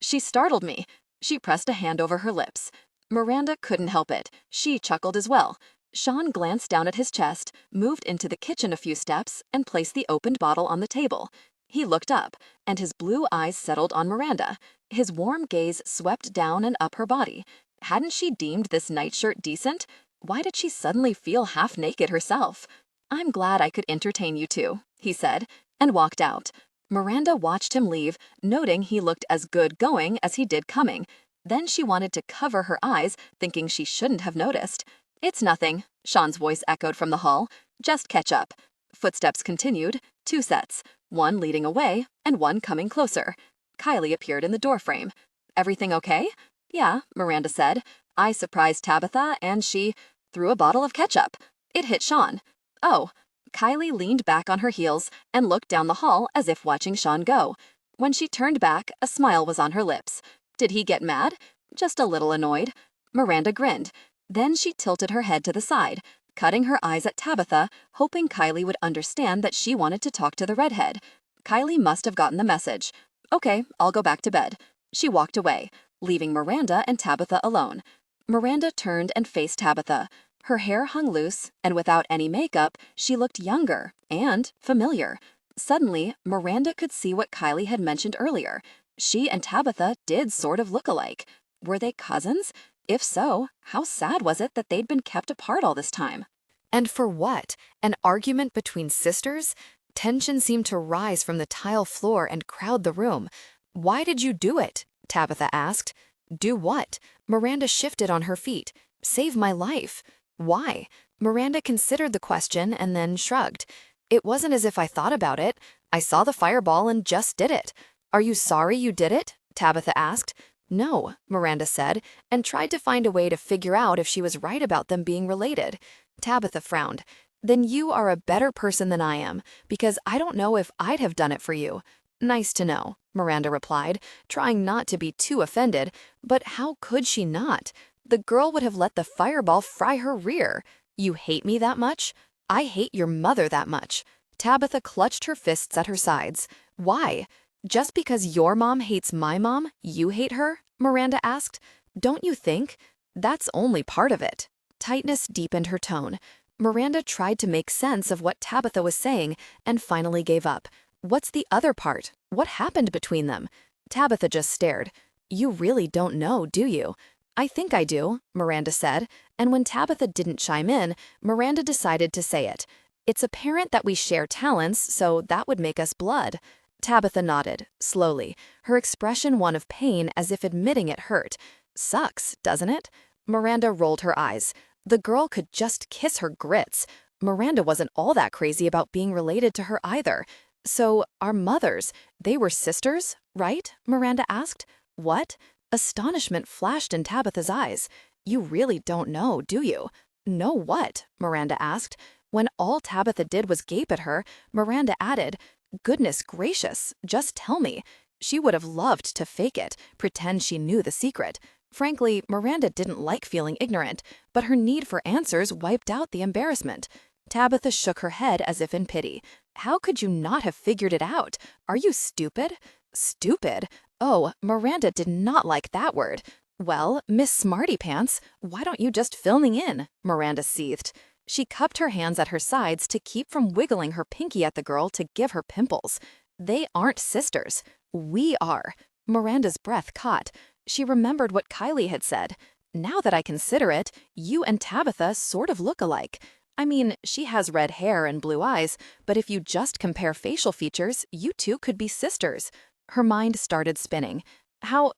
She startled me." She pressed a hand over her lips. Miranda couldn't help it. She chuckled as well. Sean glanced down at his chest, moved into the kitchen a few steps, and placed the opened bottle on the table. He looked up, and his blue eyes settled on Miranda. His warm gaze swept down and up her body. Hadn't she deemed this nightshirt decent? Why did she suddenly feel half naked herself? "I'm glad I could entertain you two," he said, and walked out. Miranda watched him leave, noting he looked as good going as he did coming. Then she wanted to cover her eyes, thinking she shouldn't have noticed. "It's nothing," Sean's voice echoed from the hall. "Just ketchup." Footsteps continued, 2 sets, one leading away and one coming closer. Kylie appeared in the doorframe. "Everything okay?" "Yeah," Miranda said. "I surprised Tabitha, and she threw a bottle of ketchup. It hit Sean." "Oh." Kylie leaned back on her heels and looked down the hall as if watching Sean go. When she turned back, a smile was on her lips. Did he get mad? Just a little annoyed. Miranda grinned. Then she tilted her head to the side, cutting her eyes at Tabitha, hoping Kylie would understand that she wanted to talk to the redhead. Kylie must have gotten the message. "Okay, I'll go back to bed." She walked away, leaving Miranda and Tabitha alone. Miranda turned and faced Tabitha. Her hair hung loose, and without any makeup, she looked younger and familiar. Suddenly, Miranda could see what Kylie had mentioned earlier. She and Tabitha did sort of look alike. Were they cousins? If so, how sad was it that they'd been kept apart all this time? And for what? An argument between sisters? Tension seemed to rise from the tile floor and crowd the room. "Why did you do it?" Tabitha asked. "Do what?" Miranda shifted on her feet. "Save my life." "Why?" Miranda considered the question and then shrugged. "It wasn't as if I thought about it. I saw the fireball and just did it." "Are you sorry you did it?" Tabitha asked. "No," Miranda said, and tried to find a way to figure out if she was right about them being related. Tabitha frowned. "Then you are a better person than I am, because I don't know if I'd have done it for you." "Nice to know," Miranda replied, trying not to be too offended, but how could she not? The girl would have let the fireball fry her rear. "You hate me that much?" "I hate your mother that much." Tabitha clutched her fists at her sides. "Why? Just because your mom hates my mom, you hate her?" Miranda asked. "Don't you think? That's only part of it." Tightness deepened her tone. Miranda tried to make sense of what Tabitha was saying and finally gave up. "What's the other part? What happened between them?" Tabitha just stared. "You really don't know, do you?" "I think I do," Miranda said, and when Tabitha didn't chime in, Miranda decided to say it. It's apparent that we share talents, so that would make us blood. Tabitha nodded, slowly, her expression one of pain as if admitting it hurt. Sucks, doesn't it? Miranda rolled her eyes. The girl could just kiss her grits. Miranda wasn't all that crazy about being related to her either. So, our mothers, they were sisters, right? Miranda asked. What? Astonishment flashed in Tabitha's eyes. You really don't know, do you? Know what? Miranda asked. When all Tabitha did was gape at her, Miranda added, Goodness gracious, just tell me. She would have loved to fake it, pretend she knew the secret. Frankly, Miranda didn't like feeling ignorant, but her need for answers wiped out the embarrassment. Tabitha shook her head as if in pity. How could you not have figured it out? Are you stupid? Stupid? Oh, Miranda did not like that word. Well, Miss Smarty Pants, why don't you just fill me in? Miranda seethed. She cupped her hands at her sides to keep from wiggling her pinky at the girl to give her pimples. They aren't sisters. We are. Miranda's breath caught. She remembered what Kylie had said. Now that I consider it, you and Tabitha sort of look alike. I mean, she has red hair and blue eyes, but if you just compare facial features, you two could be sisters. Her mind started spinning. How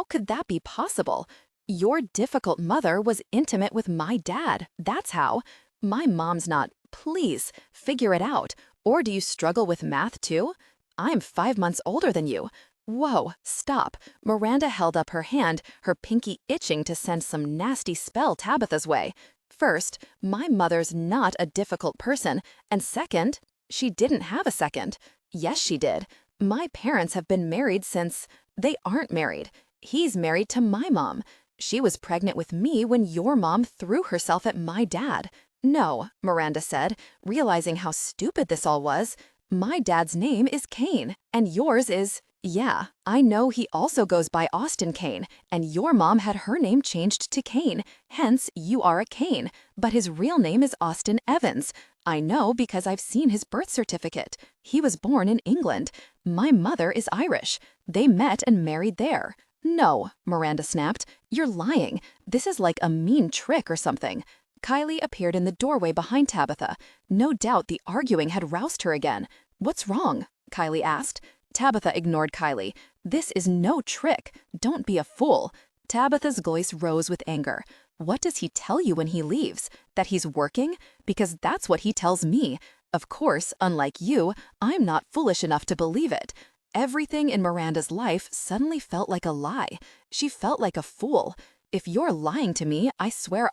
could that be possible? Your difficult mother was intimate with my dad. That's how. My mom's not. Please, figure it out. Or do you struggle with math too? I'm 5 months older than you. Whoa, stop. Miranda held up her hand, her pinky itching to send some nasty spell Tabitha's way. First, my mother's not a difficult person, and second, she didn't have a second. Yes, she did. My parents have been married since... They aren't married. He's married to my mom. She was pregnant with me when your mom threw herself at my dad. No, Miranda said, realizing how stupid this all was. My dad's name is Kane, and yours is... Yeah, I know he also goes by Austin Kane, and your mom had her name changed to Kane, hence you are a Kane, but his real name is Austin Evans. I know because I've seen his birth certificate. He was born in England. My mother is Irish. They met and married there. No, Miranda snapped. You're lying. This is like a mean trick or something. Kylie appeared in the doorway behind Tabitha. No doubt the arguing had roused her again. What's wrong? Kylie asked. Tabitha ignored Kylie. This is no trick. Don't be a fool. Tabitha's voice rose with anger. What does he tell you when he leaves? That he's working? Because that's what he tells me. Of course, unlike you, I'm not foolish enough to believe it. Everything in Miranda's life suddenly felt like a lie. She felt like a fool. If you're lying to me, I swear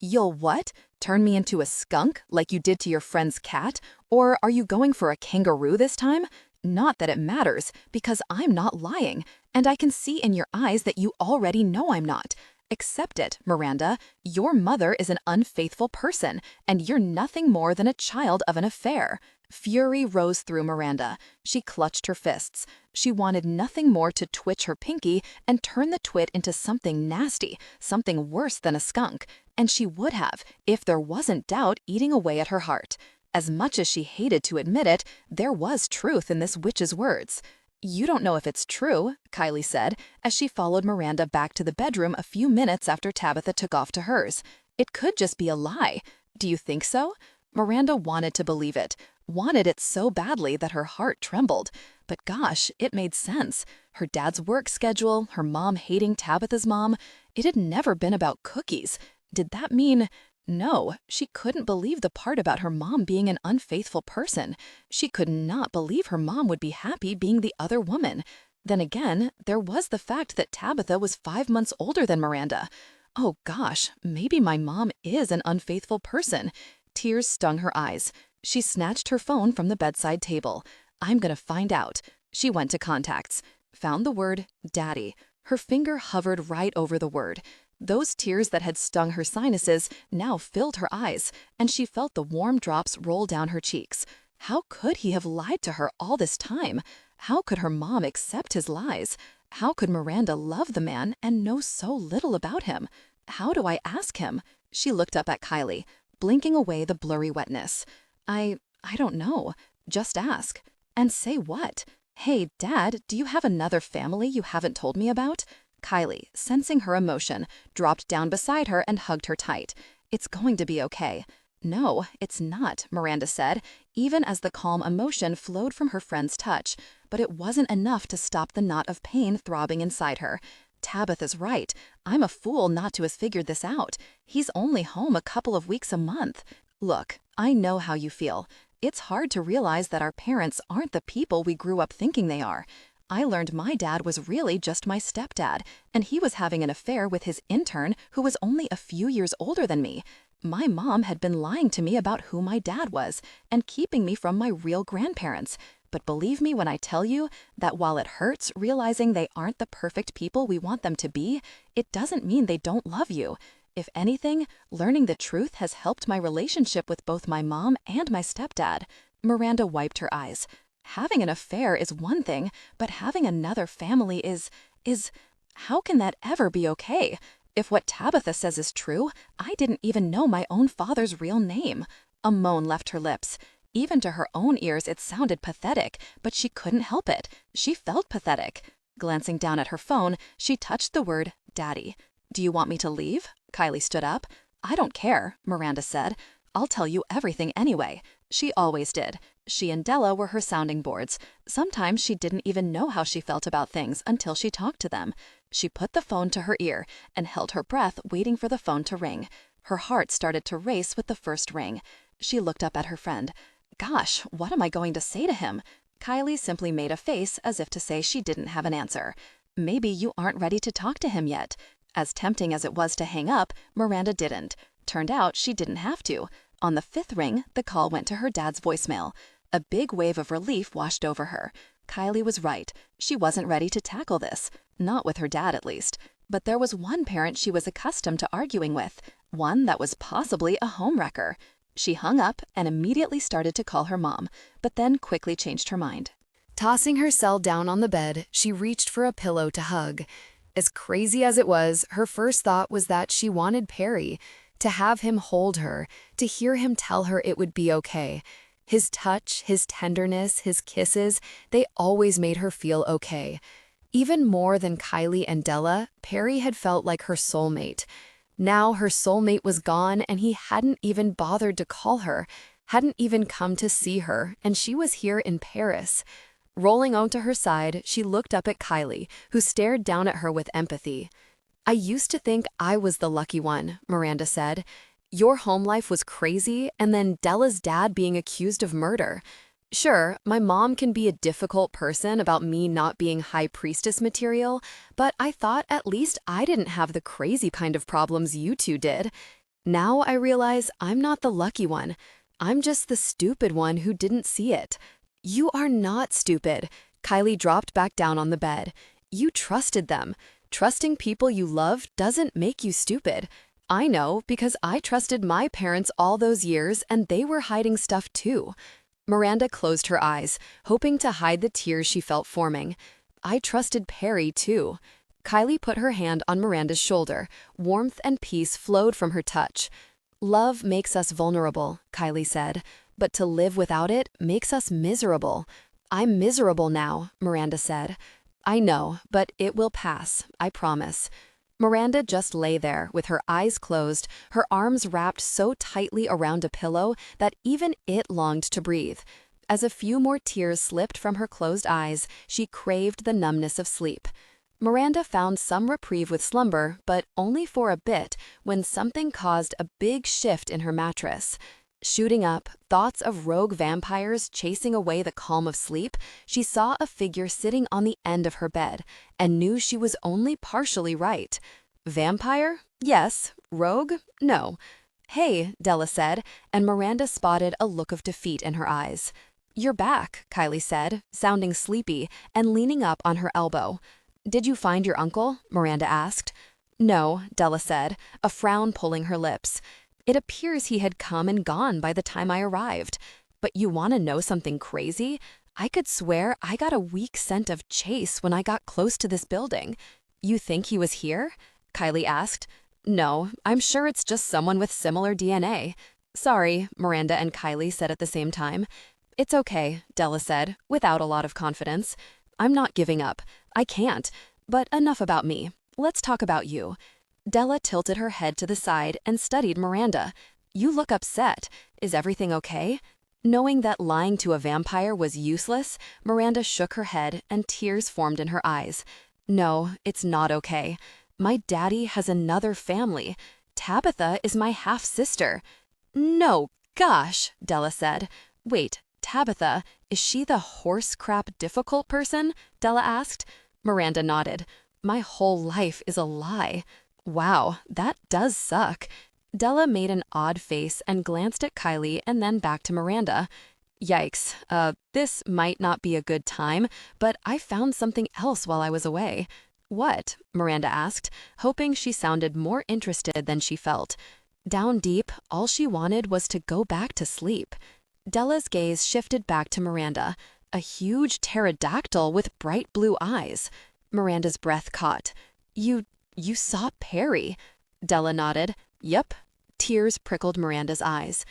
You'll what? Turn me into a skunk like you did to your friend's cat? Or are you going for a kangaroo this time? Not that it matters, because I'm not lying, and I can see in your eyes that you already know I'm not. Accept it, Miranda. Your mother is an unfaithful person, and you're nothing more than a child of an affair. Fury rose through Miranda. She clutched her fists. She wanted nothing more to twitch her pinky and turn the twit into something nasty, something worse than a skunk. And she would have, if there wasn't doubt eating away at her heart. As much as she hated to admit it, there was truth in this witch's words. You don't know if it's true, Kylie said, as she followed Miranda back to the bedroom a few minutes after Tabitha took off to hers. It could just be a lie. Do you think so? Miranda wanted to believe it, wanted it so badly that her heart trembled. But gosh, it made sense. Her dad's work schedule, her mom hating Tabitha's mom. It had never been about cookies. Did that mean... No, she couldn't believe the part about her mom being an unfaithful person. She could not believe her mom would be happy being the other woman. Then again, there was the fact that Tabitha was 5 months older than Miranda. Oh gosh, maybe my mom is an unfaithful person. Tears stung her eyes. She snatched her phone from the bedside table. I'm gonna find out. She went to contacts. Found the word Daddy. Her finger hovered right over the word. Those tears that had stung her sinuses now filled her eyes, and she felt the warm drops roll down her cheeks. How could he have lied to her all this time? How could her mom accept his lies? How could Miranda love the man and know so little about him? How do I ask him? She looked up at Kylie, blinking away the blurry wetness. I don't know. Just ask. And say what? Hey, Dad, do you have another family you haven't told me about? Kylie, sensing her emotion, dropped down beside her and hugged her tight. It's going to be okay. No, it's not, Miranda said, even as the calm emotion flowed from her friend's touch, but it wasn't enough to stop the knot of pain throbbing inside her. Tabitha's right. I'm a fool not to have figured this out. He's only home a couple of weeks a month. Look, I know how you feel. It's hard to realize that our parents aren't the people we grew up thinking they are. I learned my dad was really just my stepdad, and he was having an affair with his intern who was only a few years older than me. My mom had been lying to me about who my dad was and keeping me from my real grandparents. But believe me when I tell you that while it hurts realizing they aren't the perfect people we want them to be, it doesn't mean they don't love you. If anything, learning the truth has helped my relationship with both my mom and my stepdad. Miranda wiped her eyes. Having an affair is one thing, but having another family is... How can that ever be okay? If what Tabitha says is true, I didn't even know my own father's real name. A moan left her lips. Even to her own ears it sounded pathetic, but she couldn't help it. She felt pathetic. Glancing down at her phone, she touched the word Daddy. Do you want me to leave? Kylie stood up. I don't care, Miranda said. I'll tell you everything anyway. She always did. She and Della were her sounding boards. Sometimes she didn't even know how she felt about things until she talked to them. She put the phone to her ear and held her breath waiting for the phone to ring. Her heart started to race with the first ring. She looked up at her friend. Gosh, what am I going to say to him? Kylie simply made a face as if to say she didn't have an answer. Maybe you aren't ready to talk to him yet. As tempting as it was to hang up, Miranda didn't. Turned out she didn't have to. On the fifth ring, the call went to her dad's voicemail. A big wave of relief washed over her. Kylie was right. She wasn't ready to tackle this. Not with her dad, at least. But there was one parent she was accustomed to arguing with. One that was possibly a homewrecker. She hung up and immediately started to call her mom, but then quickly changed her mind. Tossing her cell down on the bed, she reached for a pillow to hug. As crazy as it was, her first thought was that she wanted Perry. To have him hold her, to hear him tell her it would be okay. His touch, his tenderness, his kisses, they always made her feel okay. Even more than Kylie and Della, Perry had felt like her soulmate. Now her soulmate was gone and he hadn't even bothered to call her, hadn't even come to see her, and she was here in Paris. Rolling onto her side, she looked up at Kylie, who stared down at her with empathy. I used to think I was the lucky one, Miranda said. Your home life was crazy, and then Della's dad being accused of murder. Sure, my mom can be a difficult person about me not being high priestess material, but I thought at least I didn't have the crazy kind of problems you two did. Now I realize I'm not the lucky one. I'm just the stupid one who didn't see it. You are not stupid. Kylie dropped back down on the bed. You trusted them. Trusting people you love doesn't make you stupid. I know because I trusted my parents all those years and they were hiding stuff too. Miranda closed her eyes, hoping to hide the tears she felt forming. I trusted Perry too. Kylie put her hand on Miranda's shoulder. Warmth and peace flowed from her touch. Love makes us vulnerable, Kylie said, but to live without it makes us miserable. I'm miserable now, Miranda said. I know, but it will pass, I promise. Miranda just lay there with her eyes closed, her arms wrapped so tightly around a pillow that even it longed to breathe. As a few more tears slipped from her closed eyes, she craved the numbness of sleep. Miranda found some reprieve with slumber, but only for a bit, when something caused a big shift in her mattress. Shooting up, thoughts of rogue vampires chasing away the calm of sleep, she saw a figure sitting on the end of her bed and knew she was only partially right. Vampire? Yes. Rogue? No. Hey, Della said, and Miranda spotted a look of defeat in her eyes. You're back, Kylie said, sounding sleepy and leaning up on her elbow. Did you find your uncle? Miranda asked. No, Della said, a frown pulling her lips. It appears he had come and gone by the time I arrived. But you want to know something crazy? I could swear I got a weak scent of chase when I got close to this building. You think he was here? Kylie asked. No, I'm sure it's just someone with similar DNA. Sorry, Miranda and Kylie said at the same time. It's okay, Della said, without a lot of confidence. I'm not giving up. I can't. But enough about me. Let's talk about you. Della tilted her head to the side and studied Miranda. You look upset. Is everything okay?" Knowing that lying to a vampire was useless, Miranda shook her head and tears formed in her eyes. "No, it's not okay. My daddy has another family. Tabitha is my half-sister." "No, gosh," Della said. "Wait, Tabitha, is she the horse crap difficult person?" Della asked. Miranda nodded. "My whole life is a lie." "Wow, that does suck." Della made an odd face and glanced at Kylie and then back to Miranda. "Yikes, this might not be a good time, but I found something else while I was away." "What?" Miranda asked, hoping she sounded more interested than she felt. Down deep, all she wanted was to go back to sleep. Della's gaze shifted back to Miranda, a huge pterodactyl with bright blue eyes. Miranda's breath caught. You saw Perry?" Della nodded. "Yep." Tears prickled Miranda's eyes.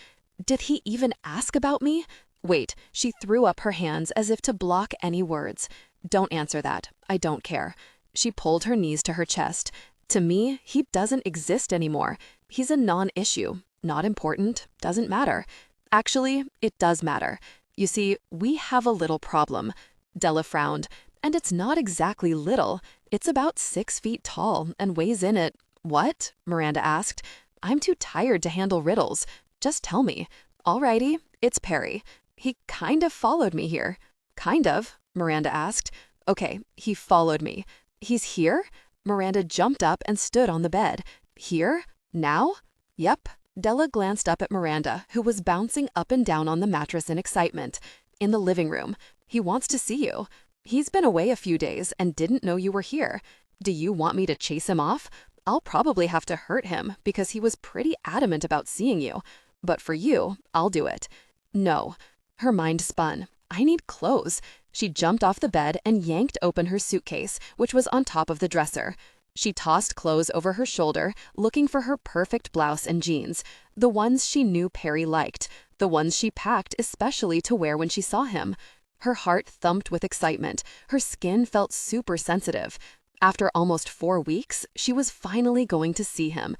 "Did he even ask about me?" Wait, she threw up her hands as if to block any words. "Don't answer that. I don't care." She pulled her knees to her chest. "To me, he doesn't exist anymore. He's a non-issue. Not important. Doesn't matter. Actually, it does matter. You see, we have a little problem." Della frowned. "And it's not exactly little. It's about 6 feet tall and weighs in at—" "What?" Miranda asked. "I'm too tired to handle riddles. Just tell me." "Alrighty, it's Perry. He kind of followed me here." "Kind of?" Miranda asked. "Okay, he followed me. He's here?" Miranda jumped up and stood on the bed. "Here? Now?" "Yep." Della glanced up at Miranda, who was bouncing up and down on the mattress in excitement. "In the living room. He wants to see you. He's been away a few days and didn't know you were here. Do you want me to chase him off? I'll probably have to hurt him because he was pretty adamant about seeing you. But for you, I'll do it." "No." Her mind spun. "I need clothes." She jumped off the bed and yanked open her suitcase, which was on top of the dresser. She tossed clothes over her shoulder, looking for her perfect blouse and jeans, the ones she knew Perry liked, the ones she packed especially to wear when she saw him. Her heart thumped with excitement. Her skin felt super sensitive. After almost 4 weeks, she was finally going to see him.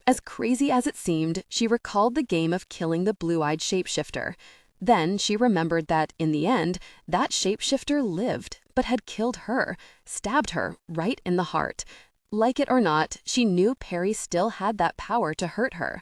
As crazy as it seemed, she recalled the game of killing the blue-eyed shapeshifter. Then she remembered that, in the end, that shapeshifter lived, but had killed her, stabbed her right in the heart. Like it or not, she knew Perry still had that power to hurt her.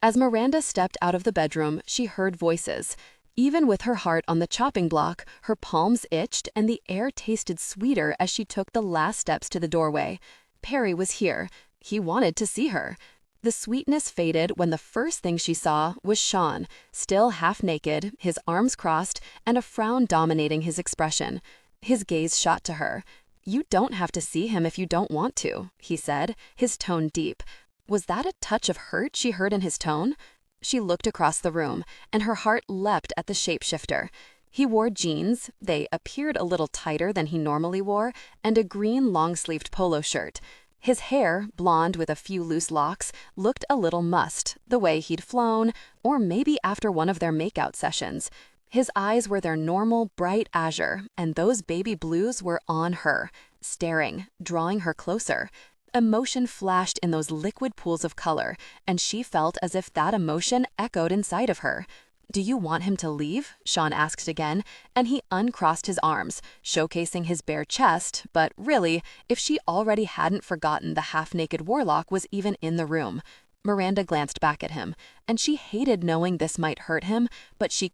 As Miranda stepped out of the bedroom, she heard voices. Even with her heart on the chopping block, her palms itched and the air tasted sweeter as she took the last steps to the doorway. Perry was here. He wanted to see her. The sweetness faded when the first thing she saw was Sean, still half naked, his arms crossed, and a frown dominating his expression. His gaze shot to her. "You don't have to see him if you don't want to," he said, his tone deep. Was that a touch of hurt she heard in his tone? She looked across the room, and her heart leapt at the shapeshifter. He wore jeans, they appeared a little tighter than he normally wore, and a green long-sleeved polo shirt. His hair, blonde with a few loose locks, looked a little mussed, the way he'd flown, or maybe after one of their makeout sessions. His eyes were their normal, bright azure, and those baby blues were on her, staring, drawing her closer. Emotion flashed in those liquid pools of color, and she felt as if that emotion echoed inside of her. "Do you want him to leave?" Sean asked again, and he uncrossed his arms, showcasing his bare chest, but really, if she already hadn't forgotten the half-naked warlock was even in the room. Miranda glanced back at him, and she hated knowing this might hurt him, but she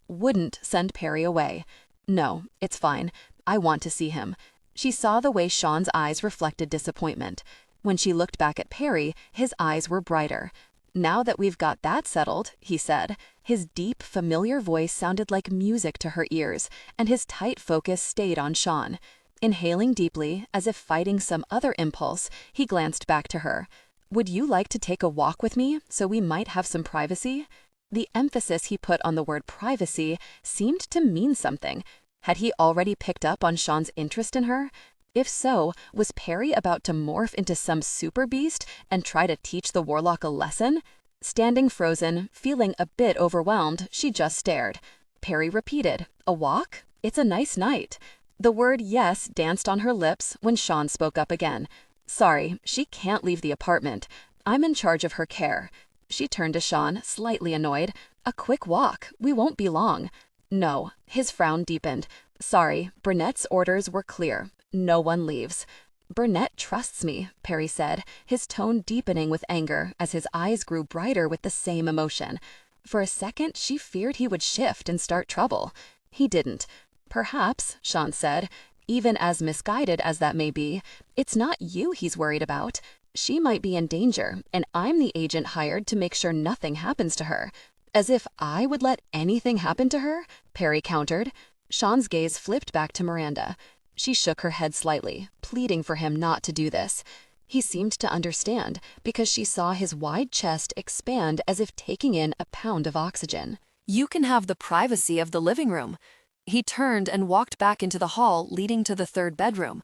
wouldn't send Perry away. "No, it's fine. I want to see him." She saw the way Sean's eyes reflected disappointment. When she looked back at Perry, his eyes were brighter. "Now that we've got that settled," he said. His deep, familiar voice sounded like music to her ears, and his tight focus stayed on Sean. Inhaling deeply, as if fighting some other impulse, he glanced back to her. "Would you like to take a walk with me, so we might have some privacy?" The emphasis he put on the word privacy seemed to mean something. Had he already picked up on Sean's interest in her? If so, was Perry about to morph into some super beast and try to teach the warlock a lesson? Standing frozen, feeling a bit overwhelmed, she just stared. Perry repeated, "A walk? It's a nice night." The word yes danced on her lips when Sean spoke up again. "Sorry, she can't leave the apartment. I'm in charge of her care." She turned to Sean, slightly annoyed. A quick walk. We won't be long. No. His frown deepened. Sorry, Burnett's orders were clear. No one leaves. Burnett trusts me, Perry said, his tone deepening with anger as his eyes grew brighter with the same emotion. For a second, she feared he would shift and start trouble. He didn't. Perhaps, Sean said, even as misguided as that may be, it's not you he's worried about. She might be in danger, and I'm the agent hired to make sure nothing happens to her. As if I would let anything happen to her? Perry countered. Sean's gaze flipped back to Miranda. She shook her head slightly, pleading for him not to do this. He seemed to understand, because she saw his wide chest expand as if taking in a pound of oxygen. You can have the privacy of the living room. He turned and walked back into the hall leading to the third bedroom.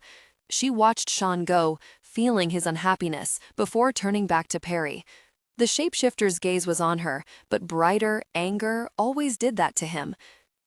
She watched Sean go, feeling his unhappiness, before turning back to Perry. The shapeshifter's gaze was on her, but brighter anger always did that to him.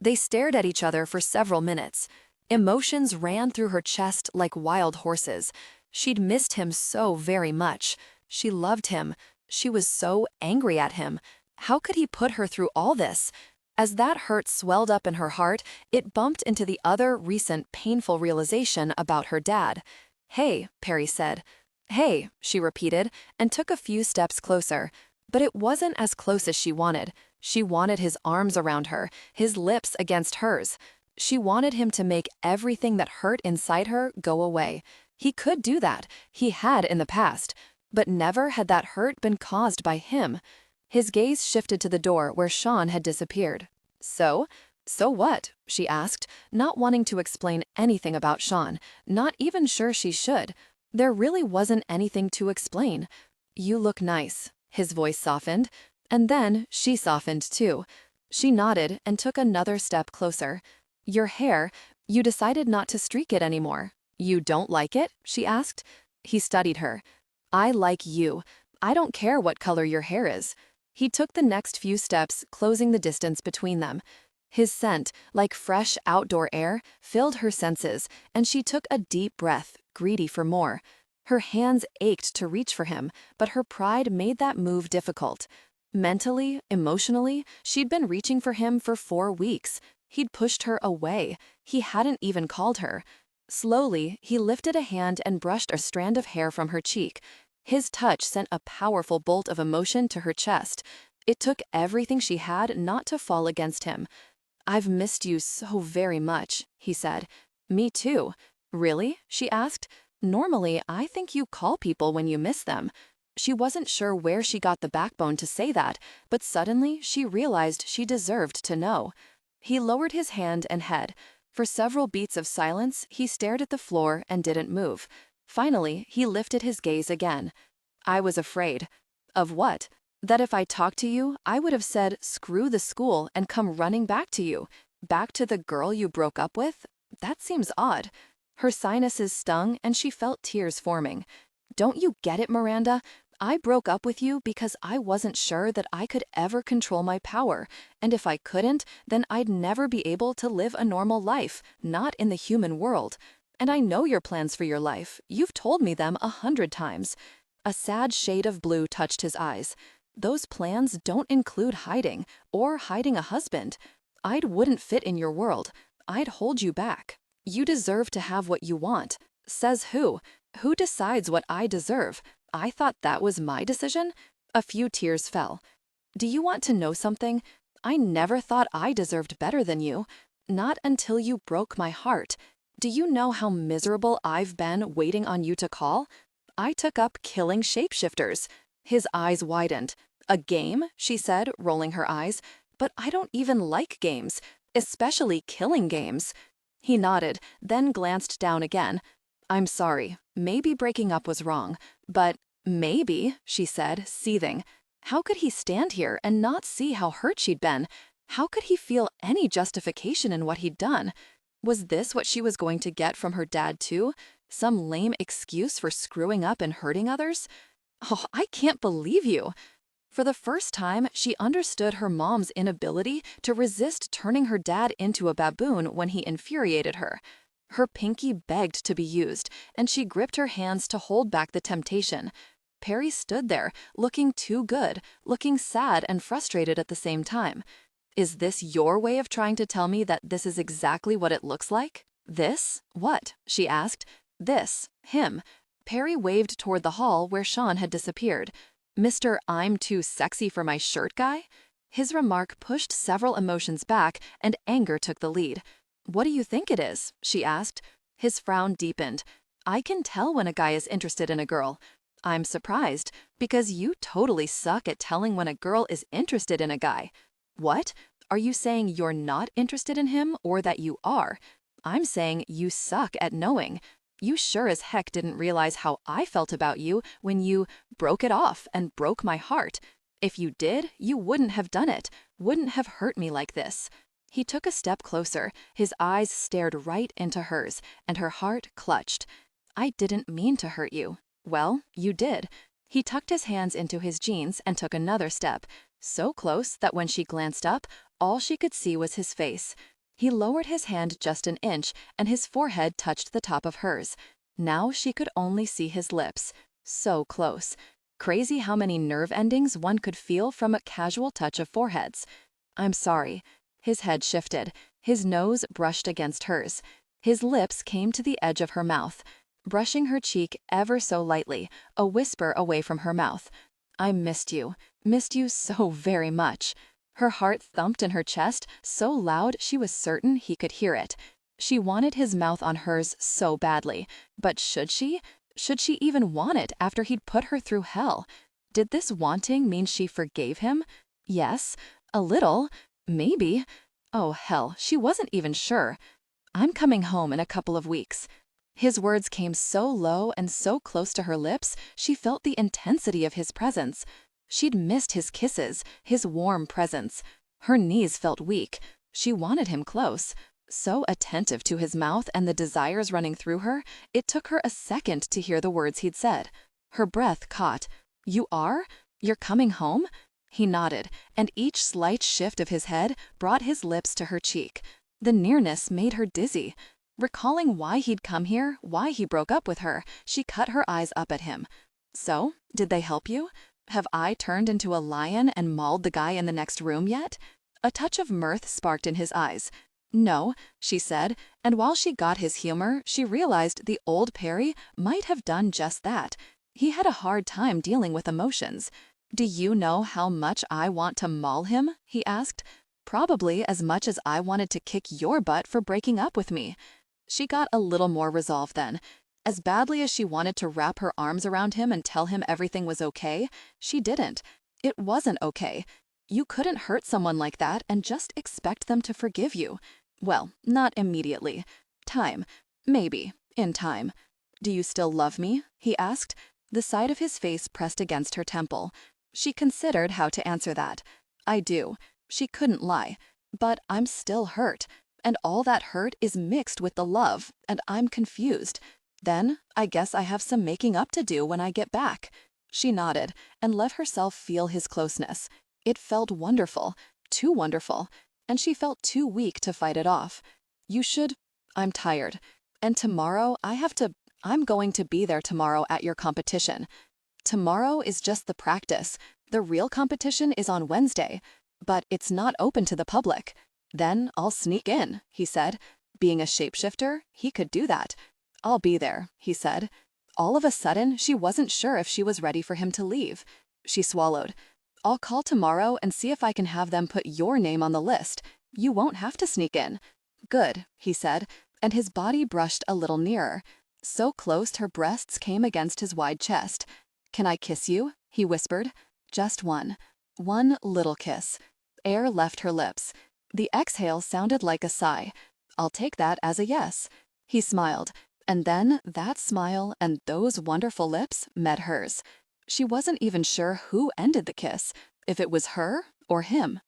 They stared at each other for several minutes. Emotions ran through her chest like wild horses. She'd missed him so very much. She loved him. She was so angry at him. How could he put her through all this? As that hurt swelled up in her heart, it bumped into the other recent painful realization about her dad. Hey, Perry said. Hey, she repeated, and took a few steps closer. But it wasn't as close as she wanted. She wanted his arms around her, his lips against hers. She wanted him to make everything that hurt inside her go away. He could do that. He had in the past. But never had that hurt been caused by him. His gaze shifted to the door where Sean had disappeared. So what? She asked, not wanting to explain anything about Sean, not even sure she should. There really wasn't anything to explain. You look nice. His voice softened. And then she softened too. She nodded and took another step closer. Your hair, you decided not to streak it anymore. You don't like it? She asked. He studied her. I like you. I don't care what color your hair is. He took the next few steps, closing the distance between them. His scent, like fresh outdoor air, filled her senses, and she took a deep breath, greedy for more. Her hands ached to reach for him, but her pride made that move difficult. Mentally, emotionally, she'd been reaching for him for 4 weeks. He'd pushed her away. He hadn't even called her. Slowly, he lifted a hand and brushed a strand of hair from her cheek. His touch sent a powerful bolt of emotion to her chest. It took everything she had not to fall against him. I've missed you so very much, he said. Me too. Really? She asked. Normally, I think you call people when you miss them. She wasn't sure where she got the backbone to say that, but suddenly she realized she deserved to know. He lowered his hand and head. For several beats of silence, he stared at the floor and didn't move. Finally, he lifted his gaze again. I was afraid. Of what? That if I talked to you, I would have said, screw the school and come running back to you. Back to the girl you broke up with? That seems odd. Her sinuses stung and she felt tears forming. Don't you get it, Miranda? I broke up with you because I wasn't sure that I could ever control my power, and if I couldn't, then I'd never be able to live a normal life, not in the human world. And I know your plans for your life. You've told me them 100 times. A sad shade of blue touched his eyes. Those plans don't include hiding, or hiding a husband. I wouldn't fit in your world. I'd hold you back. You deserve to have what you want. Says who? Who decides what I deserve? I thought that was my decision? A few tears fell. Do you want to know something? I never thought I deserved better than you. Not until you broke my heart. Do you know how miserable I've been waiting on you to call? I took up killing shapeshifters. His eyes widened. A game? She said, rolling her eyes. But I don't even like games, especially killing games. He nodded, then glanced down again. I'm sorry. Maybe breaking up was wrong. But maybe, she said, seething. How could he stand here and not see how hurt she'd been? How could he feel any justification in what he'd done? Was this what she was going to get from her dad too? Some lame excuse for screwing up and hurting others? Oh, I can't believe you. For the first time, she understood her mom's inability to resist turning her dad into a baboon when he infuriated her. Her pinky begged to be used, and she gripped her hands to hold back the temptation. Perry stood there, looking too good, looking sad and frustrated at the same time. Is this your way of trying to tell me that this is exactly what it looks like? This? What? She asked. This. Him. Perry waved toward the hall where Sean had disappeared. Mr. I'm too sexy for my shirt guy? His remark pushed several emotions back, and anger took the lead. What do you think it is? She asked. His frown deepened. I can tell when a guy is interested in a girl. I'm surprised, because you totally suck at telling when a girl is interested in a guy. What? Are you saying you're not interested in him, or that you are? I'm saying you suck at knowing. You sure as heck didn't realize how I felt about you when you broke it off and broke my heart. If you did, you wouldn't have done it, wouldn't have hurt me like this. He took a step closer, his eyes stared right into hers, and her heart clutched. I didn't mean to hurt you. Well, you did. He tucked his hands into his jeans and took another step, so close that when she glanced up, all she could see was his face. He lowered his hand just an inch, and his forehead touched the top of hers. Now she could only see his lips. So close. Crazy how many nerve endings one could feel from a casual touch of foreheads. I'm sorry. His head shifted. His nose brushed against hers. His lips came to the edge of her mouth, brushing her cheek ever so lightly, a whisper away from her mouth. I missed you so very much. Her heart thumped in her chest so loud she was certain he could hear it. She wanted his mouth on hers so badly, but should she? Should she even want it after he'd put her through hell? Did this wanting mean she forgave him? Yes, a little, maybe. Oh hell, she wasn't even sure. I'm coming home in a couple of weeks. His words came so low and so close to her lips, she felt the intensity of his presence. She'd missed his kisses, his warm presence. Her knees felt weak. She wanted him close. So attentive to his mouth and the desires running through her, it took her a second to hear the words he'd said. Her breath caught. You are? You're coming home? He nodded, and each slight shift of his head brought his lips to her cheek. The nearness made her dizzy. Recalling why he'd come here, why he broke up with her, she cut her eyes up at him. So, did they help you? Have I turned into a lion and mauled the guy in the next room yet? A touch of mirth sparked in his eyes. No, she said, and while she got his humor, she realized the old Perry might have done just that. He had a hard time dealing with emotions. Do you know how much I want to maul him? He asked. Probably as much as I wanted to kick your butt for breaking up with me. She got a little more resolved then. As badly as she wanted to wrap her arms around him and tell him everything was okay, she didn't. It wasn't okay. You couldn't hurt someone like that and just expect them to forgive you. Well, not immediately. Time. Maybe. In time. Do you still love me? He asked. The side of his face pressed against her temple. She considered how to answer that. I do. She couldn't lie. But I'm still hurt. And all that hurt is mixed with the love, and I'm confused. Then, I guess I have some making up to do when I get back. She nodded and let herself feel his closeness. It felt wonderful, too wonderful, and she felt too weak to fight it off. You should. I'm tired. And tomorrow I'm going to be there tomorrow at your competition. Tomorrow is just the practice. The real competition is on Wednesday, but it's not open to the public. Then I'll sneak in, he said. Being a shapeshifter, he could do that. I'll be there, he said. All of a sudden, she wasn't sure if she was ready for him to leave. She swallowed. I'll call tomorrow and see if I can have them put your name on the list. You won't have to sneak in. Good, he said, and his body brushed a little nearer. So close her breasts came against his wide chest. Can I kiss you? He whispered. Just one. One little kiss. Air left her lips. The exhale sounded like a sigh. I'll take that as a yes. He smiled, and then that smile and those wonderful lips met hers. She wasn't even sure who ended the kiss, if it was her or him.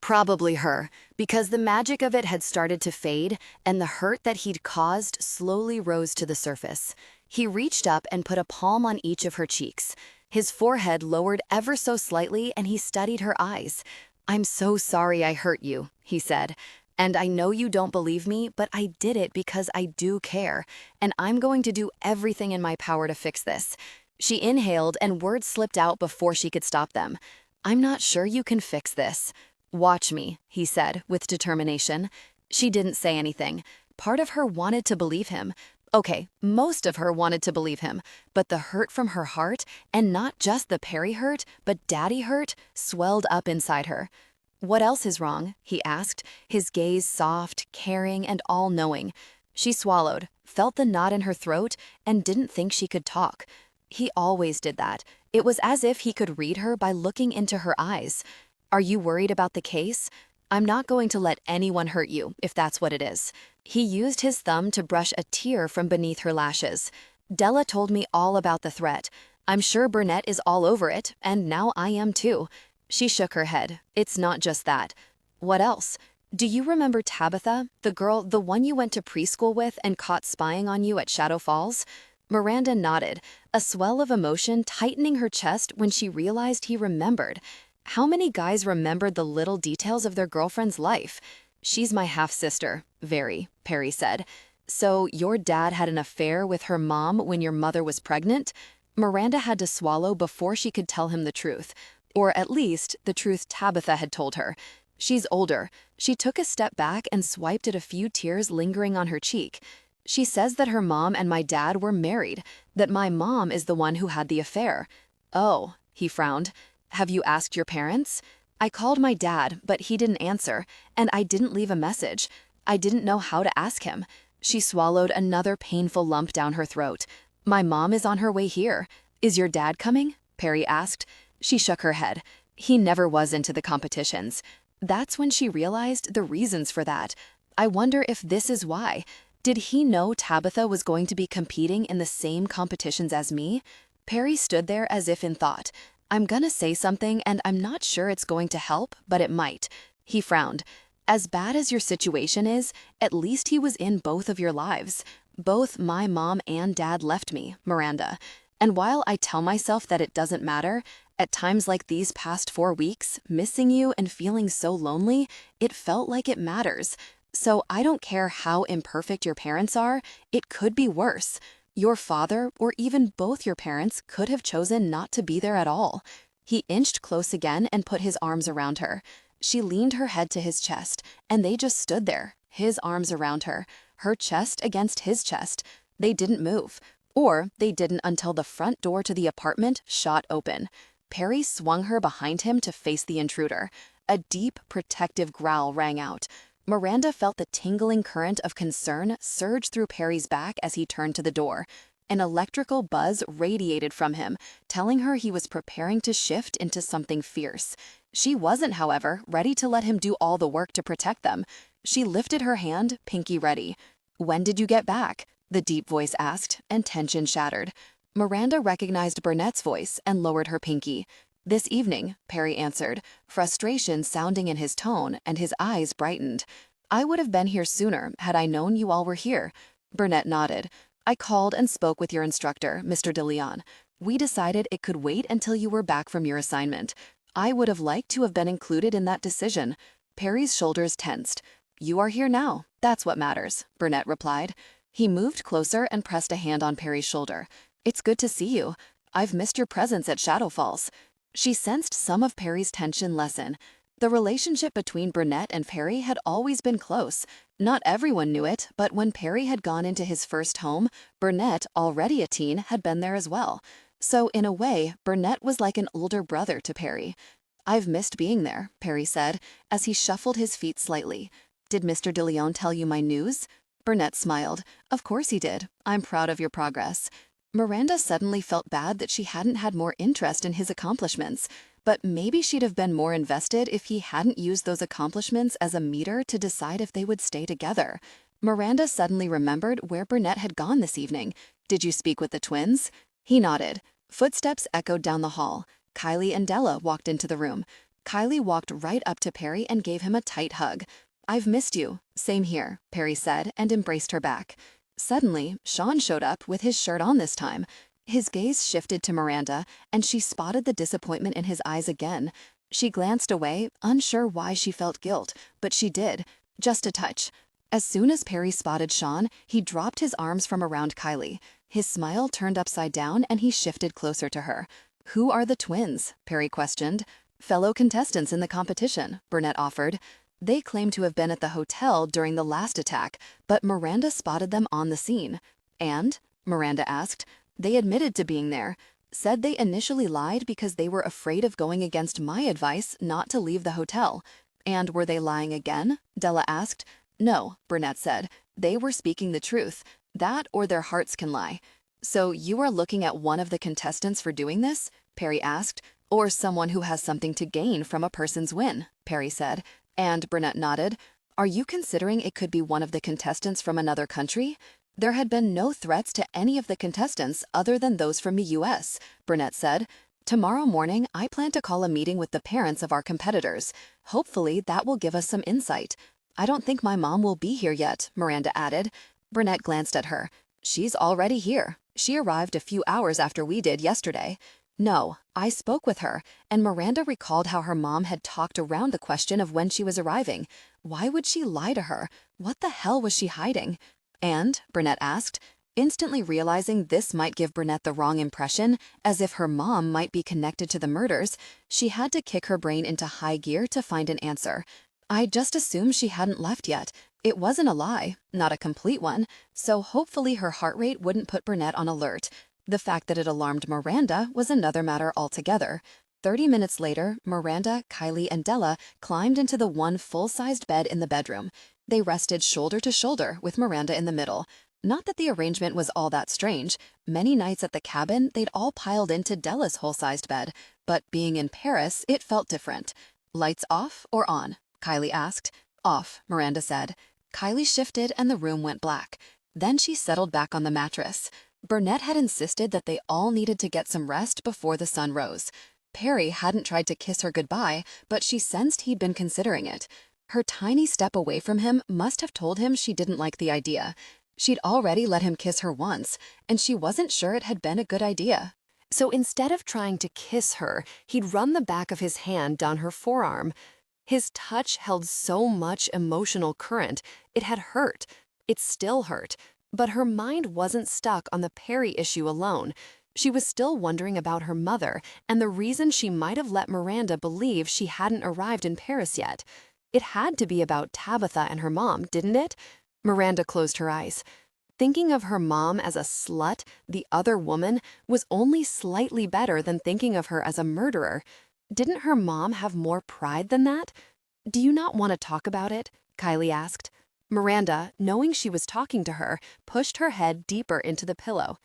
Probably her, because the magic of it had started to fade, and the hurt that he'd caused slowly rose to the surface. He reached up and put a palm on each of her cheeks. His forehead lowered ever so slightly, and he studied her eyes. I'm so sorry I hurt you, he said. And I know you don't believe me, but I did it because I do care, and I'm going to do everything in my power to fix this. She inhaled and words slipped out before she could stop them. "I'm not sure you can fix this." "Watch me," he said with determination. She didn't say anything. Part of her wanted to believe him. Okay, most of her wanted to believe him, but the hurt from her heart, and not just the Perry hurt, but Daddy hurt, swelled up inside her. "What else is wrong?" he asked, his gaze soft, caring, and all-knowing. She swallowed, felt the knot in her throat, and didn't think she could talk. He always did that. It was as if he could read her by looking into her eyes. "Are you worried about the case?" "I'm not going to let anyone hurt you, if that's what it is." He used his thumb to brush a tear from beneath her lashes. "Della told me all about the threat. I'm sure Burnett is all over it, and now I am too." She shook her head. "It's not just that." "What else?" "Do you remember Tabitha, the girl, the one you went to preschool with and caught spying on you at Shadow Falls?" Miranda nodded, a swell of emotion tightening her chest when she realized he remembered. How many guys remembered the little details of their girlfriend's life? "She's my half-sister." "Very," Perry said. "So your dad had an affair with her mom when your mother was pregnant?" Miranda had to swallow before she could tell him the truth. Or at least, the truth Tabitha had told her. "She's older." She took a step back and swiped at a few tears lingering on her cheek. "She says that her mom and my dad were married, that my mom is the one who had the affair." "Oh," he frowned. "Have you asked your parents?" "I called my dad, but he didn't answer, and I didn't leave a message. I didn't know how to ask him." She swallowed another painful lump down her throat. "My mom is on her way here." "Is your dad coming?" Perry asked. She shook her head. "He never was into the competitions." That's when she realized the reasons for that. I wonder if this is why. Did he know Tabitha was going to be competing in the same competitions as me? Perry stood there as if in thought. "I'm gonna say something and I'm not sure it's going to help, but it might." He frowned. "As bad as your situation is, at least he was in both of your lives. Both my mom and dad left me, Miranda. And while I tell myself that it doesn't matter, at times like these past 4 weeks, missing you and feeling so lonely, it felt like it matters. So I don't care how imperfect your parents are, it could be worse. Your father, or even both your parents, could have chosen not to be there at all." He inched close again and put his arms around her. She leaned her head to his chest, and they just stood there, his arms around her chest against his chest. They didn't move. Or they didn't until the front door to the apartment shot open. Perry swung her behind him to face the intruder. A deep, protective growl rang out. Miranda felt the tingling current of concern surge through Perry's back as he turned to the door. An electrical buzz radiated from him, telling her he was preparing to shift into something fierce. She wasn't, however, ready to let him do all the work to protect them. She lifted her hand, pinky ready. "When did you get back?" the deep voice asked, and tension shattered. Miranda recognized Burnett's voice and lowered her pinky. "This evening," Perry answered, frustration sounding in his tone, and his eyes brightened. "I would have been here sooner had I known you all were here." Burnett nodded. "I called and spoke with your instructor, Mr. DeLeon. We decided it could wait until you were back from your assignment. I would have liked to have been included in that decision." Perry's shoulders tensed. "You are here now. That's what matters," Burnett replied. He moved closer and pressed a hand on Perry's shoulder. "It's good to see you. I've missed your presence at Shadow Falls." She sensed some of Perry's tension lessen. The relationship between Burnett and Perry had always been close. Not everyone knew it, but when Perry had gone into his first home, Burnett, already a teen, had been there as well. So in a way, Burnett was like an older brother to Perry. "I've missed being there," Perry said, as he shuffled his feet slightly. "Did Mr. DeLeon tell you my news?" Burnett smiled. "Of course he did. I'm proud of your progress." Miranda suddenly felt bad that she hadn't had more interest in his accomplishments. But maybe she'd have been more invested if he hadn't used those accomplishments as a meter to decide if they would stay together. Miranda suddenly remembered where Burnett had gone this evening. "Did you speak with the twins?" He nodded. Footsteps echoed down the hall. Kylie and Della walked into the room. Kylie walked right up to Perry and gave him a tight hug. "I've missed you." "Same here," Perry said, and embraced her back. Suddenly, Sean showed up with his shirt on this time. His gaze shifted to Miranda, and she spotted the disappointment in his eyes again. She glanced away, unsure why she felt guilt, but she did. Just a touch. As soon as Perry spotted Sean, he dropped his arms from around Kylie. His smile turned upside down and he shifted closer to her. "Who are the twins?" Perry questioned. "Fellow contestants in the competition," Burnett offered. "They claim to have been at the hotel during the last attack, but Miranda spotted them on the scene." "And?" Miranda asked. "They admitted to being there. Said they initially lied because they were afraid of going against my advice not to leave the hotel." "And were they lying again?" Della asked. "No," Burnett said. "They were speaking the truth. That or their hearts can lie." "So you are looking at one of the contestants for doing this?" Perry asked. "Or someone who has something to gain from a person's win," Perry said. And Burnett nodded. "Are you considering it could be one of the contestants from another country?" "There had been no threats to any of the contestants other than those from the US, Burnett said. "Tomorrow morning, I plan to call a meeting with the parents of our competitors. Hopefully, that will give us some insight." "I don't think my mom will be here yet," Miranda added. Burnett glanced at her. "She's already here. She arrived a few hours after we did yesterday." "No, I spoke with her, and Miranda recalled how her mom had talked around the question of when she was arriving. Why would she lie to her? What the hell was she hiding?" "And?" Burnett asked, instantly realizing this might give Burnett the wrong impression, as if her mom might be connected to the murders. She had to kick her brain into high gear to find an answer. "I just assumed she hadn't left yet. It wasn't a lie, not a complete one, so hopefully her heart rate wouldn't put Burnett on alert. The fact that it alarmed Miranda was another matter altogether." 30 minutes later, Miranda, Kylie, and Della climbed into the one full-sized bed in the bedroom. They rested shoulder to shoulder with Miranda in the middle. Not that the arrangement was all that strange. Many nights at the cabin, they'd all piled into Della's whole-sized bed. But being in Paris, it felt different. "Lights off or on?" Kylie asked. "Off," Miranda said. Kylie shifted and the room went black. Then she settled back on the mattress. Burnett had insisted that they all needed to get some rest before the sun rose. Perry hadn't tried to kiss her goodbye, but she sensed he'd been considering it. Her tiny step away from him must have told him she didn't like the idea. She'd already let him kiss her once, and she wasn't sure it had been a good idea. So instead of trying to kiss her, he'd run the back of his hand down her forearm. His touch held so much emotional current, it had hurt. It still hurt. But her mind wasn't stuck on the Perry issue alone. She was still wondering about her mother and the reason she might have let Miranda believe she hadn't arrived in Paris yet. It had to be about Tabitha and her mom, didn't it? Miranda closed her eyes. Thinking of her mom as a slut, the other woman, was only slightly better than thinking of her as a murderer. Didn't her mom have more pride than that? "Do you not want to talk about it?" Kylie asked. Miranda, knowing she was talking to her, pushed her head deeper into the pillow.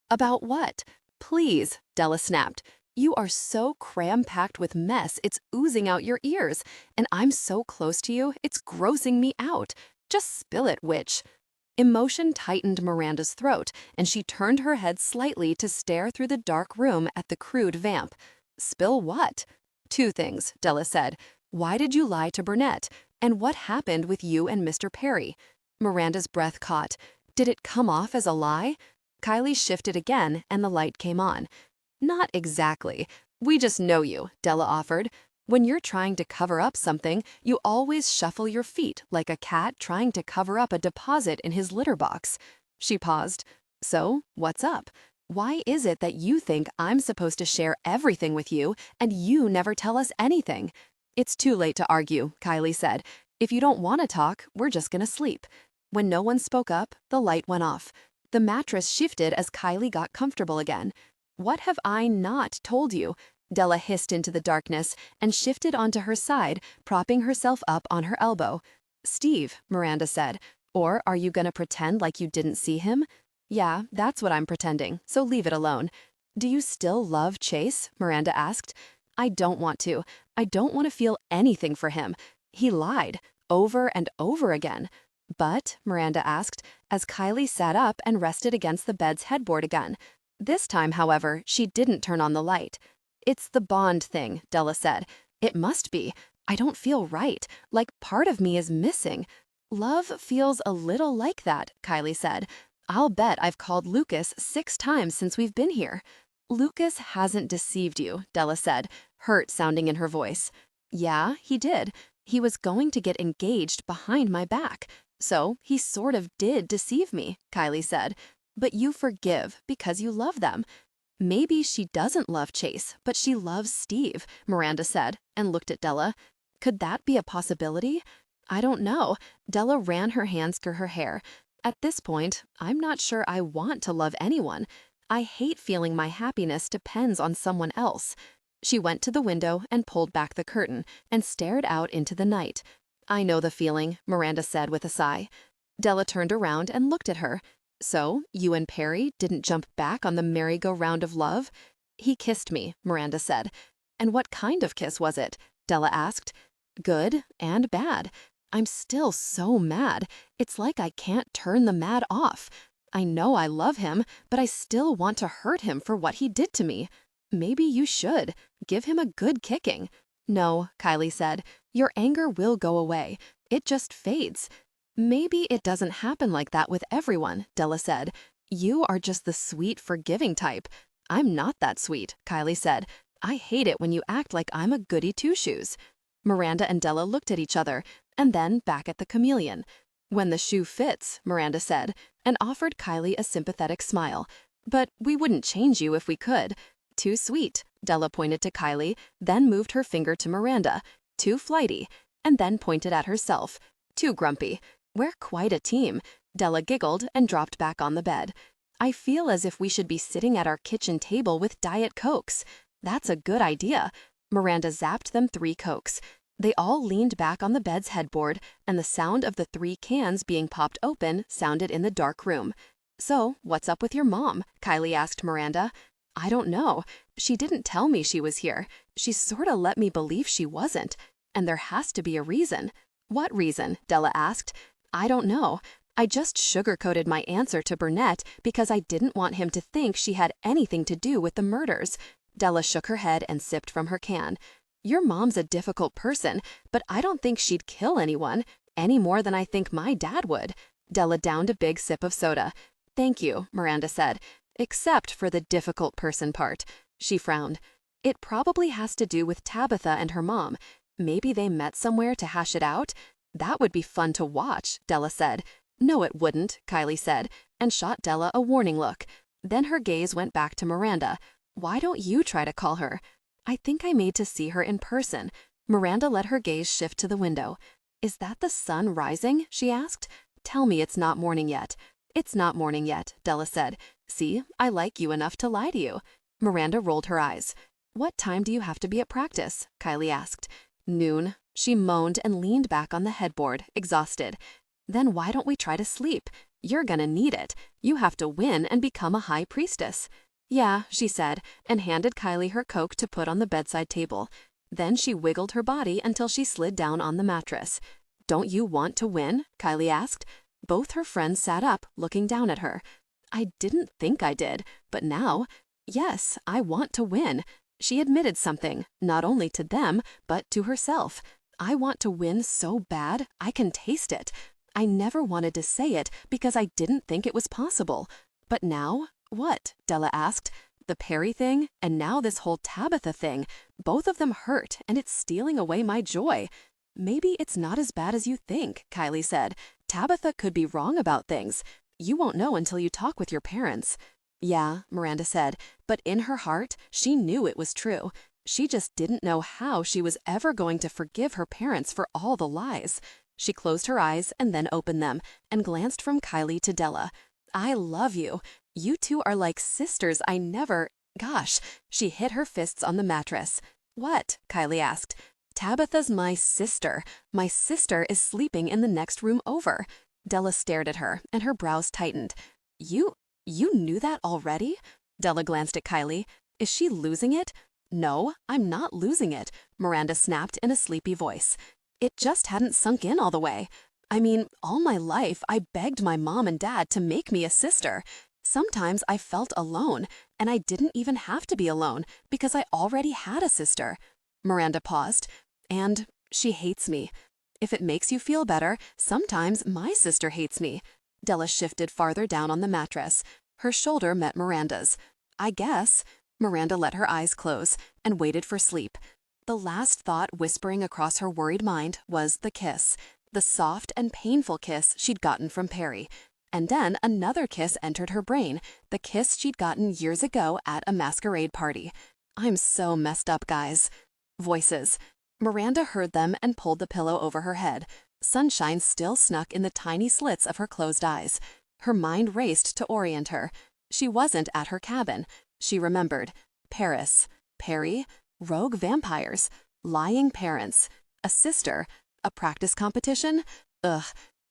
"About what?" "Please," Della snapped. "You are so cram-packed with mess it's oozing out your ears, and I'm so close to you it's grossing me out. Just spill it, witch." Emotion tightened Miranda's throat, and she turned her head slightly to stare through the dark room at the crude vamp. "Spill what?" "Two things," Della said. "Why did you lie to Burnett? And what happened with you and Mr. Perry?" Miranda's breath caught. Did it come off as a lie? Kylie shifted again, and the light came on. "Not exactly. We just know you," Della offered. "When you're trying to cover up something, you always shuffle your feet like a cat trying to cover up a deposit in his litter box." She paused. "So, what's up? Why is it that you think I'm supposed to share everything with you and you never tell us anything?" "It's too late to argue," Kylie said. "If you don't want to talk, we're just gonna sleep." When no one spoke up, the light went off. The mattress shifted as Kylie got comfortable again. "What have I not told you?" Della hissed into the darkness and shifted onto her side, propping herself up on her elbow. "Steve," Miranda said. "Or are you gonna pretend like you didn't see him?" "Yeah, that's what I'm pretending, so leave it alone." "Do you still love Chase?" Miranda asked. "I don't want to. I don't want to feel anything for him. He lied, over and over again." "But," Miranda asked, as Kylie sat up and rested against the bed's headboard again. This time, however, she didn't turn on the light. "It's the bond thing," Della said. "It must be. I don't feel right, like part of me is missing." "Love feels a little like that," Kylie said. "I'll bet I've called Lucas 6 times since we've been here." "Lucas hasn't deceived you," Della said, hurt sounding in her voice. "Yeah, he did. He was going to get engaged behind my back. So he sort of did deceive me," Kylie said. But you forgive because you love them. Maybe she doesn't love Chase, but she loves Steve, Miranda said, and looked at Della. Could that be a possibility? I don't know. Della ran her hands through her hair. At this point, I'm not sure I want to love anyone. I hate feeling my happiness depends on someone else. She went to the window and pulled back the curtain and stared out into the night. I know the feeling, Miranda said with a sigh. Della turned around and looked at her. So, you and Perry didn't jump back on the merry-go-round of love? He kissed me, Miranda said. And what kind of kiss was it? Della asked. Good and bad. I'm still so mad. It's like I can't turn the mad off. I know I love him, but I still want to hurt him for what he did to me. Maybe you should. Give him a good kicking. No, Kylie said. Your anger will go away. It just fades. Maybe it doesn't happen like that with everyone, Della said. You are just the sweet, forgiving type. I'm not that sweet, Kylie said. I hate it when you act like I'm a goody two-shoes. Miranda and Della looked at each other, and then back at the chameleon. When the shoe fits, Miranda said, and offered Kylie a sympathetic smile. But we wouldn't change you if we could. Too sweet, Della pointed to Kylie, then moved her finger to Miranda. Too flighty, and then pointed at herself. Too grumpy. We're quite a team. Della giggled and dropped back on the bed. I feel as if we should be sitting at our kitchen table with Diet Cokes. That's a good idea. Miranda zapped them 3 Cokes. They all leaned back on the bed's headboard, and the sound of the 3 cans being popped open sounded in the dark room. So, what's up with your mom? Kylie asked Miranda. I don't know. She didn't tell me she was here. She sorta let me believe she wasn't. And there has to be a reason. What reason? Della asked. I don't know. I just sugarcoated my answer to Burnett because I didn't want him to think she had anything to do with the murders. Della shook her head and sipped from her can. Your mom's a difficult person, but I don't think she'd kill anyone, any more than I think my dad would. Della downed a big sip of soda. Thank you, Miranda said, except for the difficult person part. She frowned. It probably has to do with Tabitha and her mom. Maybe they met somewhere to hash it out? That would be fun to watch, Della said. No, it wouldn't, Kylie said, and shot Della a warning look. Then her gaze went back to Miranda. Why don't you try to call her? I think I made to see her in person. Miranda let her gaze shift to the window. Is that the sun rising? She asked. Tell me it's not morning yet. It's not morning yet, Della said. See, I like you enough to lie to you. Miranda rolled her eyes. What time do you have to be at practice? Kylie asked. Noon. She moaned and leaned back on the headboard, exhausted. Then why don't we try to sleep? You're gonna need it. You have to win and become a high priestess. Yeah, she said, and handed Kylie her Coke to put on the bedside table. Then she wiggled her body until she slid down on the mattress. Don't you want to win? Kylie asked. Both her friends sat up, looking down at her. I didn't think I did, but now, yes, I want to win. She admitted something, not only to them, but to herself. I want to win so bad, I can taste it. I never wanted to say it because I didn't think it was possible. But now, what? Della asked. The Perry thing, and now this whole Tabitha thing. Both of them hurt, and it's stealing away my joy. Maybe it's not as bad as you think, Kylie said. Tabitha could be wrong about things. You won't know until you talk with your parents. Yeah, Miranda said, but in her heart, she knew it was true. She just didn't know how she was ever going to forgive her parents for all the lies. She closed her eyes and then opened them and glanced from Kylie to Della. I love you. You two are like sisters I never... Gosh, she hit her fists on the mattress. What? Kylie asked. Tabitha's my sister. My sister is sleeping in the next room over. Della stared at her, and her brows tightened. You knew that already? Della glanced at Kylie. Is she losing it? No, I'm not losing it, Miranda snapped in a sleepy voice. It just hadn't sunk in all the way. I mean, all my life I begged my mom and dad to make me a sister. Sometimes I felt alone, and I didn't even have to be alone because I already had a sister. Miranda paused. And she hates me. If it makes you feel better, sometimes my sister hates me. Della shifted farther down on the mattress. Her shoulder met Miranda's. I guess. Miranda let her eyes close and waited for sleep. The last thought whispering across her worried mind was the kiss, the soft and painful kiss she'd gotten from Perry. And then another kiss entered her brain, the kiss she'd gotten years ago at a masquerade party. I'm so messed up, guys. Voices. Miranda heard them and pulled the pillow over her head. Sunshine still snuck in the tiny slits of her closed eyes. Her mind raced to orient her. She wasn't at her cabin. She remembered. Paris. Perry. Rogue vampires. Lying parents. A sister. A practice competition? Ugh.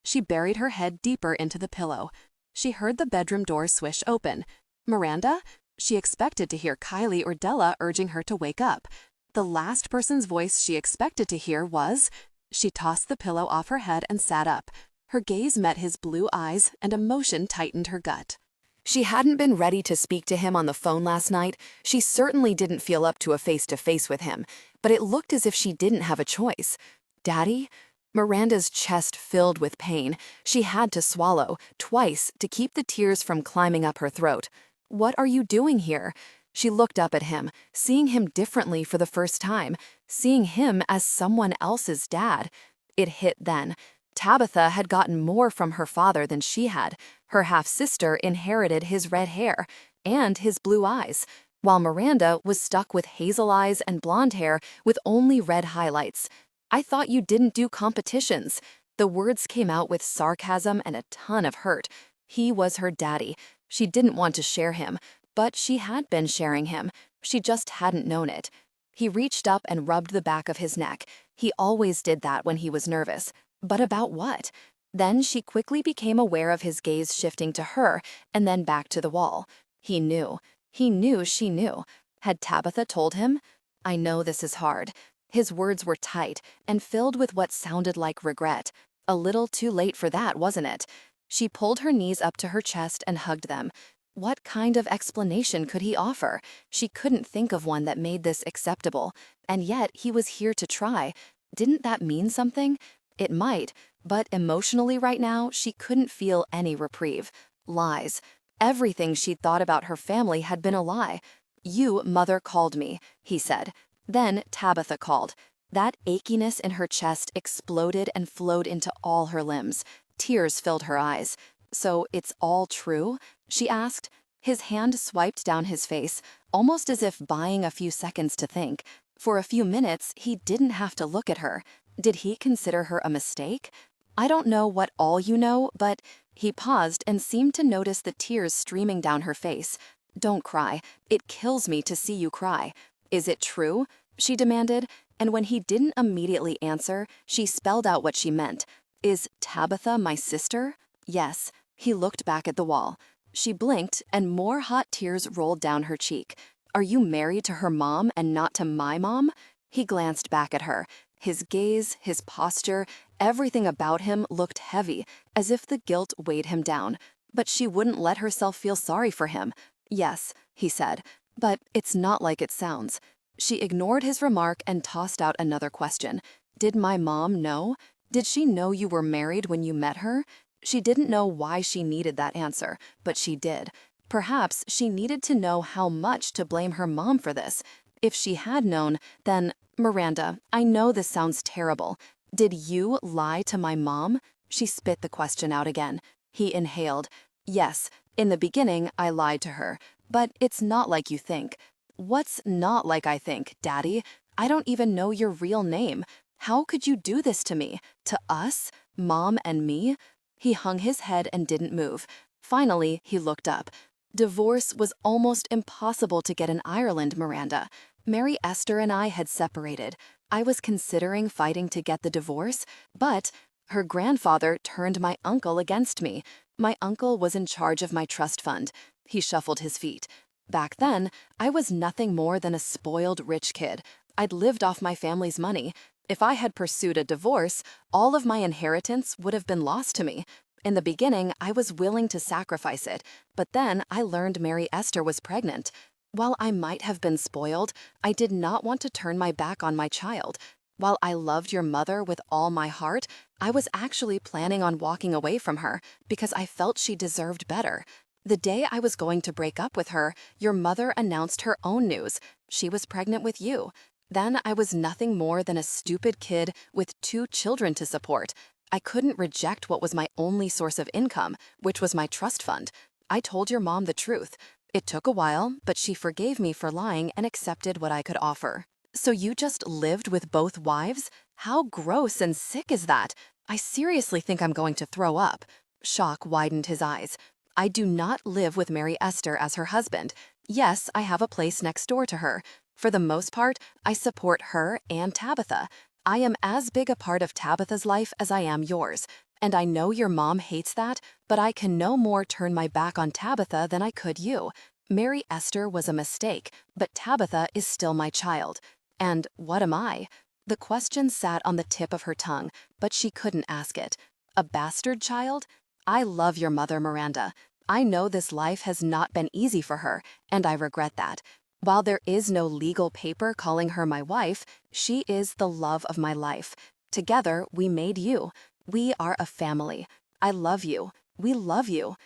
She buried her head deeper into the pillow. She heard the bedroom door swish open. Miranda? She expected to hear Kylie or Della urging her to wake up. The last person's voice she expected to hear was... She tossed the pillow off her head and sat up. Her gaze met his blue eyes, and emotion tightened her gut. She hadn't been ready to speak to him on the phone last night. She certainly didn't feel up to a face-to-face with him, but it looked as if she didn't have a choice. Daddy? Miranda's chest filled with pain. She had to swallow, twice, to keep the tears from climbing up her throat. What are you doing here? She looked up at him, seeing him differently for the first time, seeing him as someone else's dad. It hit then. Tabitha had gotten more from her father than she had. Her half-sister inherited his red hair and his blue eyes, while Miranda was stuck with hazel eyes and blonde hair with only red highlights. I thought you didn't do competitions. The words came out with sarcasm and a ton of hurt. He was her daddy. She didn't want to share him, but she had been sharing him. She just hadn't known it. He reached up and rubbed the back of his neck. He always did that when he was nervous. But about what? Then she quickly became aware of his gaze shifting to her and then back to the wall. He knew. He knew she knew. Had Tabitha told him? I know this is hard. His words were tight and filled with what sounded like regret. A little too late for that, wasn't it? She pulled her knees up to her chest and hugged them. What kind of explanation could he offer? She couldn't think of one that made this acceptable. And yet he was here to try. Didn't that mean something? It might, but emotionally right now, she couldn't feel any reprieve. Lies. Everything she'd thought about her family had been a lie. You, mother, called me, he said. Then Tabitha called. That achiness in her chest exploded and flowed into all her limbs. Tears filled her eyes. So it's all true? She asked. His hand swiped down his face, almost as if buying a few seconds to think. For a few minutes, he didn't have to look at her. Did he consider her a mistake? I don't know what all you know, but... He paused and seemed to notice the tears streaming down her face. Don't cry. It kills me to see you cry. Is it true? She demanded, and when he didn't immediately answer, she spelled out what she meant. Is Tabitha my sister? Yes. He looked back at the wall. She blinked, and more hot tears rolled down her cheek. Are you married to her mom and not to my mom? He glanced back at her. His gaze, his posture, everything about him looked heavy, as if the guilt weighed him down. But she wouldn't let herself feel sorry for him. Yes, he said, but it's not like it sounds. She ignored his remark and tossed out another question. Did my mom know? Did she know you were married when you met her? She didn't know why she needed that answer, but she did. Perhaps she needed to know how much to blame her mom for this. If she had known, then, Miranda, I know this sounds terrible. Did you lie to my mom? She spit the question out again. He inhaled. Yes, in the beginning, I lied to her. But it's not like you think. What's not like I think, Daddy? I don't even know your real name. How could you do this to me? To us? Mom and me? He hung his head and didn't move. Finally, he looked up. Divorce was almost impossible to get in Ireland, Miranda. Mary Esther and I had separated. I was considering fighting to get the divorce, but her grandfather turned my uncle against me. My uncle was in charge of my trust fund. He shuffled his feet. Back then, I was nothing more than a spoiled rich kid. I'd lived off my family's money. If I had pursued a divorce, all of my inheritance would have been lost to me. In the beginning, I was willing to sacrifice it, but then I learned Mary Esther was pregnant. While I might have been spoiled, I did not want to turn my back on my child. While I loved your mother with all my heart, I was actually planning on walking away from her because I felt she deserved better. The day I was going to break up with her, your mother announced her own news. She was pregnant with you. Then I was nothing more than a stupid kid with 2 children to support. I couldn't reject what was my only source of income, which was my trust fund. I told your mom the truth. It took a while, but she forgave me for lying and accepted what I could offer. So you just lived with both wives? How gross and sick is that? I seriously think I'm going to throw up. Shock widened his eyes. I do not live with Mary Esther as her husband. Yes, I have a place next door to her. For the most part, I support her and Tabitha. I am as big a part of Tabitha's life as I am yours. And I know your mom hates that, but I can no more turn my back on Tabitha than I could you. Mary Esther was a mistake, but Tabitha is still my child. And what am I? The question sat on the tip of her tongue, but she couldn't ask it. A bastard child? I love your mother, Miranda. I know this life has not been easy for her, and I regret that. While there is no legal paper calling her my wife, she is the love of my life. Together, we made you. We are a family. I love you. We love you.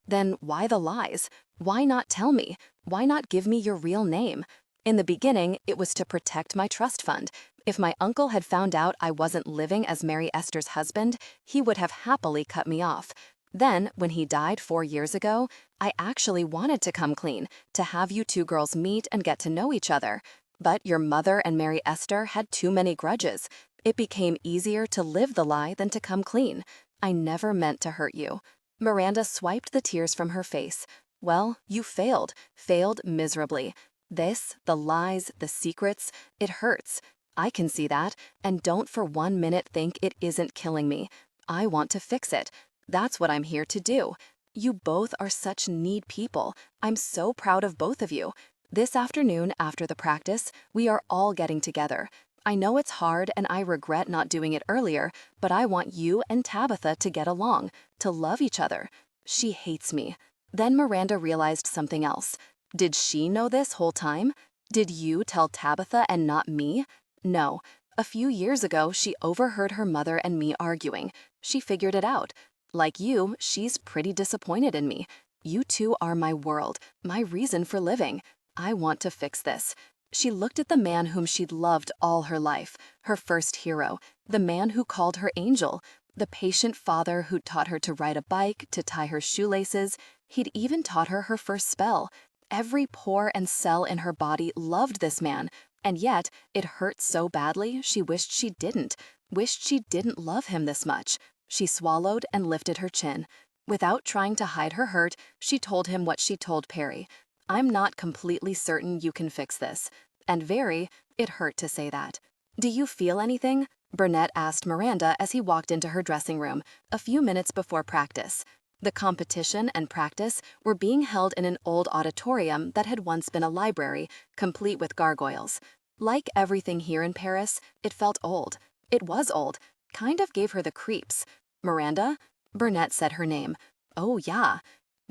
Then why the lies? Why not tell me? Why not give me your real name? In the beginning, it was to protect my trust fund. If my uncle had found out I wasn't living as Mary Esther's husband, he would have happily cut me off. Then, when he died 4 years ago, I actually wanted to come clean, to have you two girls meet and get to know each other. But your mother and Mary Esther had too many grudges. It became easier to live the lie than to come clean. I never meant to hurt you. Miranda swiped the tears from her face. Well, you failed miserably. This, the lies, the secrets, it hurts. I can see that, and don't for 1 minute think it isn't killing me. I want to fix it. That's what I'm here to do. You both are such neat people. I'm so proud of both of you. This afternoon, after the practice, we are all getting together. I know it's hard and I regret not doing it earlier, but I want you and Tabitha to get along, to love each other. She hates me. Then Miranda realized something else. Did she know this whole time? Did you tell Tabitha and not me? No. A few years ago, she overheard her mother and me arguing. She figured it out. Like you, she's pretty disappointed in me. You two are my world, my reason for living. I want to fix this. She looked at the man whom she'd loved all her life, her first hero, the man who called her angel, the patient father who taught her to ride a bike, to tie her shoelaces. He'd even taught her her first spell. Every pore and cell in her body loved this man, and yet it hurt so badly she wished she didn't love him this much. She swallowed and lifted her chin. Without trying to hide her hurt, she told him what she told Perry. I'm not completely certain you can fix this. And it hurt to say that. Do you feel anything? Burnett asked Miranda as he walked into her dressing room, a few minutes before practice. The competition and practice were being held in an old auditorium that had once been a library, complete with gargoyles. Like everything here in Paris, it felt old. It was old. Kind of gave her the creeps. Miranda? Burnett said her name. Oh, yeah.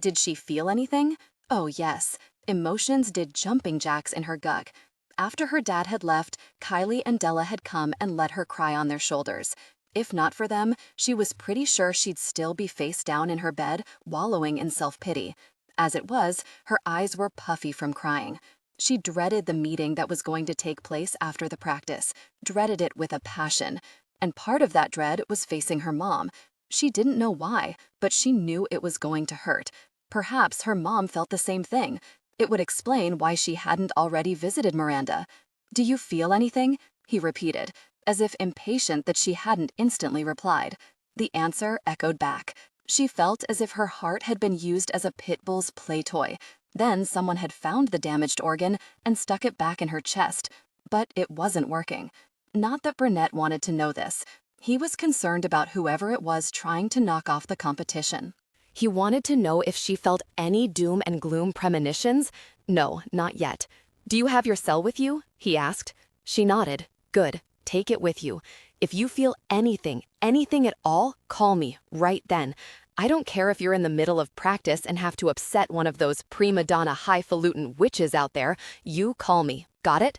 Did she feel anything? Oh, yes. Emotions did jumping jacks in her gut. After her dad had left, Kylie and Della had come and let her cry on their shoulders. If not for them, she was pretty sure she'd still be face down in her bed, wallowing in self-pity. As it was, her eyes were puffy from crying. She dreaded the meeting that was going to take place after the practice, dreaded it with a passion. And part of that dread was facing her mom. She didn't know why, but she knew it was going to hurt. Perhaps her mom felt the same thing. It would explain why she hadn't already visited Miranda. Do you feel anything? He repeated, as if impatient that she hadn't instantly replied. The answer echoed back. She felt as if her heart had been used as a pit bull's play toy. Then someone had found the damaged organ and stuck it back in her chest. But it wasn't working. Not that Burnett wanted to know this. He was concerned about whoever it was trying to knock off the competition. He wanted to know if she felt any doom and gloom premonitions. No, not yet. Do you have your cell with you? He asked. She nodded. Good. Take it with you. If you feel anything at all, call me right then. I don't care if you're in the middle of practice and have to upset one of those prima donna highfalutin witches out there. You call me. Got it?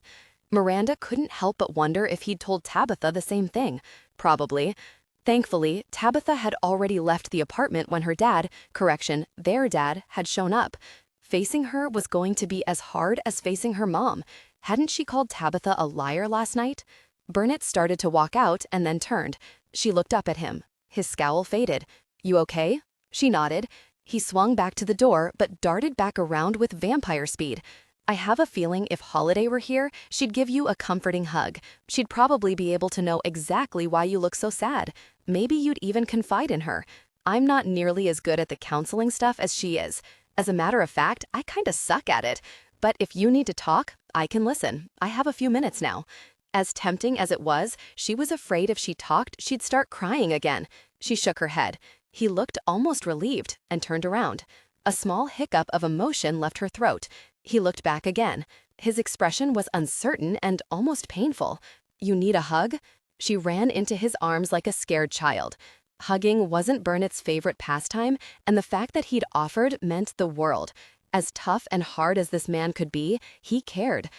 Miranda couldn't help but wonder if he'd told Tabitha the same thing. Probably. Thankfully, Tabitha had already left the apartment when her dad, their dad, had shown up. Facing her was going to be as hard as facing her mom. Hadn't she called Tabitha a liar last night? Burnett started to walk out and then turned. She looked up at him. His scowl faded. "You okay?" She nodded. He swung back to the door but darted back around with vampire speed. "I have a feeling if Holiday were here, she'd give you a comforting hug. She'd probably be able to know exactly why you look so sad. Maybe you'd even confide in her. I'm not nearly as good at the counseling stuff as she is. As a matter of fact, I kinda suck at it. But if you need to talk, I can listen. I have a few minutes now." As tempting as it was, she was afraid if she talked, she'd start crying again. She shook her head. He looked almost relieved and turned around. A small hiccup of emotion left her throat. He looked back again. His expression was uncertain and almost painful. "You need a hug?" She ran into his arms like a scared child. Hugging wasn't Burnett's favorite pastime, and the fact that he'd offered meant the world. As tough and hard as this man could be, he cared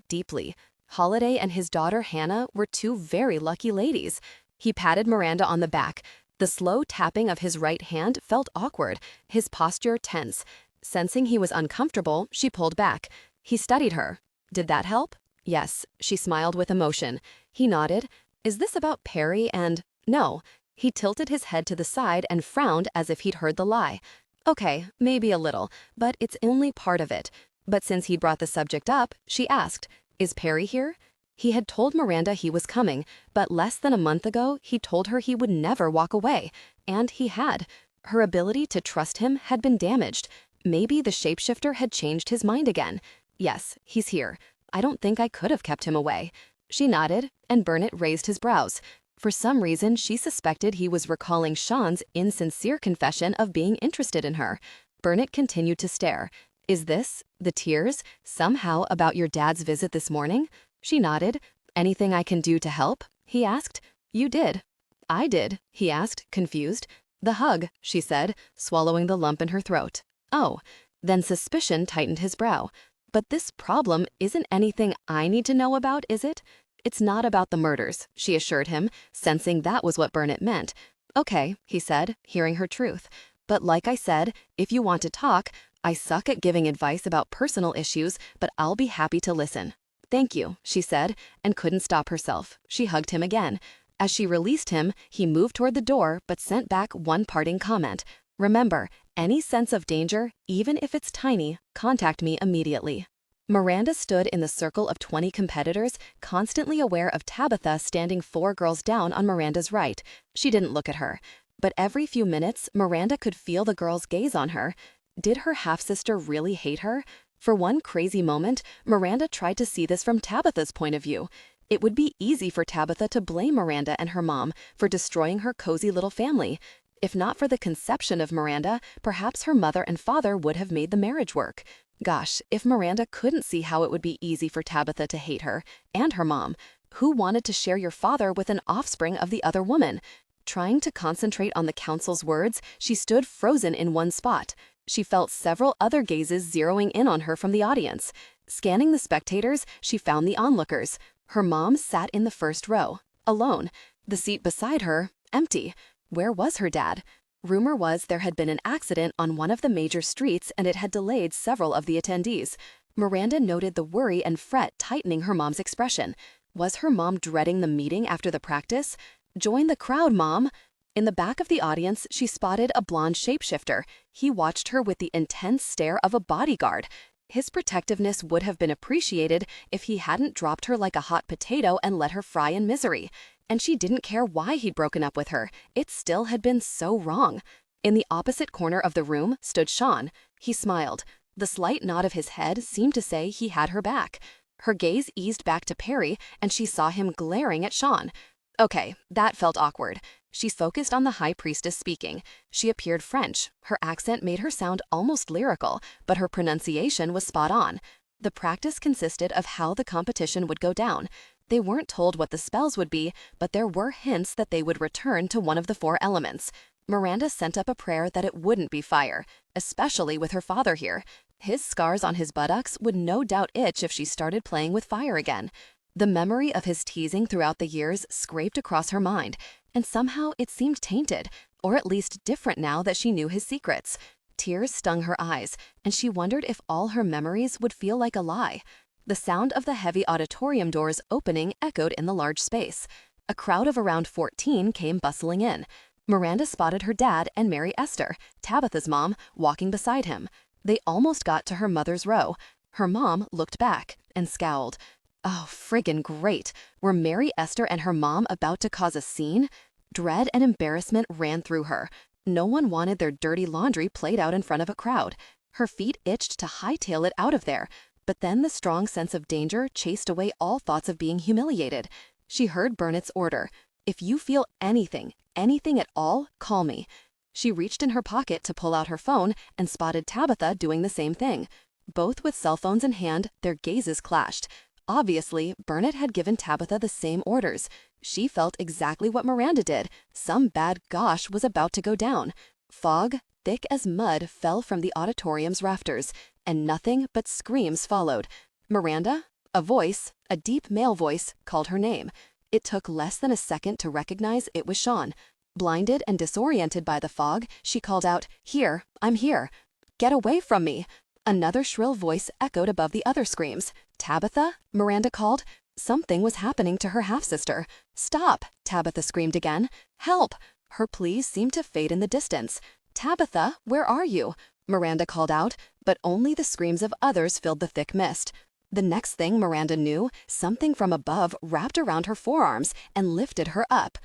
deeply. Holiday and his daughter Hannah were two very lucky ladies. He patted Miranda on the back. The slow tapping of his right hand felt awkward, his posture tense. Sensing he was uncomfortable, she pulled back. He studied her. "Did that help?" "Yes," she smiled with emotion. He nodded. "Is this about Perry and—" "No." He tilted his head to the side and frowned as if he'd heard the lie. "Okay, maybe a little, but it's only part of it." But since he'd brought the subject up, she asked, "Is Perry here?" He had told Miranda he was coming, but less than a month ago, he told her he would never walk away. And he had. Her ability to trust him had been damaged. Maybe the shapeshifter had changed his mind again. "Yes, he's here. I don't think I could have kept him away." She nodded, and Burnett raised his brows. For some reason, she suspected he was recalling Sean's insincere confession of being interested in her. Burnett continued to stare. "Is this, the tears, somehow about your dad's visit this morning?" She nodded. "Anything I can do to help?" he asked. "You did." "I did?" he asked, confused. "The hug," she said, swallowing the lump in her throat. "Oh." Then suspicion tightened his brow. "But this problem isn't anything I need to know about, is it?" "It's not about the murders," she assured him, sensing that was what Burnett meant. "Okay," he said, hearing her truth. "But like I said, if you want to talk, I suck at giving advice about personal issues, but I'll be happy to listen." "Thank you," she said, and couldn't stop herself. She hugged him again. As she released him, he moved toward the door but sent back one parting comment. "Remember, any sense of danger, even if it's tiny, contact me immediately." Miranda stood in the circle of 20 competitors, constantly aware of Tabitha standing 4 girls down on Miranda's right. She didn't look at her. But every few minutes, Miranda could feel the girls' gaze on her. Did her half-sister really hate her? For one crazy moment, Miranda tried to see this from Tabitha's point of view. It would be easy for Tabitha to blame Miranda and her mom for destroying her cozy little family. If not for the conception of Miranda, perhaps her mother and father would have made the marriage work. Gosh, if Miranda couldn't see how it would be easy for Tabitha to hate her, and her mom. Who wanted to share your father with an offspring of the other woman? Trying to concentrate on the council's words, she stood frozen in one spot. She felt several other gazes zeroing in on her from the audience. Scanning the spectators, she found the onlookers. Her mom sat in the first row, alone. The seat beside her, empty. Where was her dad? Rumor was there had been an accident on one of the major streets and it had delayed several of the attendees. Miranda noted the worry and fret tightening her mom's expression. Was her mom dreading the meeting after the practice? "Join the crowd, Mom." In the back of the audience, she spotted a blonde shapeshifter. He watched her with the intense stare of a bodyguard. His protectiveness would have been appreciated if he hadn't dropped her like a hot potato and let her fry in misery. And she didn't care why he'd broken up with her. It still had been so wrong. In the opposite corner of the room stood Sean. He smiled. The slight nod of his head seemed to say he had her back. Her gaze eased back to Perry, and she saw him glaring at Sean. Okay, that felt awkward. She focused on the high priestess speaking. She appeared French. Her accent made her sound almost lyrical, but her pronunciation was spot on. The practice consisted of how the competition would go down. They weren't told what the spells would be, but there were hints that they would return to one of the 4 elements. Miranda sent up a prayer that it wouldn't be fire, especially with her father here. His scars on his buttocks would no doubt itch if she started playing with fire again. The memory of his teasing throughout the years scraped across her mind, and somehow it seemed tainted, or at least different now that she knew his secrets. Tears stung her eyes, and she wondered if all her memories would feel like a lie. The sound of the heavy auditorium doors opening echoed in the large space. A crowd of around 14 came bustling in. Miranda spotted her dad and Mary Esther, Tabitha's mom, walking beside him. They almost got to her mother's row. Her mom looked back and scowled. Oh, friggin' great. Were Mary Esther and her mom about to cause a scene? Dread and embarrassment ran through her. No one wanted their dirty laundry played out in front of a crowd. Her feet itched to hightail it out of there. But then the strong sense of danger chased away all thoughts of being humiliated. She heard Burnett's order. If you feel anything at all, call me. She reached in her pocket to pull out her phone and spotted Tabitha doing the same thing. Both with cell phones in hand, their gazes clashed. Obviously, Burnett had given Tabitha the same orders. She felt exactly what Miranda did. Some bad gosh was about to go down. Fog, thick as mud, fell from the auditorium's rafters, and nothing but screams followed. Miranda? A voice, a deep male voice, called her name. It took less than a second to recognize it was Sean. Blinded and disoriented by the fog, she called out, "Here, I'm here. Get away from me." Another shrill voice echoed above the other screams. "Tabitha?" Miranda called. Something was happening to her half-sister. "Stop!" Tabitha screamed again. "Help!" Her pleas seemed to fade in the distance. "Tabitha, where are you?" Miranda called out, but only the screams of others filled the thick mist. The next thing Miranda knew, something from above wrapped around her forearms and lifted her up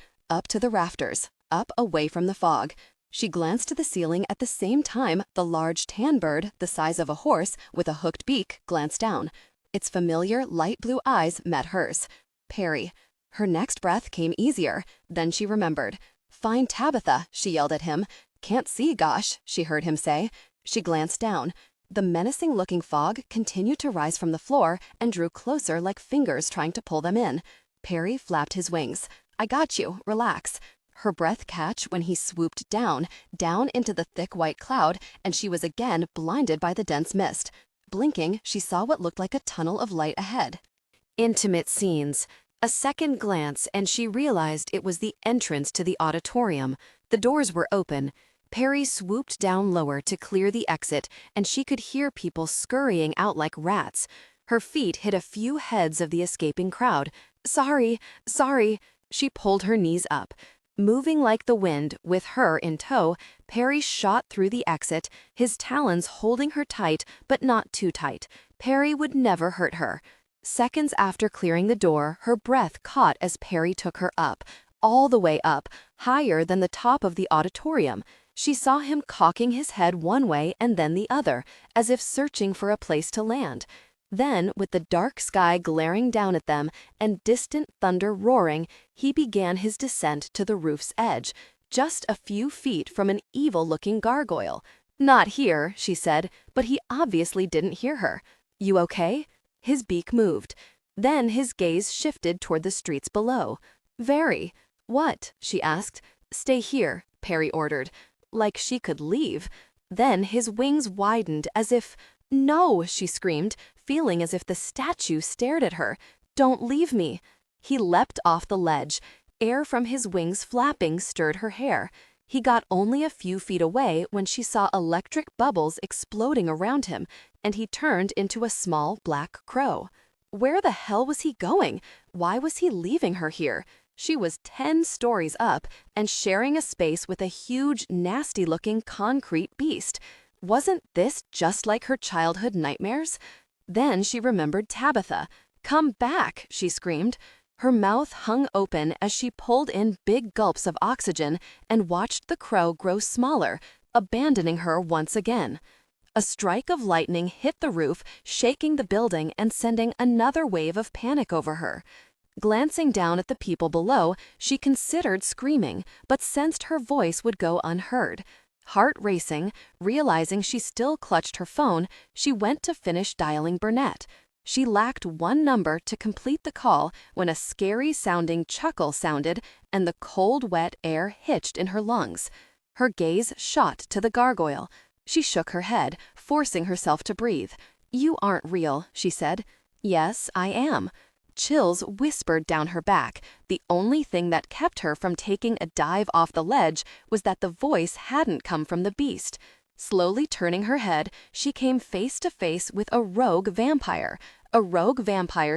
to the rafters, up away from the fog. She glanced to the ceiling at the same time the large tan bird, the size of a horse, with a hooked beak, glanced down. Its familiar light blue eyes met hers. Perry. Her next breath came easier. Then she remembered. "Find Tabitha," she yelled at him. "Can't see, gosh," she heard him say. She glanced down. The menacing-looking fog continued to rise from the floor and drew closer like fingers trying to pull them in. Perry flapped his wings. "I got you. Relax." Her breath catch when he swooped down into the thick white cloud, and she was again blinded by the dense mist. Blinking, she saw what looked like a tunnel of light ahead. Intimate scenes. A second glance, and she realized it was the entrance to the auditorium. The doors were open. Perry swooped down lower to clear the exit, and she could hear people scurrying out like rats. Her feet hit a few heads of the escaping crowd. Sorry. She pulled her knees up. Moving like the wind, with her in tow, Perry shot through the exit, his talons holding her tight, but not too tight. Perry would never hurt her. Seconds after clearing the door, her breath caught as Perry took her up, all the way up, higher than the top of the auditorium. She saw him cocking his head one way and then the other, as if searching for a place to land. Then, with the dark sky glaring down at them and distant thunder roaring, he began his descent to the roof's edge, just a few feet from an evil-looking gargoyle. "Not here," she said, but he obviously didn't hear her. "You okay?" His beak moved. Then his gaze shifted toward the streets below. "Very." "What?" she asked. "Stay here," Perry ordered. Like she could leave. Then his wings widened as if... "No," she screamed, feeling as if the statue stared at her. "Don't leave me." He leapt off the ledge. Air from his wings flapping stirred her hair. He got only a few feet away when she saw electric bubbles exploding around him, and he turned into a small black crow. Where the hell was he going? Why was he leaving her here? She was 10 stories up and sharing a space with a huge, nasty-looking concrete beast. Wasn't this just like her childhood nightmares? Then she remembered Tabitha. "Come back," she screamed. Her mouth hung open as she pulled in big gulps of oxygen and watched the crow grow smaller, abandoning her once again. A strike of lightning hit the roof, shaking the building and sending another wave of panic over her. Glancing down at the people below, she considered screaming, but sensed her voice would go unheard. Heart racing, realizing she still clutched her phone, she went to finish dialing Burnett. She lacked one number to complete the call when a scary-sounding chuckle sounded and the cold, wet air hitched in her lungs. Her gaze shot to the gargoyle. She shook her head, forcing herself to breathe. "You aren't real," she said. "Yes, I am." Chills whispered down her back. The only thing that kept her from taking a dive off the ledge was that the voice hadn't come from the beast. Slowly turning her head, she came face to face with a rogue vampire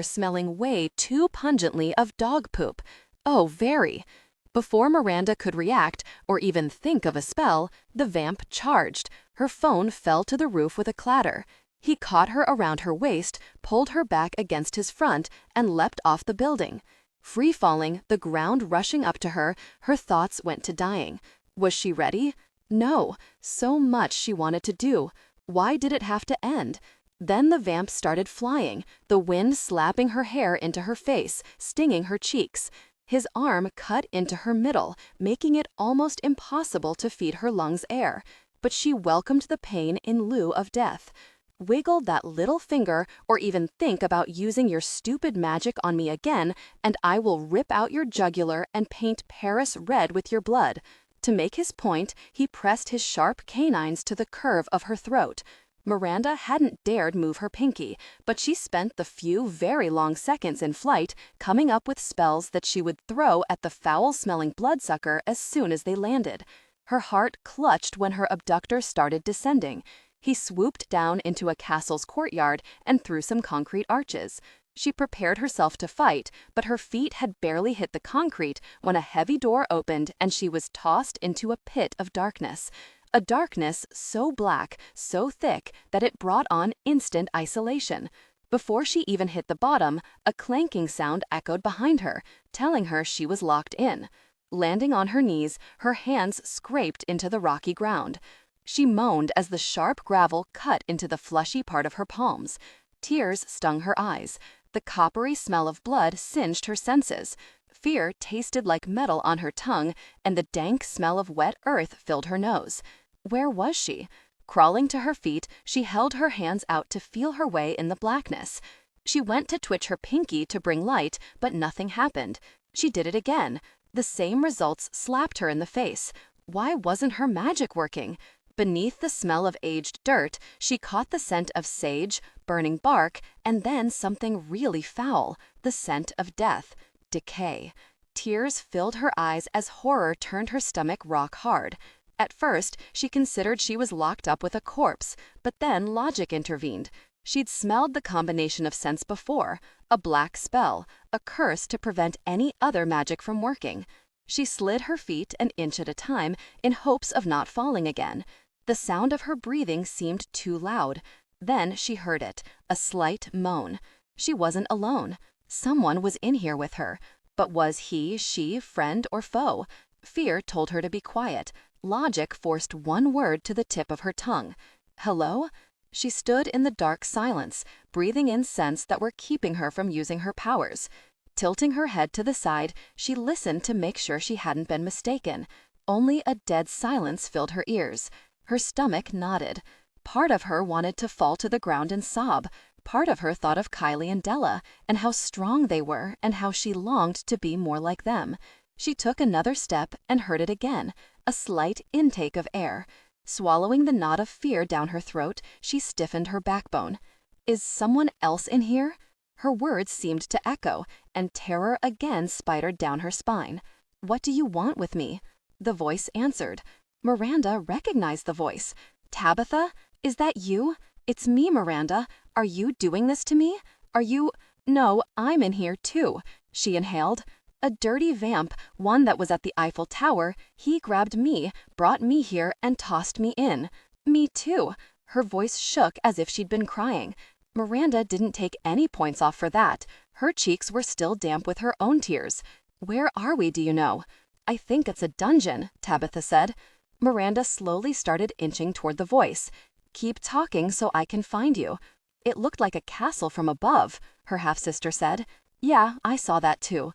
smelling way too pungently of dog poop. Oh, very. Before Miranda could react or even think of a spell, the vamp charged. Her phone fell to the roof with a clatter. He caught her around her waist, pulled her back against his front, and leapt off the building. Free-falling, the ground rushing up to her, her thoughts went to dying. Was she ready? No. So much she wanted to do. Why did it have to end? Then the vamp started flying, the wind slapping her hair into her face, stinging her cheeks. His arm cut into her middle, making it almost impossible to feed her lungs air. But she welcomed the pain in lieu of death. Wiggle that little finger or even think about using your stupid magic on me again, and I will rip out your jugular and paint Paris red with your blood. To make his point, he pressed his sharp canines to the curve of her throat. Miranda hadn't dared move her pinky, but she spent the few very long seconds in flight coming up with spells that she would throw at the foul-smelling bloodsucker as soon as they landed. Her heart clutched when her abductor started descending. He swooped down into a castle's courtyard and through some concrete arches. She prepared herself to fight, but her feet had barely hit the concrete when a heavy door opened and she was tossed into a pit of darkness. A darkness so black, so thick, that it brought on instant isolation. Before she even hit the bottom, a clanking sound echoed behind her, telling her she was locked in. Landing on her knees, her hands scraped into the rocky ground. She moaned as the sharp gravel cut into the fleshy part of her palms. Tears stung her eyes. The coppery smell of blood singed her senses. Fear tasted like metal on her tongue, and the dank smell of wet earth filled her nose. Where was she? Crawling to her feet, she held her hands out to feel her way in the blackness. She went to twitch her pinky to bring light, but nothing happened. She did it again. The same results slapped her in the face. Why wasn't her magic working? Beneath the smell of aged dirt, she caught the scent of sage, burning bark, and then something really foul, the scent of death, decay. Tears filled her eyes as horror turned her stomach rock hard. At first, she considered she was locked up with a corpse, but then logic intervened. She'd smelled the combination of scents before, a black spell, a curse to prevent any other magic from working. She slid her feet an inch at a time in hopes of not falling again. The sound of her breathing seemed too loud. Then she heard it, a slight moan. She wasn't alone. Someone was in here with her. But was he, she, friend, or foe? Fear told her to be quiet. Logic forced one word to the tip of her tongue. Hello? She stood in the dark silence, breathing in scents that were keeping her from using her powers. Tilting her head to the side, she listened to make sure she hadn't been mistaken. Only a dead silence filled her ears. Her stomach nodded. Part of her wanted to fall to the ground and sob. Part of her thought of Kylie and Della, and how strong they were, and how she longed to be more like them. She took another step and heard it again, a slight intake of air. Swallowing the knot of fear down her throat, she stiffened her backbone. Is someone else in here? Her words seemed to echo, and terror again spidered down her spine. What do you want with me? The voice answered. Miranda recognized the voice. Tabitha? Is that you? It's me, Miranda. Are you doing this to me? Are you— No, I'm in here too. She inhaled. A dirty vamp, one that was at the Eiffel Tower, he grabbed me, brought me here, and tossed me in. Me too. Her voice shook as if she'd been crying. Miranda didn't take any points off for that. Her cheeks were still damp with her own tears. Where are we, do you know? I think it's a dungeon, Tabitha said. Miranda slowly started inching toward the voice. Keep talking so I can find you. It looked like a castle from above, her half-sister said. Yeah, I saw that too.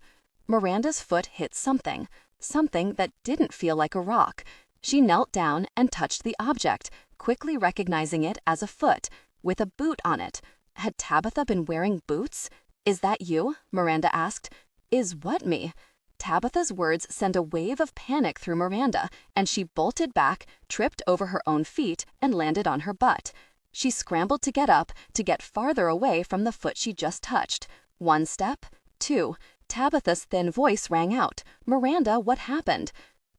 Miranda's foot hit something that didn't feel like a rock. She knelt down and touched the object, quickly recognizing it as a foot, with a boot on it. Had Tabitha been wearing boots? Is that you? Miranda asked. Is what me? Tabitha's words sent a wave of panic through Miranda, and she bolted back, tripped over her own feet, and landed on her butt. She scrambled to get up, to get farther away from the foot she just touched. 1 step, 2. Tabitha's thin voice rang out. Miranda, what happened?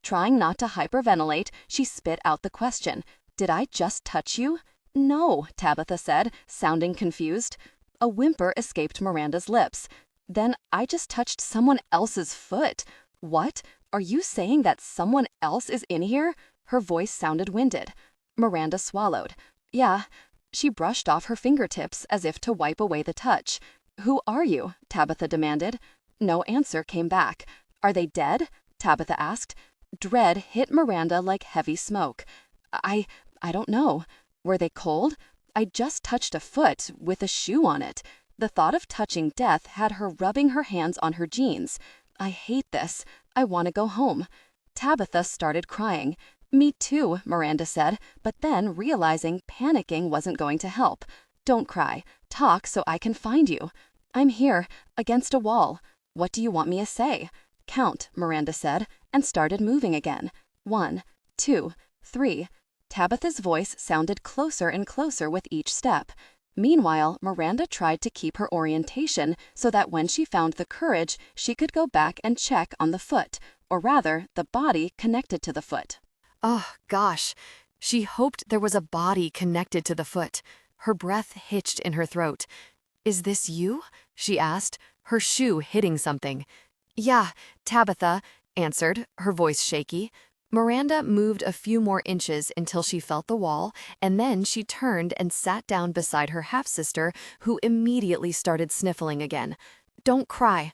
Trying not to hyperventilate, she spit out the question. Did I just touch you? No, Tabitha said, sounding confused. A whimper escaped Miranda's lips. Then I just touched someone else's foot. What? Are you saying that someone else is in here? Her voice sounded winded. Miranda swallowed. Yeah. She brushed off her fingertips as if to wipe away the touch. Who are you? Tabitha demanded. No answer came back. Are they dead? Tabitha asked. Dread hit Miranda like heavy smoke. I don't know. Were they cold? I just touched a foot with a shoe on it. The thought of touching death had her rubbing her hands on her jeans. I hate this. I want to go home. Tabitha started crying. Me too, Miranda said, but then realizing panicking wasn't going to help. Don't cry. Talk so I can find you. I'm here, against a wall. What do you want me to say? Count, Miranda said, and started moving again. 1, 2, 3. Tabitha's voice sounded closer and closer with each step. Meanwhile, Miranda tried to keep her orientation so that when she found the courage, she could go back and check on the foot, or rather, the body connected to the foot. Oh, gosh. She hoped there was a body connected to the foot. Her breath hitched in her throat. Is this you? She asked, her shoe hitting something. Yeah, Tabitha answered, her voice shaky. Miranda moved a few more inches until she felt the wall, and then she turned and sat down beside her half-sister, who immediately started sniffling again. Don't cry.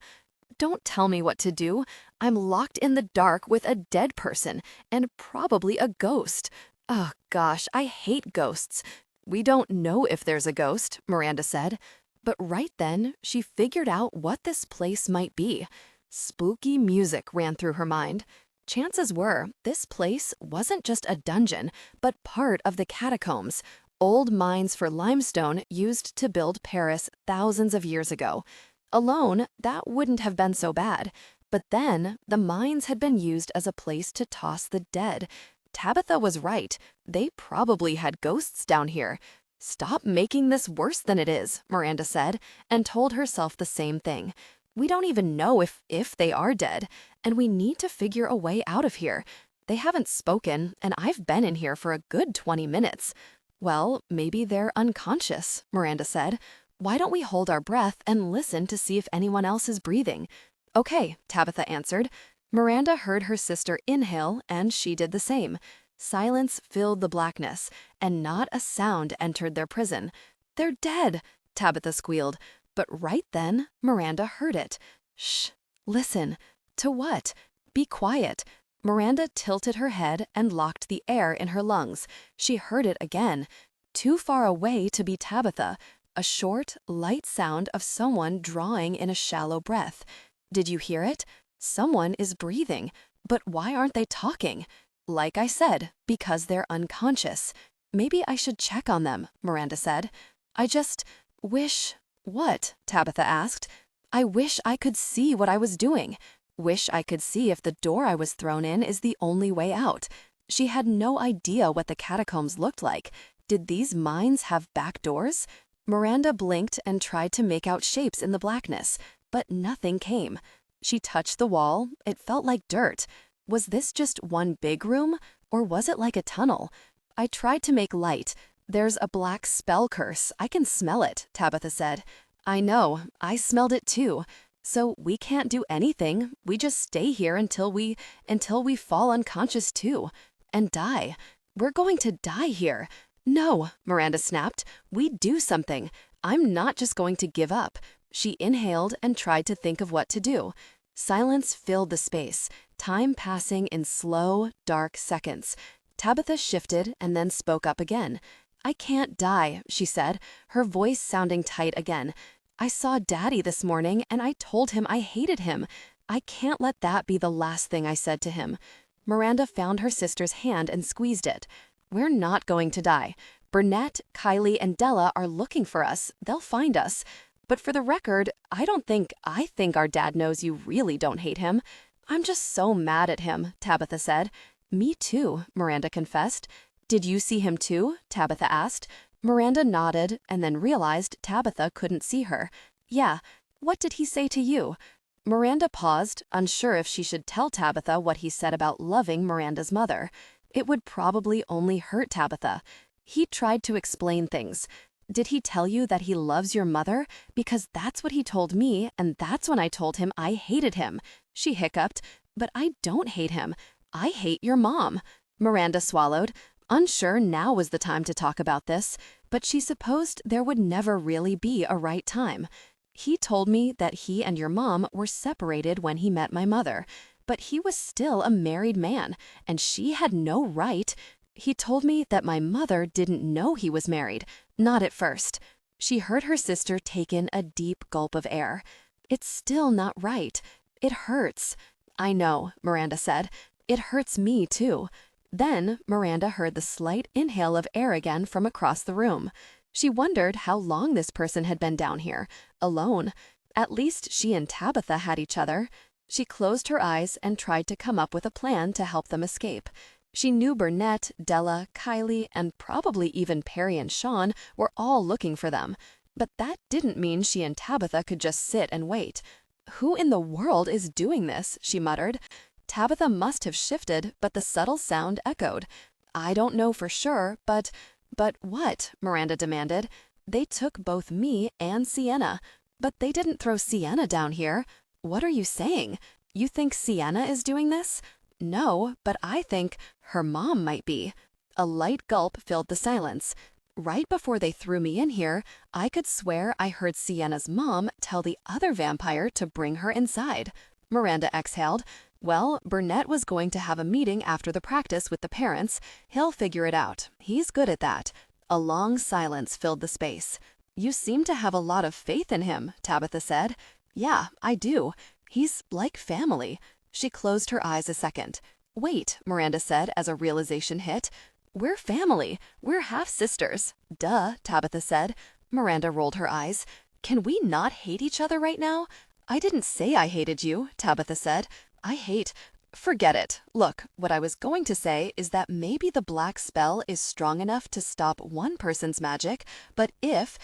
Don't tell me what to do. I'm locked in the dark with a dead person, and probably a ghost. Oh, gosh, I hate ghosts. We don't know if there's a ghost, Miranda said. But right then, she figured out what this place might be. Spooky music ran through her mind. Chances were, this place wasn't just a dungeon, but part of the catacombs, old mines for limestone used to build Paris thousands of years ago. Alone, that wouldn't have been so bad. But then, the mines had been used as a place to toss the dead. Tabitha was right. They probably had ghosts down here. Stop making this worse than it is, Miranda said, and told herself the same thing. We don't even know if they are dead, and we need to figure a way out of here. They haven't spoken, and I've been in here for a good 20 minutes. Well, maybe they're unconscious, Miranda said. Why don't we hold our breath and listen to see if anyone else is breathing? Okay, Tabitha answered. Miranda heard her sister inhale, and she did the same. Silence filled the blackness, and not a sound entered their prison. They're dead, Tabitha squealed. But right then, Miranda heard it. Shh, listen. To what? Be quiet. Miranda tilted her head and locked the air in her lungs. She heard it again. Too far away to be Tabitha. A short, light sound of someone drawing in a shallow breath. Did you hear it? Someone is breathing. But why aren't they talking? Like I said, because they're unconscious. Maybe I should check on them, Miranda said. I just wish... What? Tabitha asked. I wish I could see what I was doing. Wish I could see if the door I was thrown in is the only way out. She had no idea what the catacombs looked like. Did these mines have back doors? Miranda blinked and tried to make out shapes in the blackness, but nothing came. She touched the wall. It felt like dirt. Was this just one big room, or was it like a tunnel? I tried to make light. There's a black spell curse. I can smell it, Tabitha said. I know. I smelled it too. So we can't do anything. We just stay here until we fall unconscious too. And die. We're going to die here. No, Miranda snapped. We do something. I'm not just going to give up. She inhaled and tried to think of what to do. Silence filled the space, time passing in slow, dark seconds. Tabitha shifted and then spoke up again. I can't die, she said, her voice sounding tight again. I saw Daddy this morning and I told him I hated him. I can't let that be the last thing I said to him. Miranda found her sister's hand and squeezed it. We're not going to die. Burnett, Kylie, and Della are looking for us. They'll find us. But for the record, I think our dad knows you really don't hate him. I'm just so mad at him, Tabitha said. Me too, Miranda confessed. Did you see him too? Tabitha asked. Miranda nodded and then realized Tabitha couldn't see her. Yeah, what did he say to you? Miranda paused, unsure if she should tell Tabitha what he said about loving Miranda's mother. It would probably only hurt Tabitha. He tried to explain things. Did he tell you that he loves your mother? Because that's what he told me, and that's when I told him I hated him. She hiccuped. But I don't hate him. I hate your mom. Miranda swallowed. Unsure now was the time to talk about this, but she supposed there would never really be a right time. He told me that he and your mom were separated when he met my mother, but he was still a married man, and she had no right. He told me that my mother didn't know he was married, not at first. She heard her sister take in a deep gulp of air. It's still not right. It hurts. I know, Miranda said. It hurts me too. Then Miranda heard the slight inhale of air again from across the room. She wondered how long this person had been down here, alone. At least she and Tabitha had each other. She closed her eyes and tried to come up with a plan to help them escape. She knew Burnett, Della, Kylie, and probably even Perry and Sean were all looking for them. But that didn't mean she and Tabitha could just sit and wait. "Who in the world is doing this?" she muttered. Tabitha must have shifted, but the subtle sound echoed. "I don't know for sure, but what?" Miranda demanded. "They took both me and Sienna. But they didn't throw Sienna down here. What are you saying? You think Sienna is doing this?" "No, but I think her mom might be." A light gulp filled the silence. "Right before they threw me in here, I could swear I heard Sienna's mom tell the other vampire to bring her inside." Miranda exhaled. "Well, Burnett was going to have a meeting after the practice with the parents. He'll figure it out. He's good at that." A long silence filled the space. "You seem to have a lot of faith in him," Tabitha said. "Yeah, I do. He's like family." She closed her eyes a second. "Wait," Miranda said as a realization hit. "We're family. We're half-sisters." "Duh," Tabitha said. Miranda rolled her eyes. "Can we not hate each other right now?" "I didn't say I hated you," Tabitha said. "I hate—" "Forget it. Look, what I was going to say is that maybe the black spell is strong enough to stop one person's magic, but if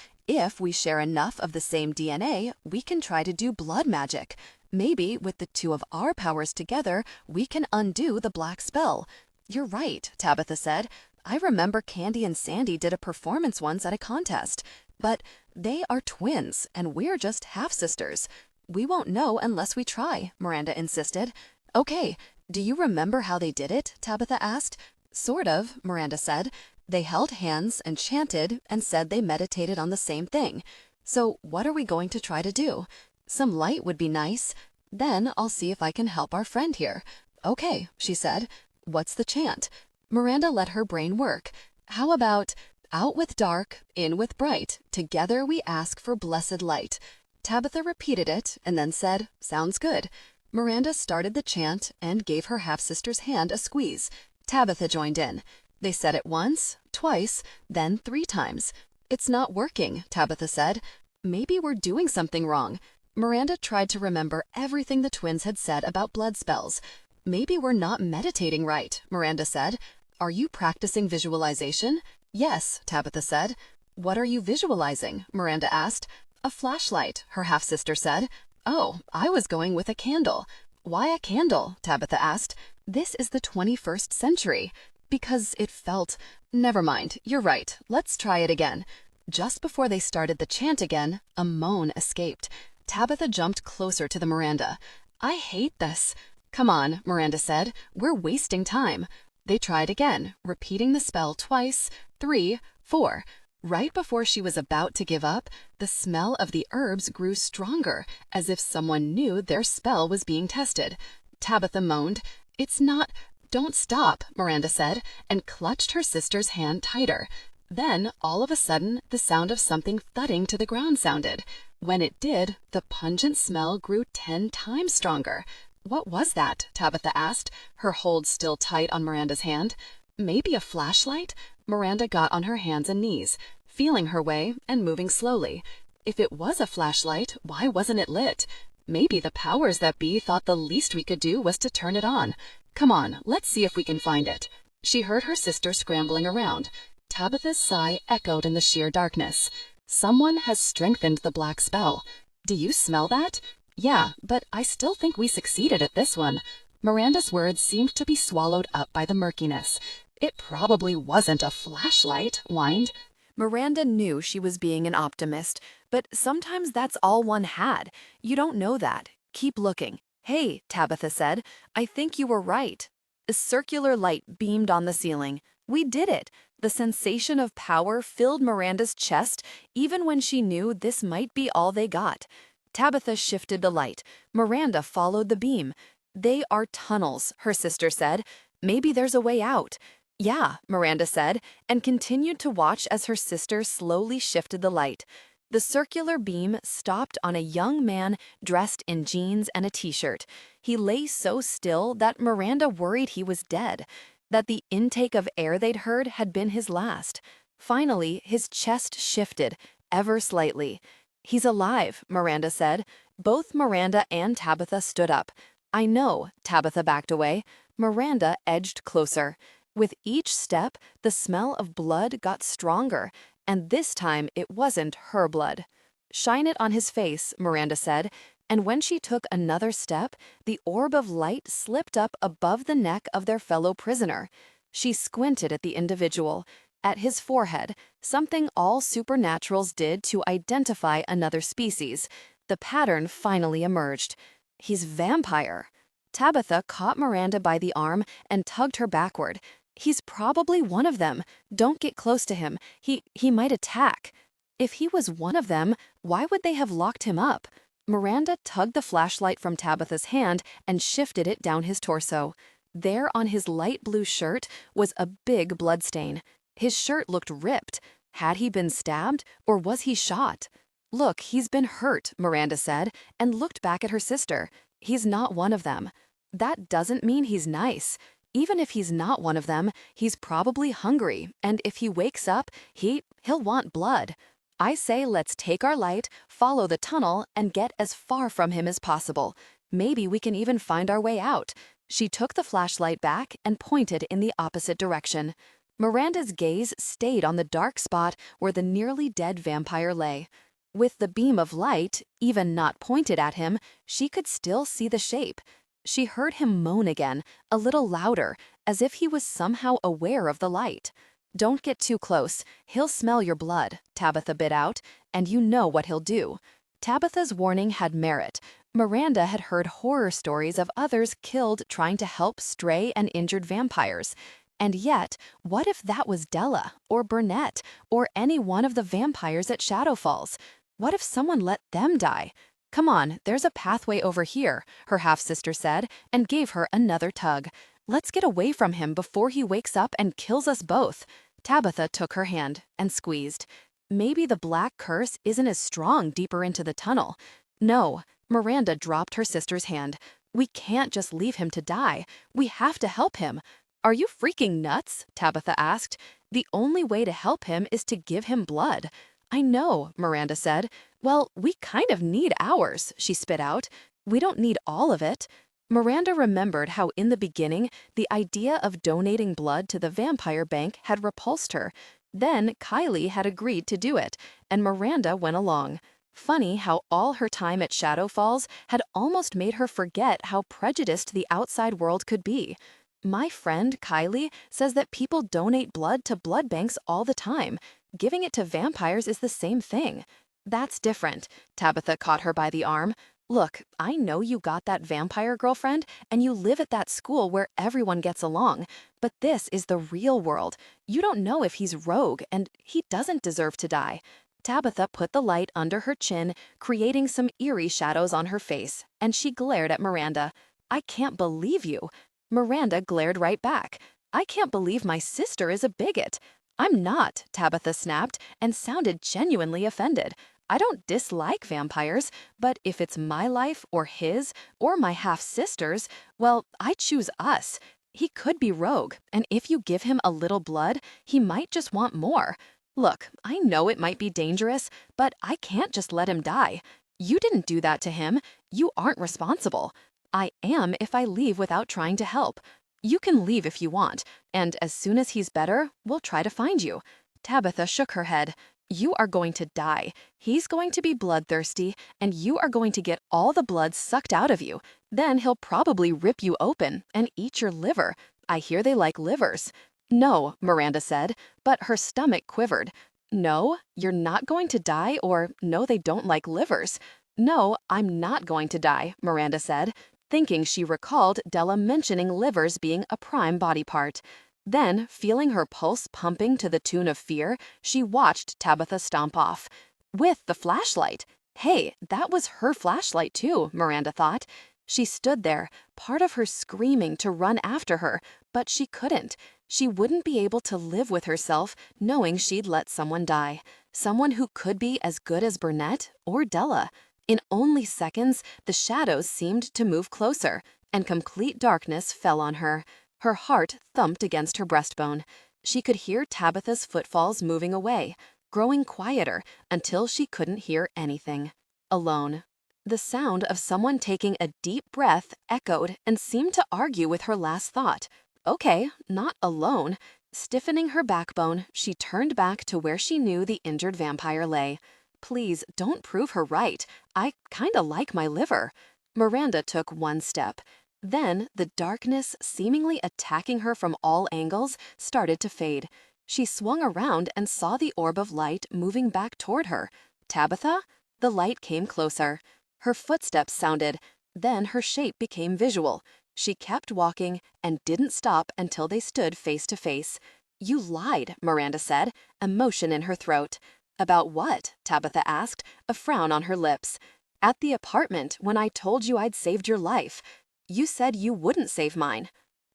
we share enough of the same DNA, we can try to do blood magic. Maybe with the two of our powers together, we can undo the black spell." "You're right," Tabitha said. "I remember Candy and Sandy did a performance once at a contest. But they are twins, and we're just half-sisters." "We won't know unless we try," Miranda insisted. "Okay, do you remember how they did it?" Tabitha asked. "Sort of," Miranda said. "They held hands and chanted and said they meditated on the same thing. So what are we going to try to do? Some light would be nice. Then I'll see if I can help our friend here." "Okay," she said. "What's the chant?" Miranda let her brain work. "How about, 'Out with dark, in with bright, together we ask for blessed light.'" Tabitha repeated it and then said, "Sounds good." Miranda started the chant and gave her half-sister's hand a squeeze. Tabitha joined in. They said it once, twice, then 3 times. "It's not working," Tabitha said. "Maybe we're doing something wrong." Miranda tried to remember everything the twins had said about blood spells. "Maybe we're not meditating right," Miranda said. "Are you practicing visualization?" "Yes," Tabitha said. "What are you visualizing?" Miranda asked. "A flashlight," her half-sister said. "Oh, I was going with a candle." "Why a candle?" Tabitha asked. "This is the 21st century." "Because it felt—" "Never mind, you're right. Let's try it again." Just before they started the chant again, a moan escaped. Tabitha jumped closer to the Miranda. "I hate this." "Come on," Miranda said. "We're wasting time." They tried again, repeating the spell twice, 3, 4. Right before she was about to give up, the smell of the herbs grew stronger, as if someone knew their spell was being tested. Tabitha moaned. "It's not—" "Don't stop," Miranda said, and clutched her sister's hand tighter. Then, all of a sudden, the sound of something thudding to the ground sounded. When it did, the pungent smell grew 10 times stronger. "What was that?" Tabitha asked, her hold still tight on Miranda's hand. "Maybe a flashlight?" Miranda got on her hands and knees, feeling her way and moving slowly. If it was a flashlight, why wasn't it lit? Maybe the powers that be thought the least we could do was to turn it on. "Come on, let's see if we can find it." She heard her sister scrambling around. Tabitha's sigh echoed in the sheer darkness. "Someone has strengthened the black spell. Do you smell that?" "Yeah, but I still think we succeeded at this one." Miranda's words seemed to be swallowed up by the murkiness. "It probably wasn't a flashlight," whined. Miranda knew she was being an optimist, but sometimes that's all one had. You don't know that. Keep looking. Hey, Tabitha said, I think you were right. A circular light beamed on the ceiling. We did it. The sensation of power filled Miranda's chest even when she knew this might be all they got. Tabitha shifted the light. Miranda followed the beam. They are tunnels, her sister said. Maybe there's a way out. Yeah, Miranda said, and continued to watch as her sister slowly shifted the light. The circular beam stopped on a young man dressed in jeans and a t-shirt. He lay so still that Miranda worried he was dead, that the intake of air they'd heard had been his last. Finally, his chest shifted, ever slightly. He's alive, Miranda said. Both Miranda and Tabitha stood up. I know, Tabitha backed away. Miranda edged closer. With each step, the smell of blood got stronger, and this time it wasn't her blood. Shine it on his face, Miranda said, and when she took another step, the orb of light slipped up above the neck of their fellow prisoner. She squinted at the individual, at his forehead, something all supernaturals did to identify another species. The pattern finally emerged. He's vampire. Tabitha caught Miranda by the arm and tugged her backward. He's probably one of them. Don't get close to him. He might attack. If he was one of them, why would they have locked him up? Miranda tugged the flashlight from Tabitha's hand and shifted it down his torso. There on his light blue shirt was a big bloodstain. His shirt looked ripped. Had he been stabbed, or was he shot? Look, he's been hurt, Miranda said, and looked back at her sister. He's not one of them. That doesn't mean he's nice. Even if he's not one of them, he's probably hungry, and if he wakes up, he'll want blood. I say let's take our light, follow the tunnel, and get as far from him as possible. Maybe we can even find our way out. She took the flashlight back and pointed in the opposite direction. Miranda's gaze stayed on the dark spot where the nearly dead vampire lay. With the beam of light, even not pointed at him, she could still see the shape. She heard him moan again, a little louder, as if he was somehow aware of the light. Don't get too close. He'll smell your blood, Tabitha bit out, and you know what he'll do. Tabitha's warning had merit. Miranda had heard horror stories of others killed trying to help stray and injured vampires. And yet, what if that was Della, or Burnett, or any one of the vampires at Shadow Falls? What if someone let them die? Come on, there's a pathway over here, her half-sister said, and gave her another tug. Let's get away from him before he wakes up and kills us both. Tabitha took her hand and squeezed. Maybe the black curse isn't as strong deeper into the tunnel. No, Miranda dropped her sister's hand. We can't just leave him to die. We have to help him. Are you freaking nuts? Tabitha asked. The only way to help him is to give him blood. I know, Miranda said. Well, we kind of need ours, she spit out. We don't need all of it. Miranda remembered how in the beginning, the idea of donating blood to the vampire bank had repulsed her. Then Kylie had agreed to do it, and Miranda went along. Funny how all her time at Shadow Falls had almost made her forget how prejudiced the outside world could be. My friend Kylie says that people donate blood to blood banks all the time. Giving it to vampires is the same thing. That's different. Tabitha caught her by the arm. Look, I know you got that vampire girlfriend and you live at that school where everyone gets along, but this is the real world. You don't know if he's rogue and he doesn't deserve to die. Tabitha put the light under her chin, creating some eerie shadows on her face, and she glared at Miranda. I can't believe you. Miranda glared right back. I can't believe my sister is a bigot. I'm not, Tabitha snapped and sounded genuinely offended. I don't dislike vampires, but if it's my life or his or my half-sister's, well, I choose us. He could be rogue, and if you give him a little blood, he might just want more. Look, I know it might be dangerous, but I can't just let him die. You didn't do that to him. You aren't responsible. I am if I leave without trying to help. You can leave if you want, and as soon as he's better, we'll try to find you. Tabitha shook her head. You are going to die. He's going to be bloodthirsty, and you are going to get all the blood sucked out of you. Then he'll probably rip you open and eat your liver. I hear they like livers. No, Miranda said, but her stomach quivered. No, you're not going to die, or no, they don't like livers. No, I'm not going to die, Miranda said. thinking she recalled Della mentioning livers being a prime body part. Then, feeling her pulse pumping to the tune of fear, she watched Tabitha stomp off. With the flashlight. Hey, that was her flashlight too, Miranda thought. She stood there, part of her screaming to run after her, but she couldn't. She wouldn't be able to live with herself knowing she'd let someone die. Someone who could be as good as Burnett or Della. In only seconds, the shadows seemed to move closer, and complete darkness fell on her. Her heart thumped against her breastbone. She could hear Tabitha's footfalls moving away, growing quieter until she couldn't hear anything. Alone. The sound of someone taking a deep breath echoed and seemed to argue with her last thought. Okay, not alone. Stiffening her backbone, she turned back to where she knew the injured vampire lay. Please, don't prove her right. I kinda like my liver. Miranda took one step. Then, the darkness, seemingly attacking her from all angles, started to fade. She swung around and saw the orb of light moving back toward her. Tabitha? The light came closer. Her footsteps sounded. Then her shape became visual. She kept walking and didn't stop until they stood face to face. You lied, Miranda said, emotion in her throat. About what? Tabitha asked, a frown on her lips. At the apartment, when I told you I'd saved your life. You said you wouldn't save mine.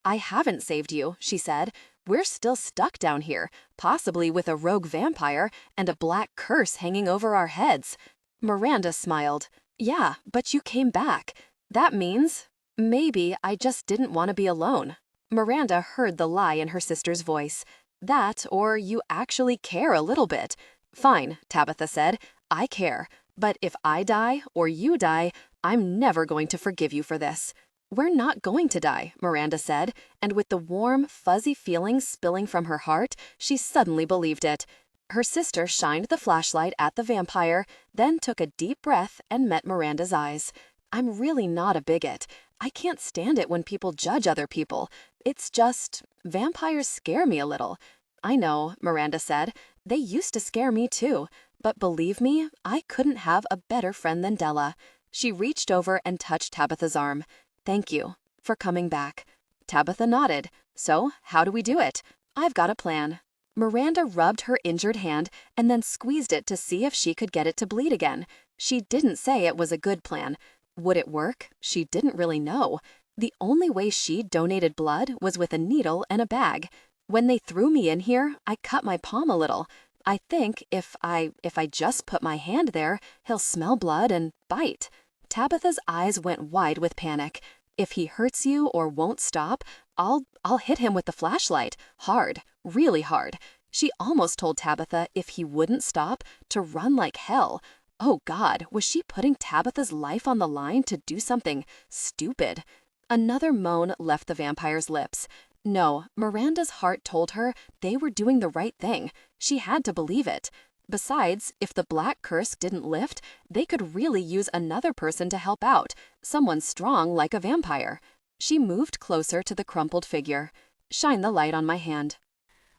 I haven't saved you, she said. We're still stuck down here, possibly with a rogue vampire and a black curse hanging over our heads. Miranda smiled. Yeah, but you came back. That means maybe I just didn't want to be alone. Miranda heard the lie in her sister's voice. That, or you actually care a little bit. Fine, Tabitha said. I care. But if I die or you die, I'm never going to forgive you for this. We're not going to die, Miranda said, and with the warm, fuzzy feeling spilling from her heart, she suddenly believed it. Her sister shined the flashlight at the vampire, then took a deep breath and met Miranda's eyes. I'm really not a bigot. I can't stand it when people judge other people. It's just, vampires scare me a little. I know, Miranda said. They used to scare me too. But believe me, I couldn't have a better friend than Della. She reached over and touched Tabitha's arm. Thank you for coming back. Tabitha nodded. So, how do we do it? I've got a plan. Miranda rubbed her injured hand and then squeezed it to see if she could get it to bleed again. She didn't say it was a good plan. Would it work? She didn't really know. The only way she'd donated blood was with a needle and a bag. When they threw me in here, I cut my palm a little. I think if I just put my hand there, he'll smell blood and bite. Tabitha's eyes went wide with panic. If he hurts you or won't stop, I'll hit him with the flashlight. Hard. Really hard. She almost told Tabitha if he wouldn't stop, to run like hell. Oh God, was she putting Tabitha's life on the line to do something stupid? Another moan left the vampire's lips. No, Miranda's heart told her they were doing the right thing. She had to believe it. Besides, if the black curse didn't lift, they could really use another person to help out, someone strong like a vampire. She moved closer to the crumpled figure. Shine the light on my hand.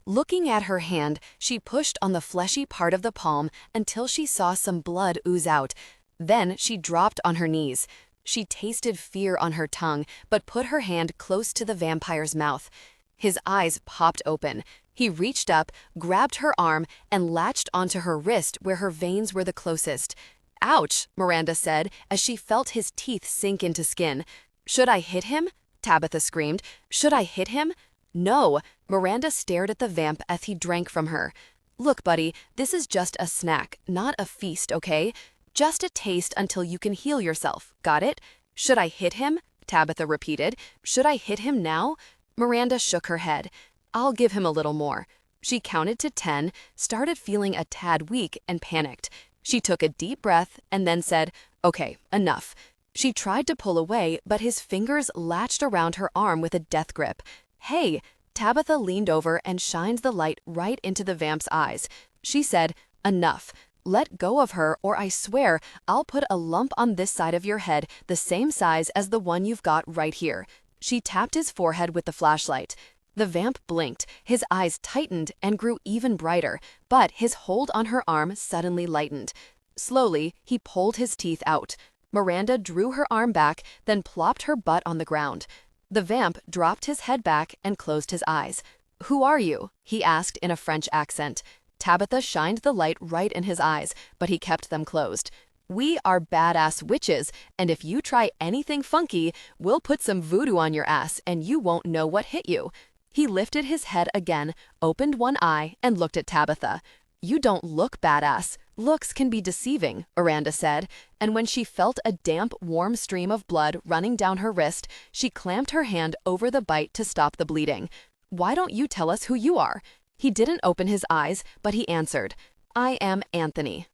Looking at her hand, she pushed on the fleshy part of the palm until she saw some blood ooze out. Then she dropped on her knees. She tasted fear on her tongue, but put her hand close to the vampire's mouth. His eyes popped open. He reached up, grabbed her arm, and latched onto her wrist where her veins were the closest. Ouch, Miranda said as she felt his teeth sink into skin. Should I hit him? Tabitha screamed. Should I hit him? No. Miranda stared at the vamp as he drank from her. Look, buddy, this is just a snack, not a feast, okay? Just a taste until you can heal yourself. Got it? Should I hit him? Tabitha repeated. Should I hit him now? Miranda shook her head. I'll give him a little more. She counted to 10, started feeling a tad weak, and panicked. She took a deep breath and then said, okay, enough. She tried to pull away, but his fingers latched around her arm with a death grip. Hey! Tabitha leaned over and shined the light right into the vamp's eyes. She said, enough. Let go of her, or I swear I'll put a lump on this side of your head the same size as the one you've got right here. She tapped his forehead with the flashlight. The vamp blinked, his eyes tightened and grew even brighter, but his hold on her arm suddenly lightened. Slowly, he pulled his teeth out. Miranda drew her arm back, then plopped her butt on the ground. The vamp dropped his head back and closed his eyes. "Who are you?" he asked in a French accent. Tabitha shined the light right in his eyes, but he kept them closed. "We are badass witches, and if you try anything funky, we'll put some voodoo on your ass and you won't know what hit you." He lifted his head again, opened one eye, and looked at Tabitha. "You don't look badass. Looks can be deceiving," Miranda said, and when she felt a damp, warm stream of blood running down her wrist, she clamped her hand over the bite to stop the bleeding. "Why don't you tell us who you are?" He didn't open his eyes, but he answered, "I am Anthony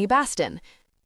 Baston."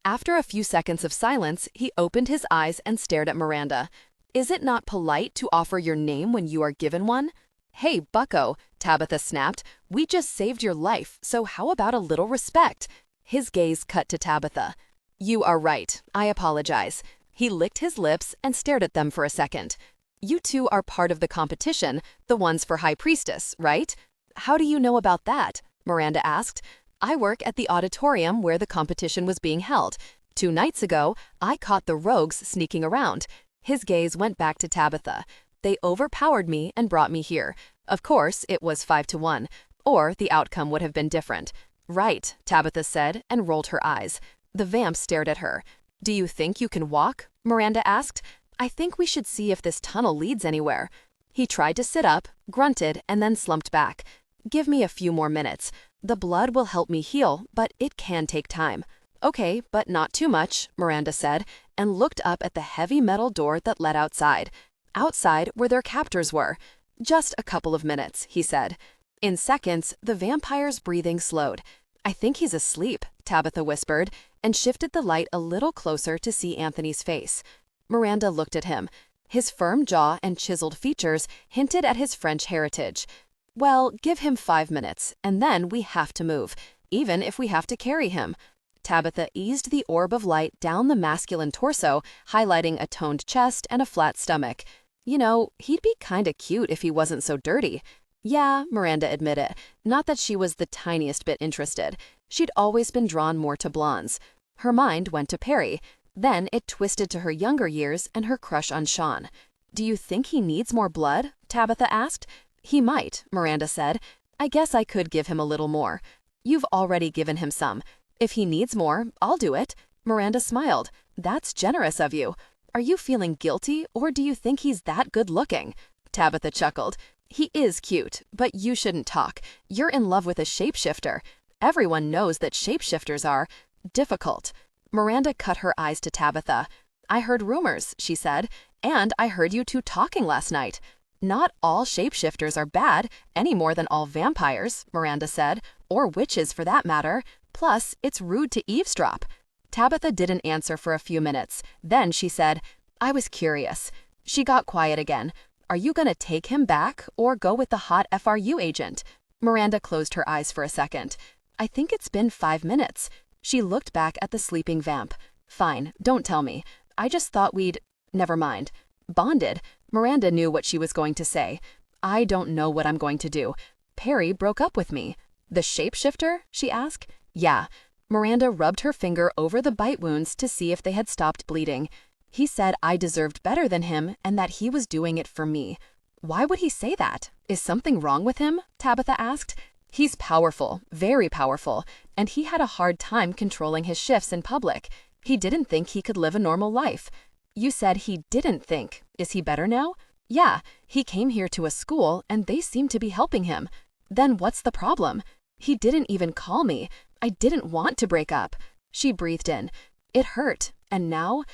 After a few seconds of silence, he opened his eyes and stared at Miranda. "Is it not polite to offer your name when you are given one?" "Hey, bucko," Tabitha snapped, "we just saved your life, so how about a little respect?" His gaze cut to Tabitha. "You are right. I apologize." He licked his lips and stared at them for a second. "You two are part of the competition, the ones for High Priestess, right?" "How do you know about that?" Miranda asked. "I work at the auditorium where the competition was being held. 2 nights ago, I caught the rogues sneaking around." His gaze went back to Tabitha. "They overpowered me and brought me here. Of course, it was 5-1, or the outcome would have been different." "Right," Tabitha said and rolled her eyes. The vamp stared at her. "Do you think you can walk?" Miranda asked. "I think we should see if this tunnel leads anywhere." He tried to sit up, grunted, and then slumped back. "Give me a few more minutes. The blood will help me heal, but it can take time." "Okay, but not too much," Miranda said, and looked up at the heavy metal door that led outside. Outside, where their captors were. "Just a couple of minutes," he said. In seconds, the vampire's breathing slowed. "I think he's asleep," Tabitha whispered, and shifted the light a little closer to see Anthony's face. Miranda looked at him. His firm jaw and chiseled features hinted at his French heritage. "Well, give him 5 minutes, and then we have to move, even if we have to carry him." Tabitha eased the orb of light down the masculine torso, highlighting a toned chest and a flat stomach. "You know, he'd be kinda cute if he wasn't so dirty." "Yeah," Miranda admitted, not that she was the tiniest bit interested. She'd always been drawn more to blondes. Her mind went to Perry. Then it twisted to her younger years and her crush on Sean. "Do you think he needs more blood?" Tabitha asked. "He might," Miranda said. "I guess I could give him a little more." "You've already given him some. If he needs more, I'll do it." Miranda smiled. "That's generous of you. Are you feeling guilty, or do you think he's that good looking?" Tabitha chuckled. "He is cute, but you shouldn't talk. You're in love with a shapeshifter. Everyone knows that shapeshifters are difficult." Miranda cut her eyes to Tabitha. "I heard rumors," she said, "and I heard you two talking last night." "Not all shapeshifters are bad, any more than all vampires," Miranda said, "or witches for that matter. Plus, it's rude to eavesdrop." Tabitha didn't answer for a few minutes. Then she said, "I was curious." She got quiet again. "Are you gonna take him back or go with the hot FRU agent?" Miranda closed her eyes for a second. "I think it's been 5 minutes." She looked back at the sleeping vamp. "Fine, don't tell me. I just thought we'd... Never mind." "Bonded?" Miranda knew what she was going to say. "I don't know what I'm going to do. Perry broke up with me." "The shapeshifter?" she asked. "Yeah." Miranda rubbed her finger over the bite wounds to see if they had stopped bleeding. "He said I deserved better than him and that he was doing it for me." "Why would he say that? Is something wrong with him?" Tabitha asked. "He's powerful, very powerful, and he had a hard time controlling his shifts in public. He didn't think he could live a normal life." "You said he didn't think. Is he better now?" "Yeah, he came here to a school and they seem to be helping him." "Then what's the problem?" "He didn't even call me. I didn't want to break up." She breathed in. "It hurt, and now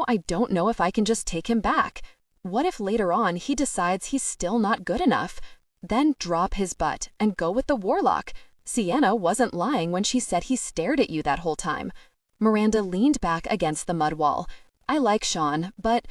I don't know if I can just take him back. What if later on he decides he's still not good enough? Then drop his butt and go with the warlock. Sienna wasn't lying when she said he stared at you that whole time." Miranda leaned back against the mud wall. "I like Sean, but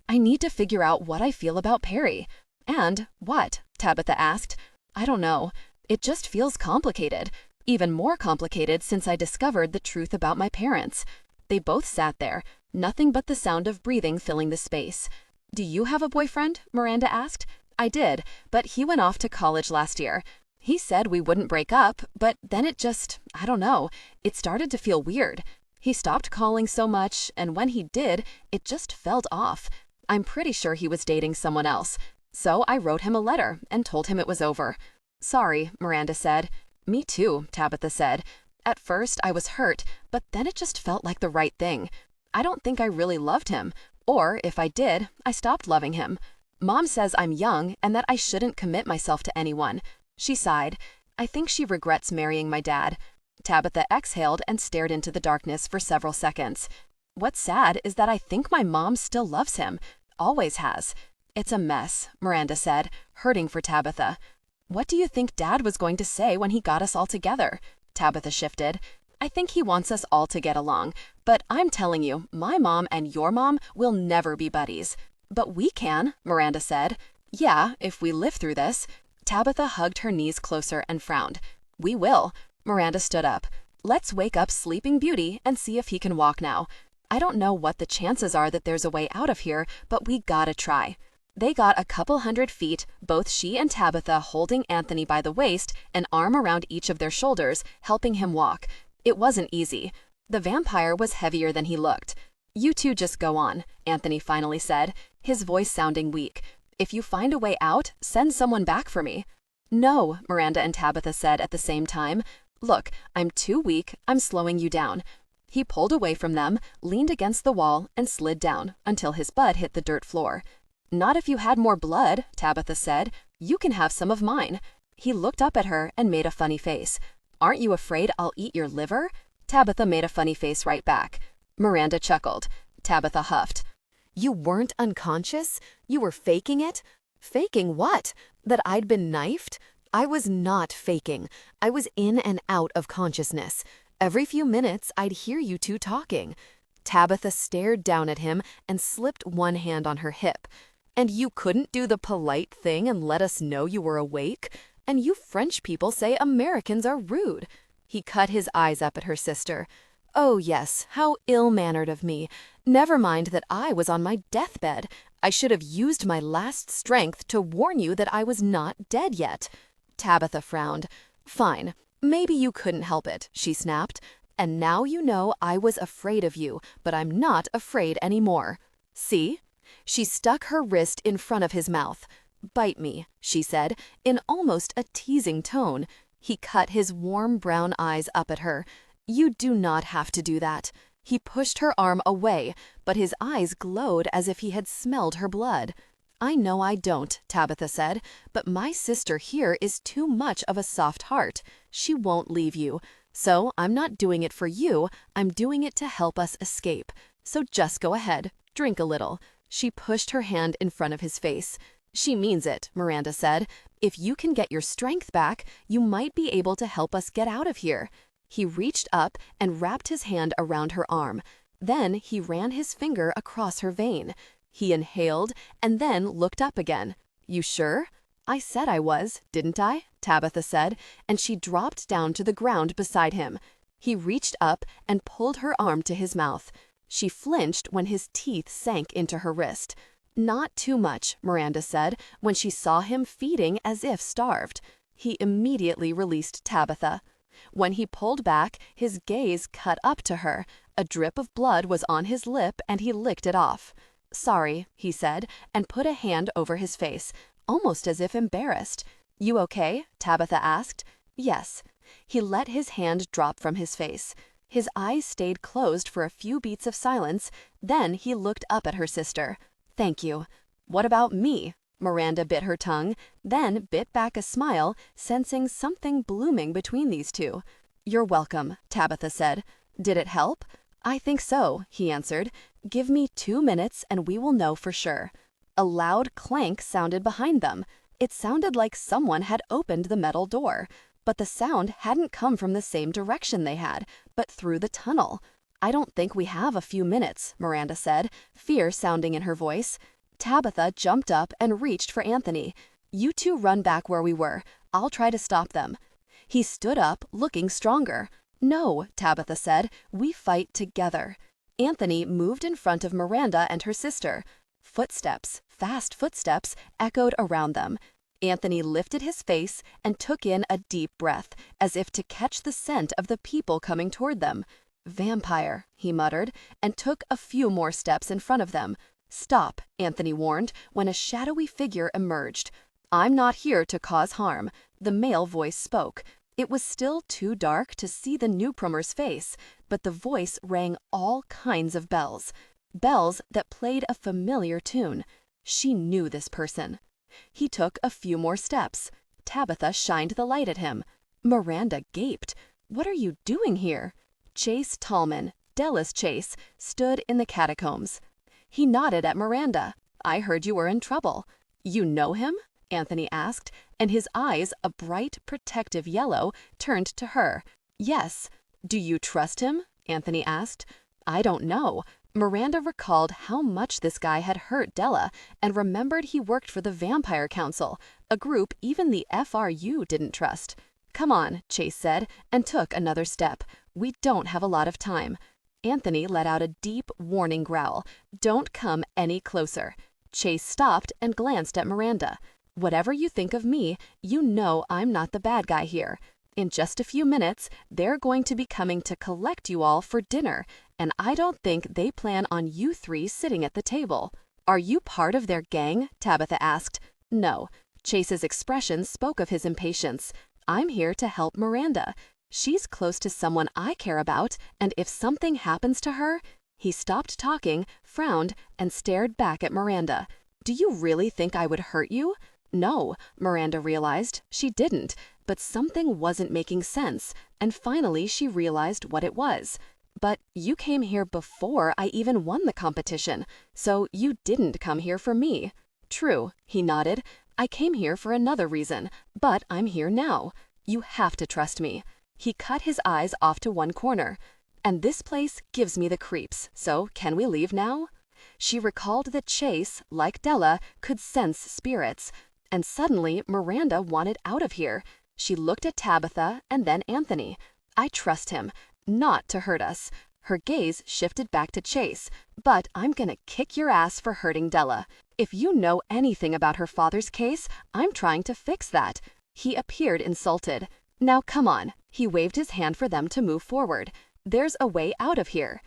I need to figure out what I feel about Perry." "And what?" Tabitha asked. "I don't know. It just feels complicated. Even more complicated since I discovered the truth about my parents." They both sat there, nothing but the sound of breathing filling the space. "Do you have a boyfriend?" Miranda asked. "I did, but he went off to college last year. He said we wouldn't break up, but then it just, I don't know, it started to feel weird." He stopped calling so much, and when he did, it just felt off. I'm pretty sure he was dating someone else. So I wrote him a letter and told him it was over. Sorry, Miranda said. Me too, Tabitha said. At first, I was hurt, but then it just felt like the right thing. I don't think I really loved him, or if I did, I stopped loving him. Mom says I'm young and that I shouldn't commit myself to anyone. She sighed. I think she regrets marrying my dad. Tabitha exhaled and stared into the darkness for several seconds. What's sad is that I think my mom still loves him. Always has. It's a mess, Miranda said, hurting for Tabitha. What do you think Dad was going to say when he got us all together? Tabitha shifted. I think he wants us all to get along, but I'm telling you, my mom and your mom will never be buddies. But we can, Miranda said. Yeah, if we live through this. Tabitha hugged her knees closer and frowned. We will. Miranda stood up. Let's wake up Sleeping Beauty and see if he can walk now. I don't know what the chances are that there's a way out of here, but we gotta try. They got a couple 100 feet, both she and Tabitha holding Anthony by the waist, an arm around each of their shoulders, helping him walk. It wasn't easy. The vampire was heavier than he looked. You two just go on, Anthony finally said, his voice sounding weak. If you find a way out, send someone back for me. No, Miranda and Tabitha said at the same time. Look, I'm too weak, I'm slowing you down. He pulled away from them, leaned against the wall, and slid down until his butt hit the dirt floor. Not if you had more blood, Tabitha said. You can have some of mine. He looked up at her and made a funny face. Aren't you afraid I'll eat your liver? Tabitha made a funny face right back. Miranda chuckled. Tabitha huffed. You weren't unconscious? You were faking it? Faking what? That I'd been knifed? I was not faking. I was in and out of consciousness. Every few minutes, I'd hear you two talking. Tabitha stared down at him and slipped one hand on her hip. And you couldn't do the polite thing and let us know you were awake? And you French people say Americans are rude. He cut his eyes up at her sister. Oh yes, how ill-mannered of me. Never mind that I was on my deathbed. I should have used my last strength to warn you that I was not dead yet. Tabitha frowned. Fine, maybe you couldn't help it, she snapped. And now you know I was afraid of you, but I'm not afraid anymore. See? She stuck her wrist in front of his mouth. Bite me, she said, in almost a teasing tone. He cut his warm brown eyes up at her. You do not have to do that. He pushed her arm away, but his eyes glowed as if he had smelled her blood. I know I don't, Tabitha said, but my sister here is too much of a soft heart. She won't leave you. So I'm not doing it for you, I'm doing it to help us escape. So just go ahead, drink a little. She pushed her hand in front of his face. She means it, Miranda said. If you can get your strength back, you might be able to help us get out of here. He reached up and wrapped his hand around her arm. Then he ran his finger across her vein. He inhaled and then looked up again. You sure? I said I was, didn't I? Tabitha said, and she dropped down to the ground beside him. He reached up and pulled her arm to his mouth. She flinched when his teeth sank into her wrist. Not too much, Miranda said, when she saw him feeding as if starved. He immediately released Tabitha. When he pulled back, his gaze cut up to her. A drip of blood was on his lip and he licked it off. Sorry, he said, and put a hand over his face, almost as if embarrassed. You okay? Tabitha asked. Yes. He let his hand drop from his face. His eyes stayed closed for a few beats of silence, then he looked up at her sister. Thank you. What about me? Miranda bit her tongue, then bit back a smile, sensing something blooming between these two. You're welcome, Tabitha said. Did it help? I think so, he answered. Give me 2 minutes and we will know for sure. A loud clank sounded behind them. It sounded like someone had opened the metal door. But the sound hadn't come from the same direction they had, but through the tunnel. I don't think we have a few minutes, Miranda said, fear sounding in her voice. Tabitha jumped up and reached for Anthony. You two run back where we were. I'll try to stop them. He stood up, looking stronger. No, Tabitha said, we fight together. Anthony moved in front of Miranda and her sister. Footsteps, fast footsteps, echoed around them. Anthony lifted his face and took in a deep breath, as if to catch the scent of the people coming toward them. "Vampire," he muttered, and took a few more steps in front of them. "Stop," Anthony warned, when a shadowy figure emerged. "I'm not here to cause harm," the male voice spoke. It was still too dark to see the newcomer's face, but the voice rang all kinds of bells. Bells that played a familiar tune. She knew this person. He took a few more steps. Tabitha shined the light at him. Miranda gaped. "What are you doing here?" Chase Tallman, Della's Chase, stood in the catacombs. He nodded at Miranda. "I heard you were in trouble." "You know him?" Anthony asked, and his eyes, a bright, protective yellow, turned to her. "Yes." "Do you trust him?" Anthony asked. "I don't know." Miranda recalled how much this guy had hurt Della and remembered he worked for the Vampire Council, a group even the FRU didn't trust. "Come on," Chase said, and took another step. "We don't have a lot of time." Anthony let out a deep, warning growl. "Don't come any closer." Chase stopped and glanced at Miranda. "Whatever you think of me, you know I'm not the bad guy here. In just a few minutes, they're going to be coming to collect you all for dinner, and I don't think they plan on you three sitting at the table." "Are you part of their gang?" Tabitha asked. "No." Chase's expression spoke of his impatience. "I'm here to help Miranda. She's close to someone I care about, and if something happens to her—" He stopped talking, frowned, and stared back at Miranda. "Do you really think I would hurt you?" No, Miranda realized, she didn't, but something wasn't making sense, and finally she realized what it was. "But you came here before I even won the competition, so you didn't come here for me." "True," he nodded. "I came here for another reason, but I'm here now. You have to trust me." He cut his eyes off to one corner. "And this place gives me the creeps, so can we leave now?" She recalled that Chase, like Della, could sense spirits. And suddenly Miranda wanted out of here. She looked at Tabitha and then Anthony. "I trust him. Not to hurt us." Her gaze shifted back to Chase. "But I'm gonna kick your ass for hurting Della. If you know anything about her father's case, I'm trying to fix that." He appeared insulted. "Now come on." He waved his hand for them to move forward. "There's a way out of here."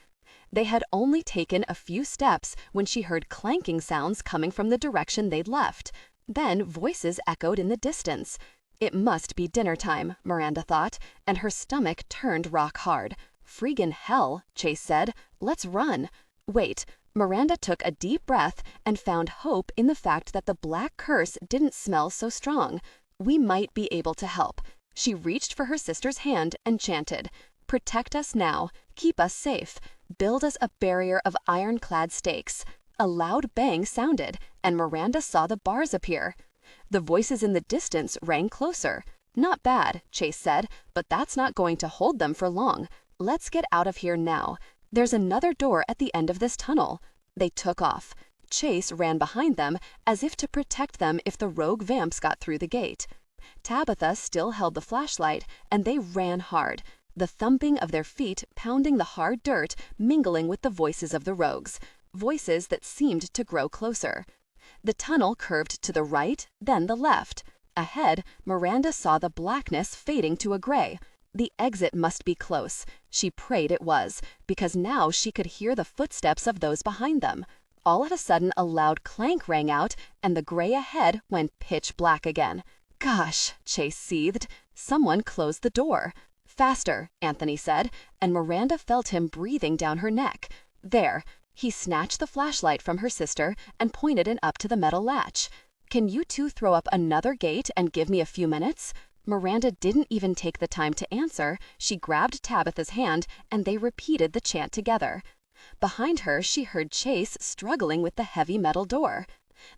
They had only taken a few steps when she heard clanking sounds coming from the direction they'd left. Then voices echoed in the distance. It must be dinner time, Miranda thought, and her stomach turned rock hard. "Freakin' hell," Chase said. "Let's run." Wait. Miranda took a deep breath and found hope in the fact that the black curse didn't smell so strong. "We might be able to help." She reached for her sister's hand and chanted, "Protect us now. Keep us safe. Build us a barrier of ironclad stakes." A loud bang sounded, and Miranda saw the bars appear. The voices in the distance rang closer. "Not bad," Chase said, "but that's not going to hold them for long. Let's get out of here now. There's another door at the end of this tunnel." They took off. Chase ran behind them, as if to protect them if the rogue vamps got through the gate. Tabitha still held the flashlight, and they ran hard, the thumping of their feet pounding the hard dirt, mingling with the voices of the rogues. Voices that seemed to grow closer. The tunnel curved to the right, then the left. Ahead, Miranda saw the blackness fading to a gray. The exit must be close. She prayed it was, because now she could hear the footsteps of those behind them. All of a sudden, a loud clank rang out, and the gray ahead went pitch black again. "Gosh," Chase seethed. Someone closed the door. "Faster," Anthony said, and Miranda felt him breathing down her neck. "There." He snatched the flashlight from her sister and pointed it up to the metal latch. "Can you two throw up another gate and give me a few minutes?" Miranda didn't even take the time to answer. She grabbed Tabitha's hand, and they repeated the chant together. Behind her, she heard Chase struggling with the heavy metal door.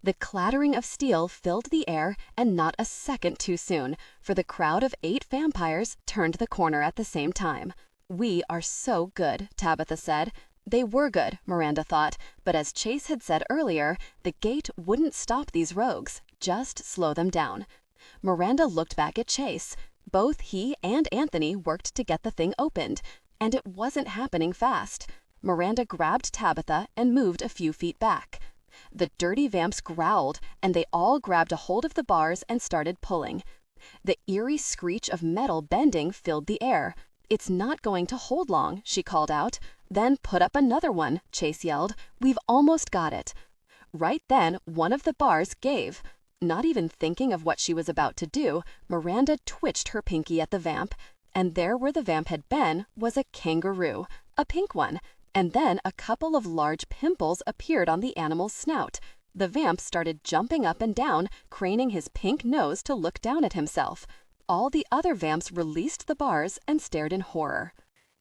The clattering of steel filled the air, and not a second too soon, for the crowd of 8 vampires turned the corner at the same time. "We are so good," Tabitha said. They were good, Miranda thought, but as Chase had said earlier, the gate wouldn't stop these rogues, just slow them down. Miranda looked back at Chase. Both he and Anthony worked to get the thing opened, and it wasn't happening fast. Miranda grabbed Tabitha and moved a few feet back. The dirty vamps growled, and they all grabbed a hold of the bars and started pulling. The eerie screech of metal bending filled the air. "It's not going to hold long," she called out. "Then put up another one," Chase yelled. "We've almost got it." Right then, one of the bars gave. Not even thinking of what she was about to do, Miranda twitched her pinky at the vamp, and there where the vamp had been was a kangaroo, a pink one, and then a couple of large pimples appeared on the animal's snout. The vamp started jumping up and down, craning his pink nose to look down at himself. All the other vamps released the bars and stared in horror.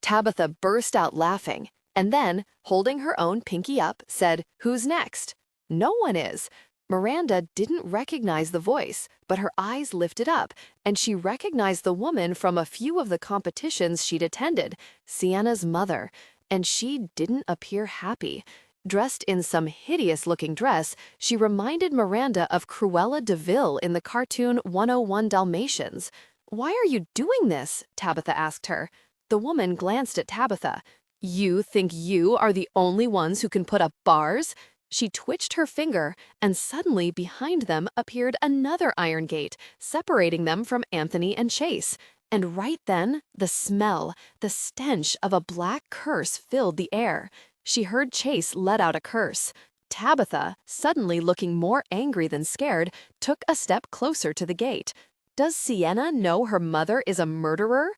Tabitha burst out laughing, and then, holding her own pinky up, said, "Who's next?" "No one is." Miranda didn't recognize the voice, but her eyes lifted up, and she recognized the woman from a few of the competitions she'd attended, Sienna's mother, and she didn't appear happy. Dressed in some hideous-looking dress, she reminded Miranda of Cruella de Vil in the cartoon 101 Dalmatians. "Why are you doing this?" Tabitha asked her. The woman glanced at Tabitha. "You think you are the only ones who can put up bars?" She twitched her finger, and suddenly behind them appeared another iron gate, separating them from Anthony and Chase. And right then, the smell, the stench of a black curse filled the air. She heard Chase let out a curse. Tabitha, suddenly looking more angry than scared, took a step closer to the gate. "Does Sienna know her mother is a murderer?"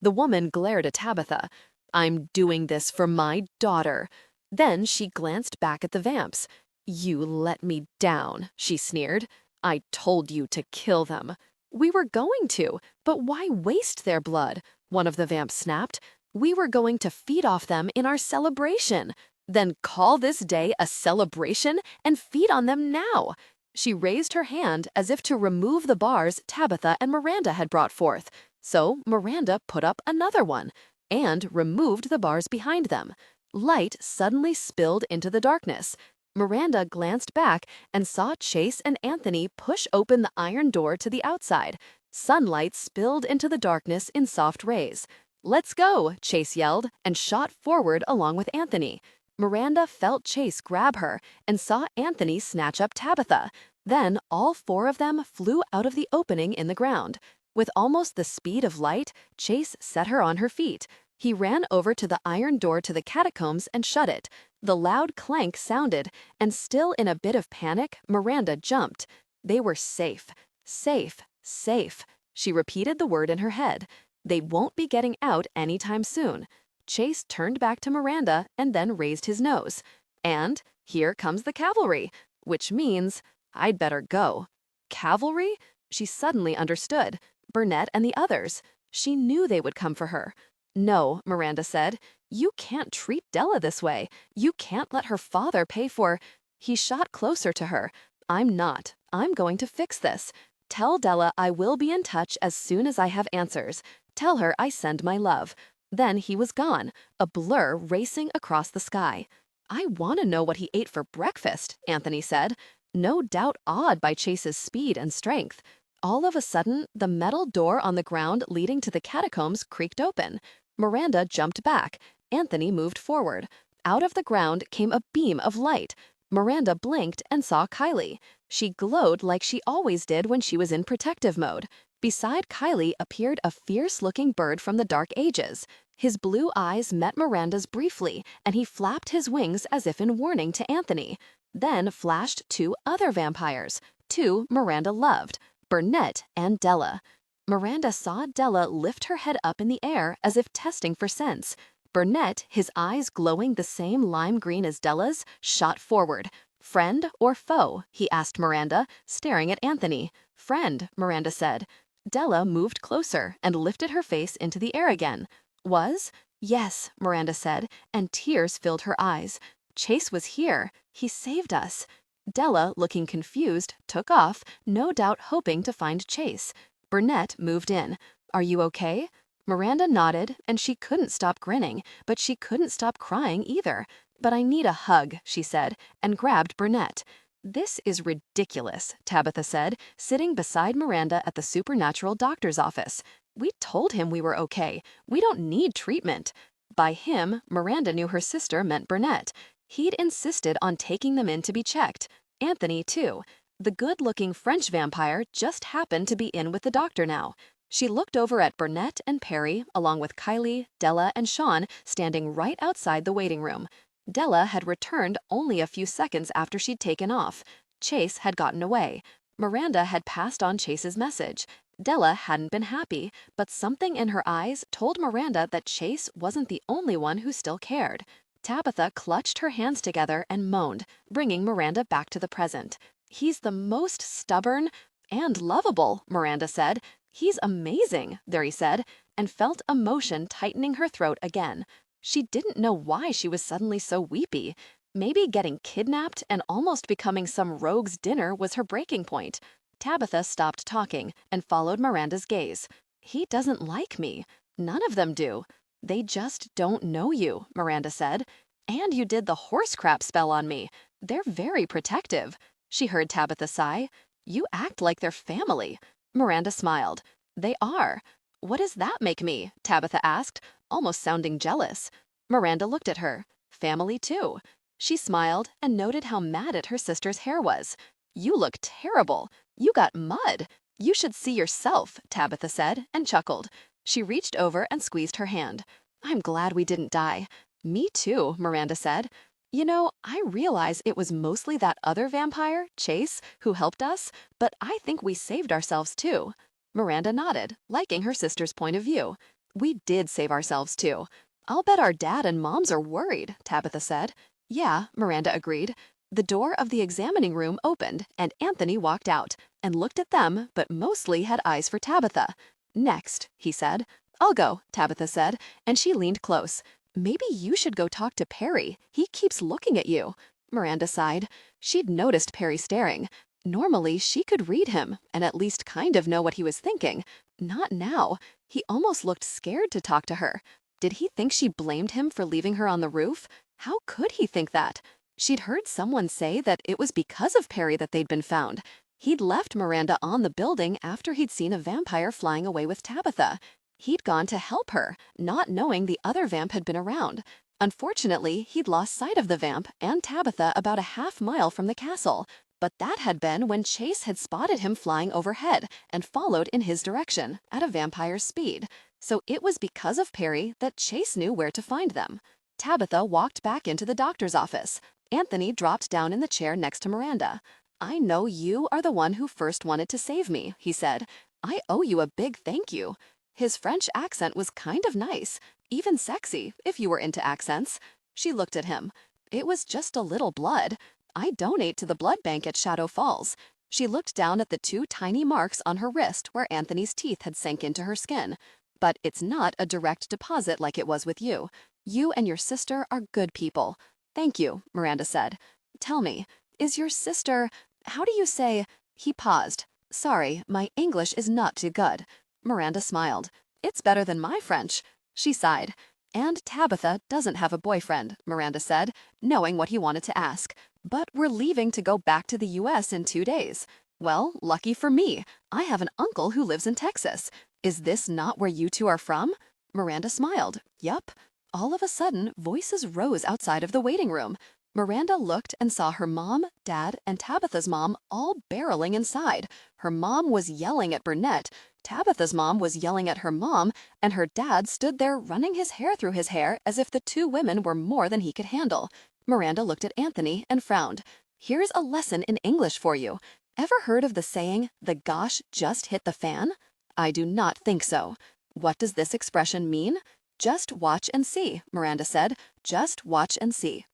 The woman glared at Tabitha. "I'm doing this for my daughter." Then she glanced back at the vamps. "You let me down," she sneered. "I told you to kill them." "We were going to, but why waste their blood?" one of the vamps snapped. "We were going to feed off them in our celebration." "Then call this day a celebration and feed on them now." She raised her hand as if to remove the bars Tabitha and Miranda had brought forth. So Miranda put up another one and removed the bars behind them. Light suddenly spilled into the darkness. Miranda glanced back and saw Chase and Anthony push open the iron door to the outside. Sunlight spilled into the darkness in soft rays. "Let's go," Chase yelled, and shot forward along with Anthony. Miranda felt Chase grab her and saw Anthony snatch up Tabitha. Then all four of them flew out of the opening in the ground. With almost the speed of light, Chase set her on her feet. He ran over to the iron door to the catacombs and shut it. The loud clank sounded, and still in a bit of panic, Miranda jumped. They were safe. Safe. Safe. She repeated the word in her head. They won't be getting out anytime soon. Chase turned back to Miranda and then raised his nose. "And here comes the cavalry," which means, "I'd better go." Cavalry? She suddenly understood. Burnett and the others. She knew they would come for her. "No," Miranda said. "You can't treat Della this way. You can't let her father pay for—" He shot closer to her. "I'm not. I'm going to fix this. Tell Della I will be in touch as soon as I have answers. Tell her I send my love." Then he was gone, a blur racing across the sky. "I want to know what he ate for breakfast," Anthony said, no doubt awed by Chase's speed and strength. All of a sudden, the metal door on the ground leading to the catacombs creaked open. Miranda jumped back. Anthony moved forward. Out of the ground came a beam of light. Miranda blinked and saw Kylie. She glowed like she always did when she was in protective mode. Beside Kylie appeared a fierce-looking bird from the Dark Ages. His blue eyes met Miranda's briefly, and he flapped his wings as if in warning to Anthony. Then flashed two other vampires, two Miranda loved, Burnett and Della. Miranda saw Della lift her head up in the air as if testing for sense. Burnett, his eyes glowing the same lime green as Della's, shot forward. "Friend or foe?" he asked Miranda, staring at Anthony. "Friend," Miranda said. Della moved closer and lifted her face into the air again. "Was?" "Yes," Miranda said, and tears filled her eyes. "Chase was here. He saved us." Della, looking confused, took off, no doubt hoping to find Chase. Burnett moved in. "Are you okay?" Miranda nodded, and she couldn't stop grinning, but she couldn't stop crying either. "But I need a hug," she said, and grabbed Burnett. "This is ridiculous," Tabitha said, sitting beside Miranda at the supernatural doctor's office. "We told him we were okay. We don't need treatment." By him, Miranda knew her sister meant Burnett. He'd insisted on taking them in to be checked. Anthony, too. The good-looking French vampire just happened to be in with the doctor now. She looked over at Burnett and Perry, along with Kylie, Della, and Sean standing right outside the waiting room. Della had returned only a few seconds after she'd taken off. Chase had gotten away. Miranda had passed on Chase's message. Della hadn't been happy, but something in her eyes told Miranda that Chase wasn't the only one who still cared. Tabitha clutched her hands together and moaned, bringing Miranda back to the present. "He's the most stubborn and lovable," Miranda said. "He's amazing," Derry said, and felt emotion tightening her throat again. She didn't know why she was suddenly so weepy. Maybe getting kidnapped and almost becoming some rogue's dinner was her breaking point. Tabitha stopped talking and followed Miranda's gaze. "He doesn't like me. None of them do. They just don't know you," Miranda said. "And you did the horse crap spell on me. They're very protective." She heard Tabitha sigh. "You act like they're family." Miranda smiled. "They are." "What does that make me?" Tabitha asked, almost sounding jealous. Miranda looked at her. "Family too." She smiled and noted how matted her sister's hair was. "You look terrible. You got mud. You should see yourself," Tabitha said, and chuckled. She reached over and squeezed her hand. "I'm glad we didn't die." "Me too," Miranda said. "You know, I realize it was mostly that other vampire, Chase, who helped us, but I think we saved ourselves too." Miranda nodded, liking her sister's point of view. "We did save ourselves too. I'll bet our dad and moms are worried," Tabitha said. "Yeah," Miranda agreed. The door of the examining room opened, and Anthony walked out and looked at them, but mostly had eyes for Tabitha. "Next," he said. "I'll go," Tabitha said, and she leaned close. "Maybe you should go talk to Perry. He keeps looking at you." Miranda sighed. She'd noticed Perry staring. Normally, she could read him and at least kind of know what he was thinking. Not now. He almost looked scared to talk to her. Did he think she blamed him for leaving her on the roof? How could he think that? She'd heard someone say that it was because of Perry that they'd been found. He'd left Miranda on the building after he'd seen a vampire flying away with Tabitha. He'd gone to help her, not knowing the other vamp had been around. Unfortunately, he'd lost sight of the vamp and Tabitha about a half-mile from the castle. But that had been when Chase had spotted him flying overhead and followed in his direction at a vampire's speed. So it was because of Perry that Chase knew where to find them. Tabitha walked back into the doctor's office. Anthony dropped down in the chair next to Miranda. "I know you are the one who first wanted to save me," he said. "I owe you a big thank you." His French accent was kind of nice, even sexy, if you were into accents. She looked at him. "It was just a little blood. I donate to the blood bank at Shadow Falls." She looked down at the 2 tiny marks on her wrist where Anthony's teeth had sank into her skin. "But it's not a direct deposit like it was with you. You and your sister are good people." "Thank you," Miranda said. "Tell me, is your sister, how do you say?" He paused. "Sorry, my English is not too good." Miranda smiled. "It's better than my French." She sighed. "And Tabitha doesn't have a boyfriend," Miranda said, knowing what he wanted to ask. "But we're leaving to go back to the US in 2 days." "Well, lucky for me. I have an uncle who lives in Texas. Is this not where you two are from?" Miranda smiled. "Yup." All of a sudden, voices rose outside of the waiting room. Miranda looked and saw her mom, dad, and Tabitha's mom all barreling inside. Her mom was yelling at Burnett. Tabitha's mom was yelling at her mom, and her dad stood there running his hair through his hair as if the 2 women were more than he could handle. Miranda looked at Anthony and frowned. "Here's a lesson in English for you. Ever heard of the saying, 'the gosh just hit the fan'? I do not think so. What does this expression mean? Just watch and see," Miranda said. "Just watch and see."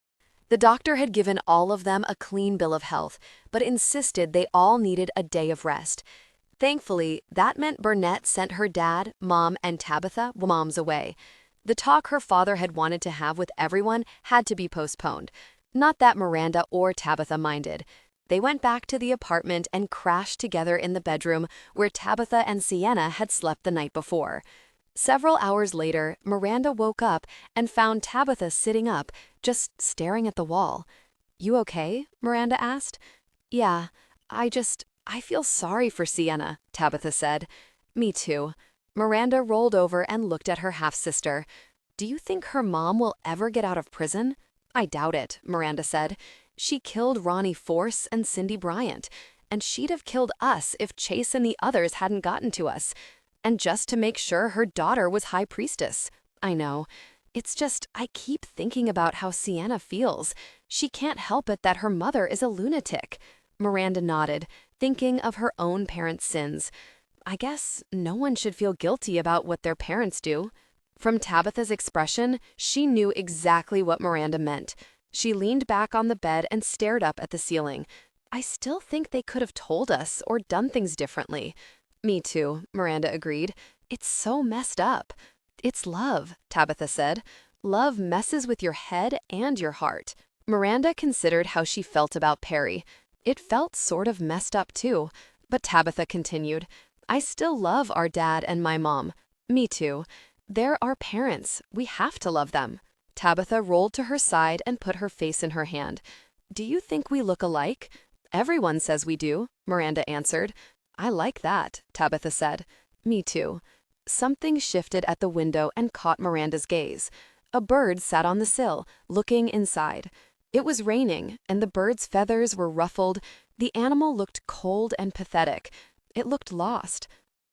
The doctor had given all of them a clean bill of health, but insisted they all needed a day of rest. Thankfully, that meant Burnett sent her dad, mom, and Tabitha moms away. The talk her father had wanted to have with everyone had to be postponed. Not that Miranda or Tabitha minded. They went back to the apartment and crashed together in the bedroom where Tabitha and Sienna had slept the night before. Several hours later, Miranda woke up and found Tabitha sitting up, just staring at the wall. "You okay?" Miranda asked. "Yeah, I feel sorry for Sienna," Tabitha said. "Me too." Miranda rolled over and looked at her half-sister. "Do you think her mom will ever get out of prison?" "I doubt it," Miranda said. "She killed Ronnie Force and Cindy Bryant, and she'd have killed us if Chase and the others hadn't gotten to us. and just to make sure her daughter was high priestess. I know. It's just, I keep thinking about how Sienna feels. She can't help it that her mother is a lunatic. Miranda nodded, thinking of her own parents' sins. I guess no one should feel guilty about what their parents do. From Tabitha's expression, she knew exactly what Miranda meant. She leaned back on the bed and stared up at the ceiling. I still think they could have told us or done things differently. Me too, Miranda agreed. It's so messed up. It's love, Tabitha said. Love messes with your head and your heart. Miranda considered how she felt about Perry. It felt sort of messed up too. But Tabitha continued, I still love our dad and my mom. Me too. They're our parents. We have to love them. Tabitha rolled to her side and put her face in her hand. Do you think we look alike? Everyone says we do, Miranda answered. I like that, Tabitha said. Me too. Something shifted at the window and caught Miranda's gaze. A bird sat on the sill, looking inside. It was raining, and the bird's feathers were ruffled. The animal looked cold and pathetic. It looked lost.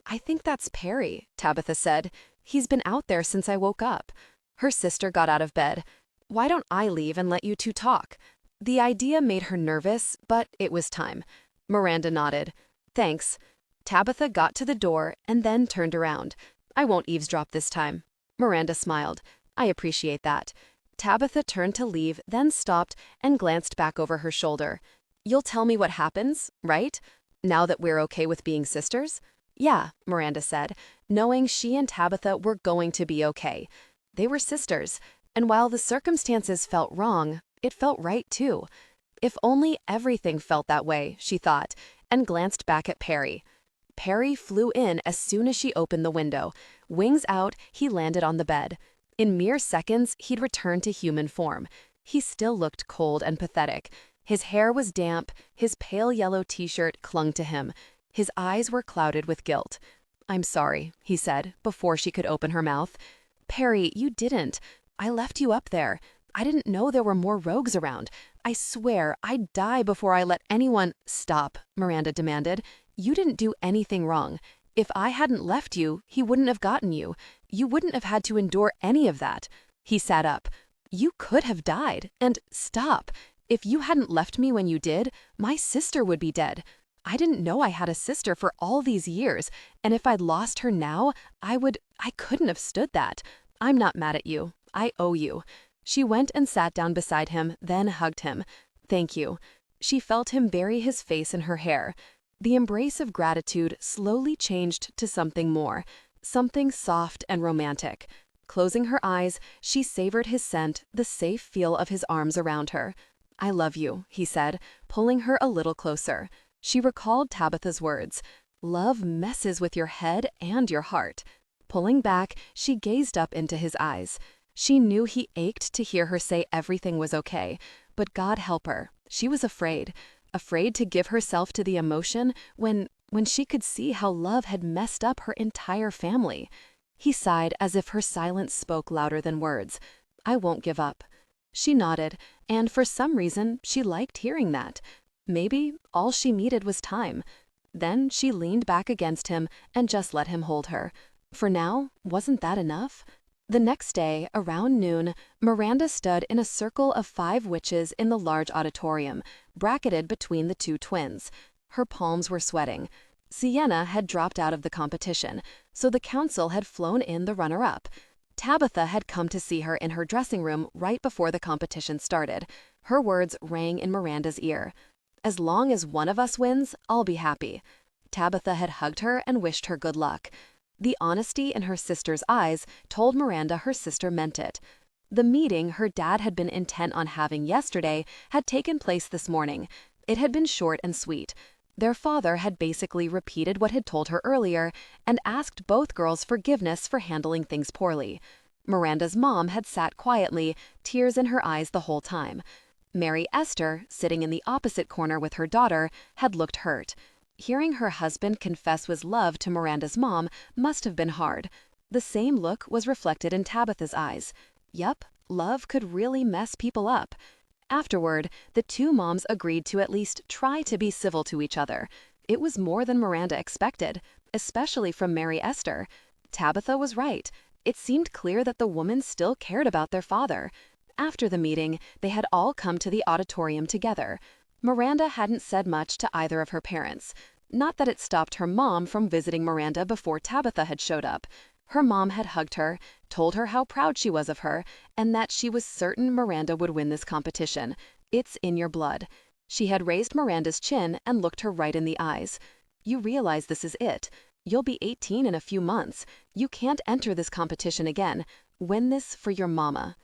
I think that's Perry, Tabitha said. He's been out there since I woke up. Her sister got out of bed. Why don't I leave and let you two talk? The idea made her nervous, but it was time. Miranda nodded. Thanks. Tabitha got to the door and then turned around. I won't eavesdrop this time. Miranda smiled. I appreciate that. Tabitha turned to leave, then stopped and glanced back over her shoulder. You'll tell me what happens, right? Now that we're okay with being sisters? Yeah, Miranda said, knowing she and Tabitha were going to be okay. They were sisters, and while the circumstances felt wrong, it felt right too. If only everything felt that way, she thought, and glanced back at Perry. Perry flew in as soon as she opened the window. Wings out, he landed on the bed. In mere seconds, he'd returned to human form. He still looked cold and pathetic. His hair was damp, his pale yellow t-shirt clung to him. His eyes were clouded with guilt. I'm sorry, he said, before she could open her mouth. Perry, you didn't. I left you up there. I didn't know there were more rogues around. I swear, I'd die before I let anyone— Stop, Miranda demanded. You didn't do anything wrong. If I hadn't left you, he wouldn't have gotten you. You wouldn't have had to endure any of that. He sat up. You could have died. And stop. If you hadn't left me when you did, my sister would be dead. I didn't know I had a sister for all these years, and if I'd lost her now, I couldn't have stood that. I'm not mad at you. I owe you. She went and sat down beside him, then hugged him. Thank you. She felt him bury his face in her hair. The embrace of gratitude slowly changed to something more, something soft and romantic. Closing her eyes, she savored his scent, the safe feel of his arms around her. I love you, he said, pulling her a little closer. She recalled Tabitha's words. Love messes with your head and your heart. Pulling back, she gazed up into his eyes. She knew he ached to hear her say everything was okay, but God help her. She was afraid to give herself to the emotion when she could see how love had messed up her entire family. He sighed as if her silence spoke louder than words. I won't give up. She nodded, and for some reason, she liked hearing that. Maybe all she needed was time. Then she leaned back against him and just let him hold her. For now, wasn't that enough? The next day, around noon, Miranda stood in a circle of 5 witches in the large auditorium, bracketed between the 2 twins. Her palms were sweating. Sienna had dropped out of the competition, so the council had flown in the runner-up. Tabitha had come to see her in her dressing room right before the competition started. Her words rang in Miranda's ear. As long as one of us wins, I'll be happy. Tabitha had hugged her and wished her good luck. The honesty in her sister's eyes told Miranda her sister meant it. The meeting her dad had been intent on having yesterday had taken place this morning. It had been short and sweet. Their father had basically repeated what he'd told her earlier and asked both girls forgiveness for handling things poorly. Miranda's mom had sat quietly, tears in her eyes the whole time. Mary Esther, sitting in the opposite corner with her daughter, had looked hurt. Hearing her husband confess his love to Miranda's mom must have been hard. The same look was reflected in Tabitha's eyes. Yup, love could really mess people up. Afterward, the 2 moms agreed to at least try to be civil to each other. It was more than Miranda expected, especially from Mary Esther. Tabitha was right. It seemed clear that the woman still cared about their father. After the meeting, they had all come to the auditorium together. Miranda hadn't said much to either of her parents. Not that it stopped her mom from visiting Miranda before Tabitha had showed up. Her mom had hugged her, told her how proud she was of her, and that she was certain Miranda would win this competition. It's in your blood. She had raised Miranda's chin and looked her right in the eyes. You realize this is it. You'll be 18 in a few months. You can't enter this competition again. Win this for your mama.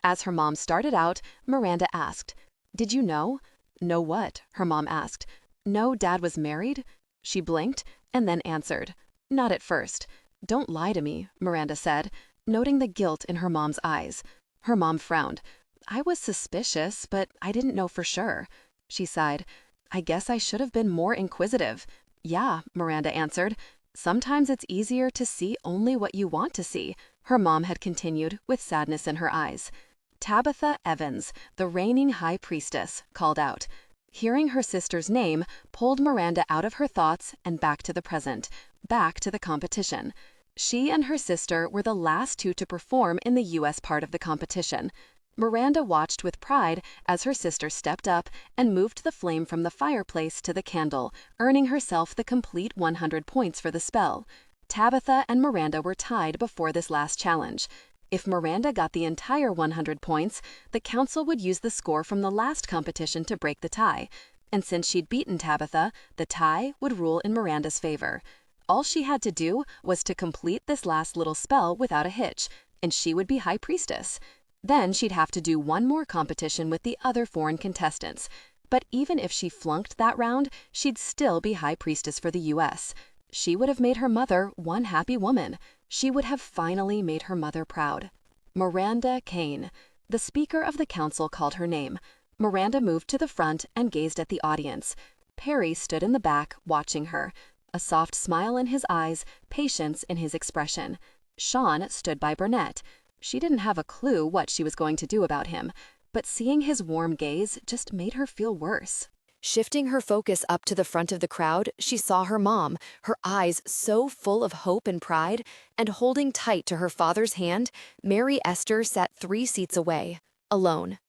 As her mom started out, Miranda asked, "Did you know?" "Know what?" her mom asked. "Know Dad was married?" She blinked and then answered, "Not at first." "Don't lie to me," Miranda said, noting the guilt in her mom's eyes. Her mom frowned. "I was suspicious, but I didn't know for sure." She sighed. "I guess I should have been more inquisitive." "Yeah," Miranda answered. "Sometimes it's easier to see only what you want to see," her mom had continued with sadness in her eyes. Tabitha Evans, the reigning high priestess, called out. Hearing her sister's name pulled Miranda out of her thoughts and back to the present, back to the competition. She and her sister were the last two to perform in the U.S. part of the competition. Miranda watched with pride as her sister stepped up and moved the flame from the fireplace to the candle, earning herself the complete 100 points for the spell. Tabitha and Miranda were tied before this last challenge. If Miranda got the entire 100 points, the council would use the score from the last competition to break the tie. And since she'd beaten Tabitha, the tie would rule in Miranda's favor. All she had to do was to complete this last little spell without a hitch, and she would be High Priestess. Then she'd have to do one more competition with the other foreign contestants. But even if she flunked that round, she'd still be High Priestess for the U.S. She would have made her mother one happy woman. She would have finally made her mother proud. Miranda Kane. The Speaker of the Council called her name. Miranda moved to the front and gazed at the audience. Perry stood in the back, watching her. A soft smile in his eyes, patience in his expression. Sean stood by Burnett. She didn't have a clue what she was going to do about him, but seeing his warm gaze just made her feel worse. Shifting her focus up to the front of the crowd, she saw her mom, her eyes so full of hope and pride, and holding tight to her father's hand, Mary Esther sat 3 seats away, alone.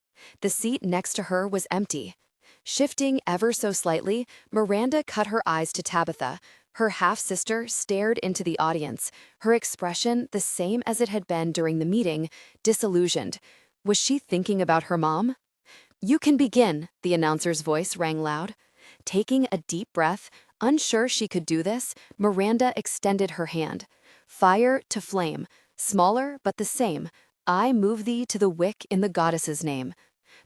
The seat next to her was empty. Shifting ever so slightly, Miranda cut her eyes to Tabitha. Her half-sister stared into the audience, her expression the same as it had been during the meeting, disillusioned. Was she thinking about her mom? "You can begin," the announcer's voice rang loud. Taking a deep breath, unsure she could do this, Miranda extended her hand. "Fire to flame, smaller but the same. I move thee to the wick in the goddess's name."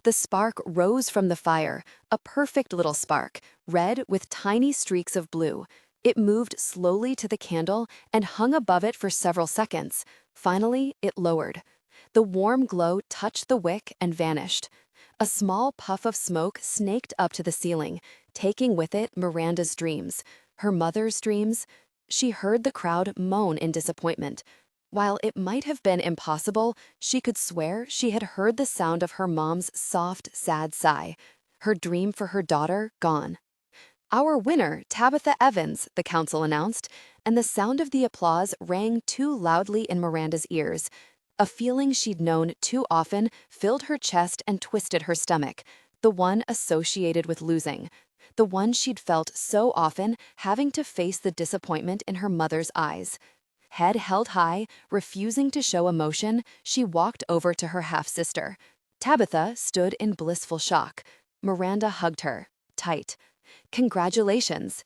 The spark rose from the fire, a perfect little spark, red with tiny streaks of blue. It moved slowly to the candle and hung above it for several seconds. Finally, it lowered. The warm glow touched the wick and vanished. A small puff of smoke snaked up to the ceiling, taking with it Miranda's dreams, her mother's dreams. She heard the crowd moan in disappointment. While it might have been impossible, she could swear she had heard the sound of her mom's soft, sad sigh. Her dream for her daughter gone. "Our winner, Tabitha Evans," the council announced, and the sound of the applause rang too loudly in Miranda's ears. A feeling she'd known too often filled her chest and twisted her stomach, the one associated with losing, the one she'd felt so often having to face the disappointment in her mother's eyes. Head held high, refusing to show emotion, she walked over to her half-sister. Tabitha stood in blissful shock. Miranda hugged her, tight. "Congratulations."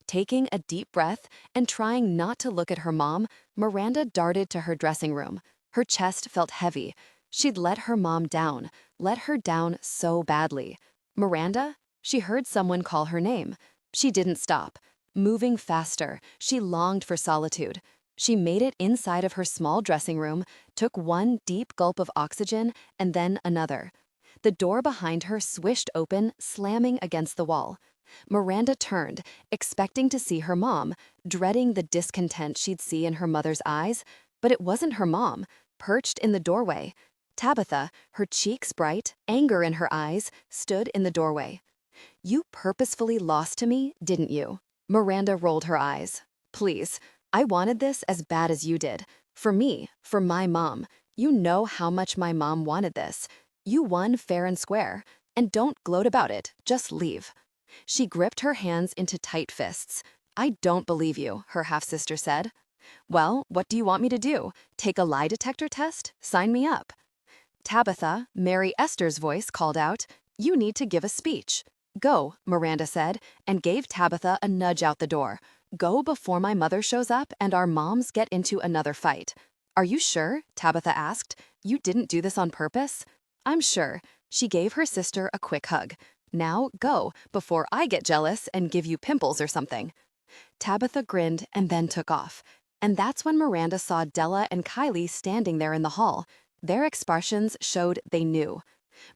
Taking a deep breath and trying not to look at her mom, Miranda darted to her dressing room. Her chest felt heavy. She'd let her mom down, let her down so badly. "Miranda?" She heard someone call her name. She didn't stop. Moving faster, she longed for solitude. She made it inside of her small dressing room, took one deep gulp of oxygen, and then another. The door behind her swished open, slamming against the wall. Miranda turned, expecting to see her mom, dreading the discontent she'd see in her mother's eyes, but it wasn't her mom, perched in the doorway. Tabitha, her cheeks bright, anger in her eyes, stood in the doorway. "You purposefully lost to me, didn't you?" Miranda rolled her eyes. Please, I wanted this as bad as you did. For me, for my mom. You know how much my mom wanted this. You won fair and square. And don't gloat about it, just leave. She gripped her hands into tight fists. I don't believe you, her half-sister said. Well, what do you want me to do? Take a lie detector test? Sign me up. Tabitha, Mary Esther's voice called out, You need to give a speech. Go, Miranda said, and gave Tabitha a nudge out the door. Go before my mother shows up and our moms get into another fight. Are you sure? Tabitha asked. You didn't do this on purpose? I'm sure. She gave her sister a quick hug. Now go, before I get jealous and give you pimples or something. Tabitha grinned and then took off. And that's when Miranda saw Della and Kylie standing there in the hall. Their expressions showed they knew.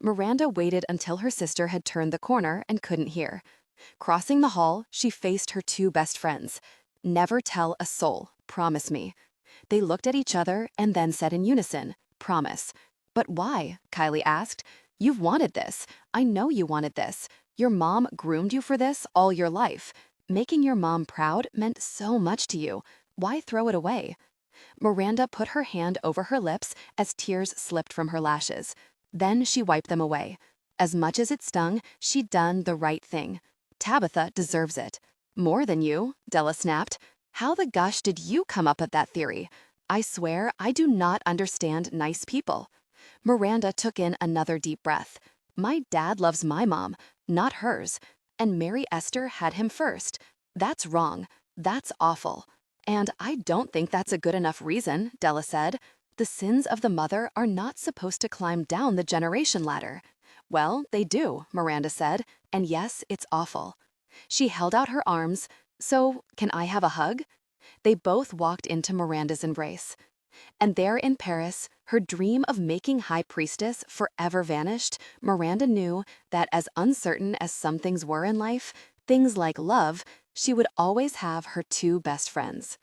Miranda waited until her sister had turned the corner and couldn't hear. Crossing the hall, she faced her two best friends. Never tell a soul, promise me. They looked at each other and then said in unison, promise. But why? Kylie asked. You've wanted this. I know you wanted this. Your mom groomed you for this all your life. Making your mom proud meant so much to you. Why throw it away? Miranda put her hand over her lips as tears slipped from her lashes. Then she wiped them away. As much as it stung, she'd done the right thing. Tabitha deserves it. More than you, Della snapped. How the gosh did you come up with that theory? I swear I do not understand nice people. Miranda took in another deep breath. My dad loves my mom, not hers. And Mary Esther had him first. That's wrong. That's awful. And I don't think that's a good enough reason, Della said. The sins of the mother are not supposed to climb down the generation ladder. Well, they do, Miranda said, and yes, it's awful. She held out her arms. So, can I have a hug? They both walked into Miranda's embrace. And there in Paris, her dream of making High Priestess forever vanished. Miranda knew that as uncertain as some things were in life, things like love, she would always have her two best friends.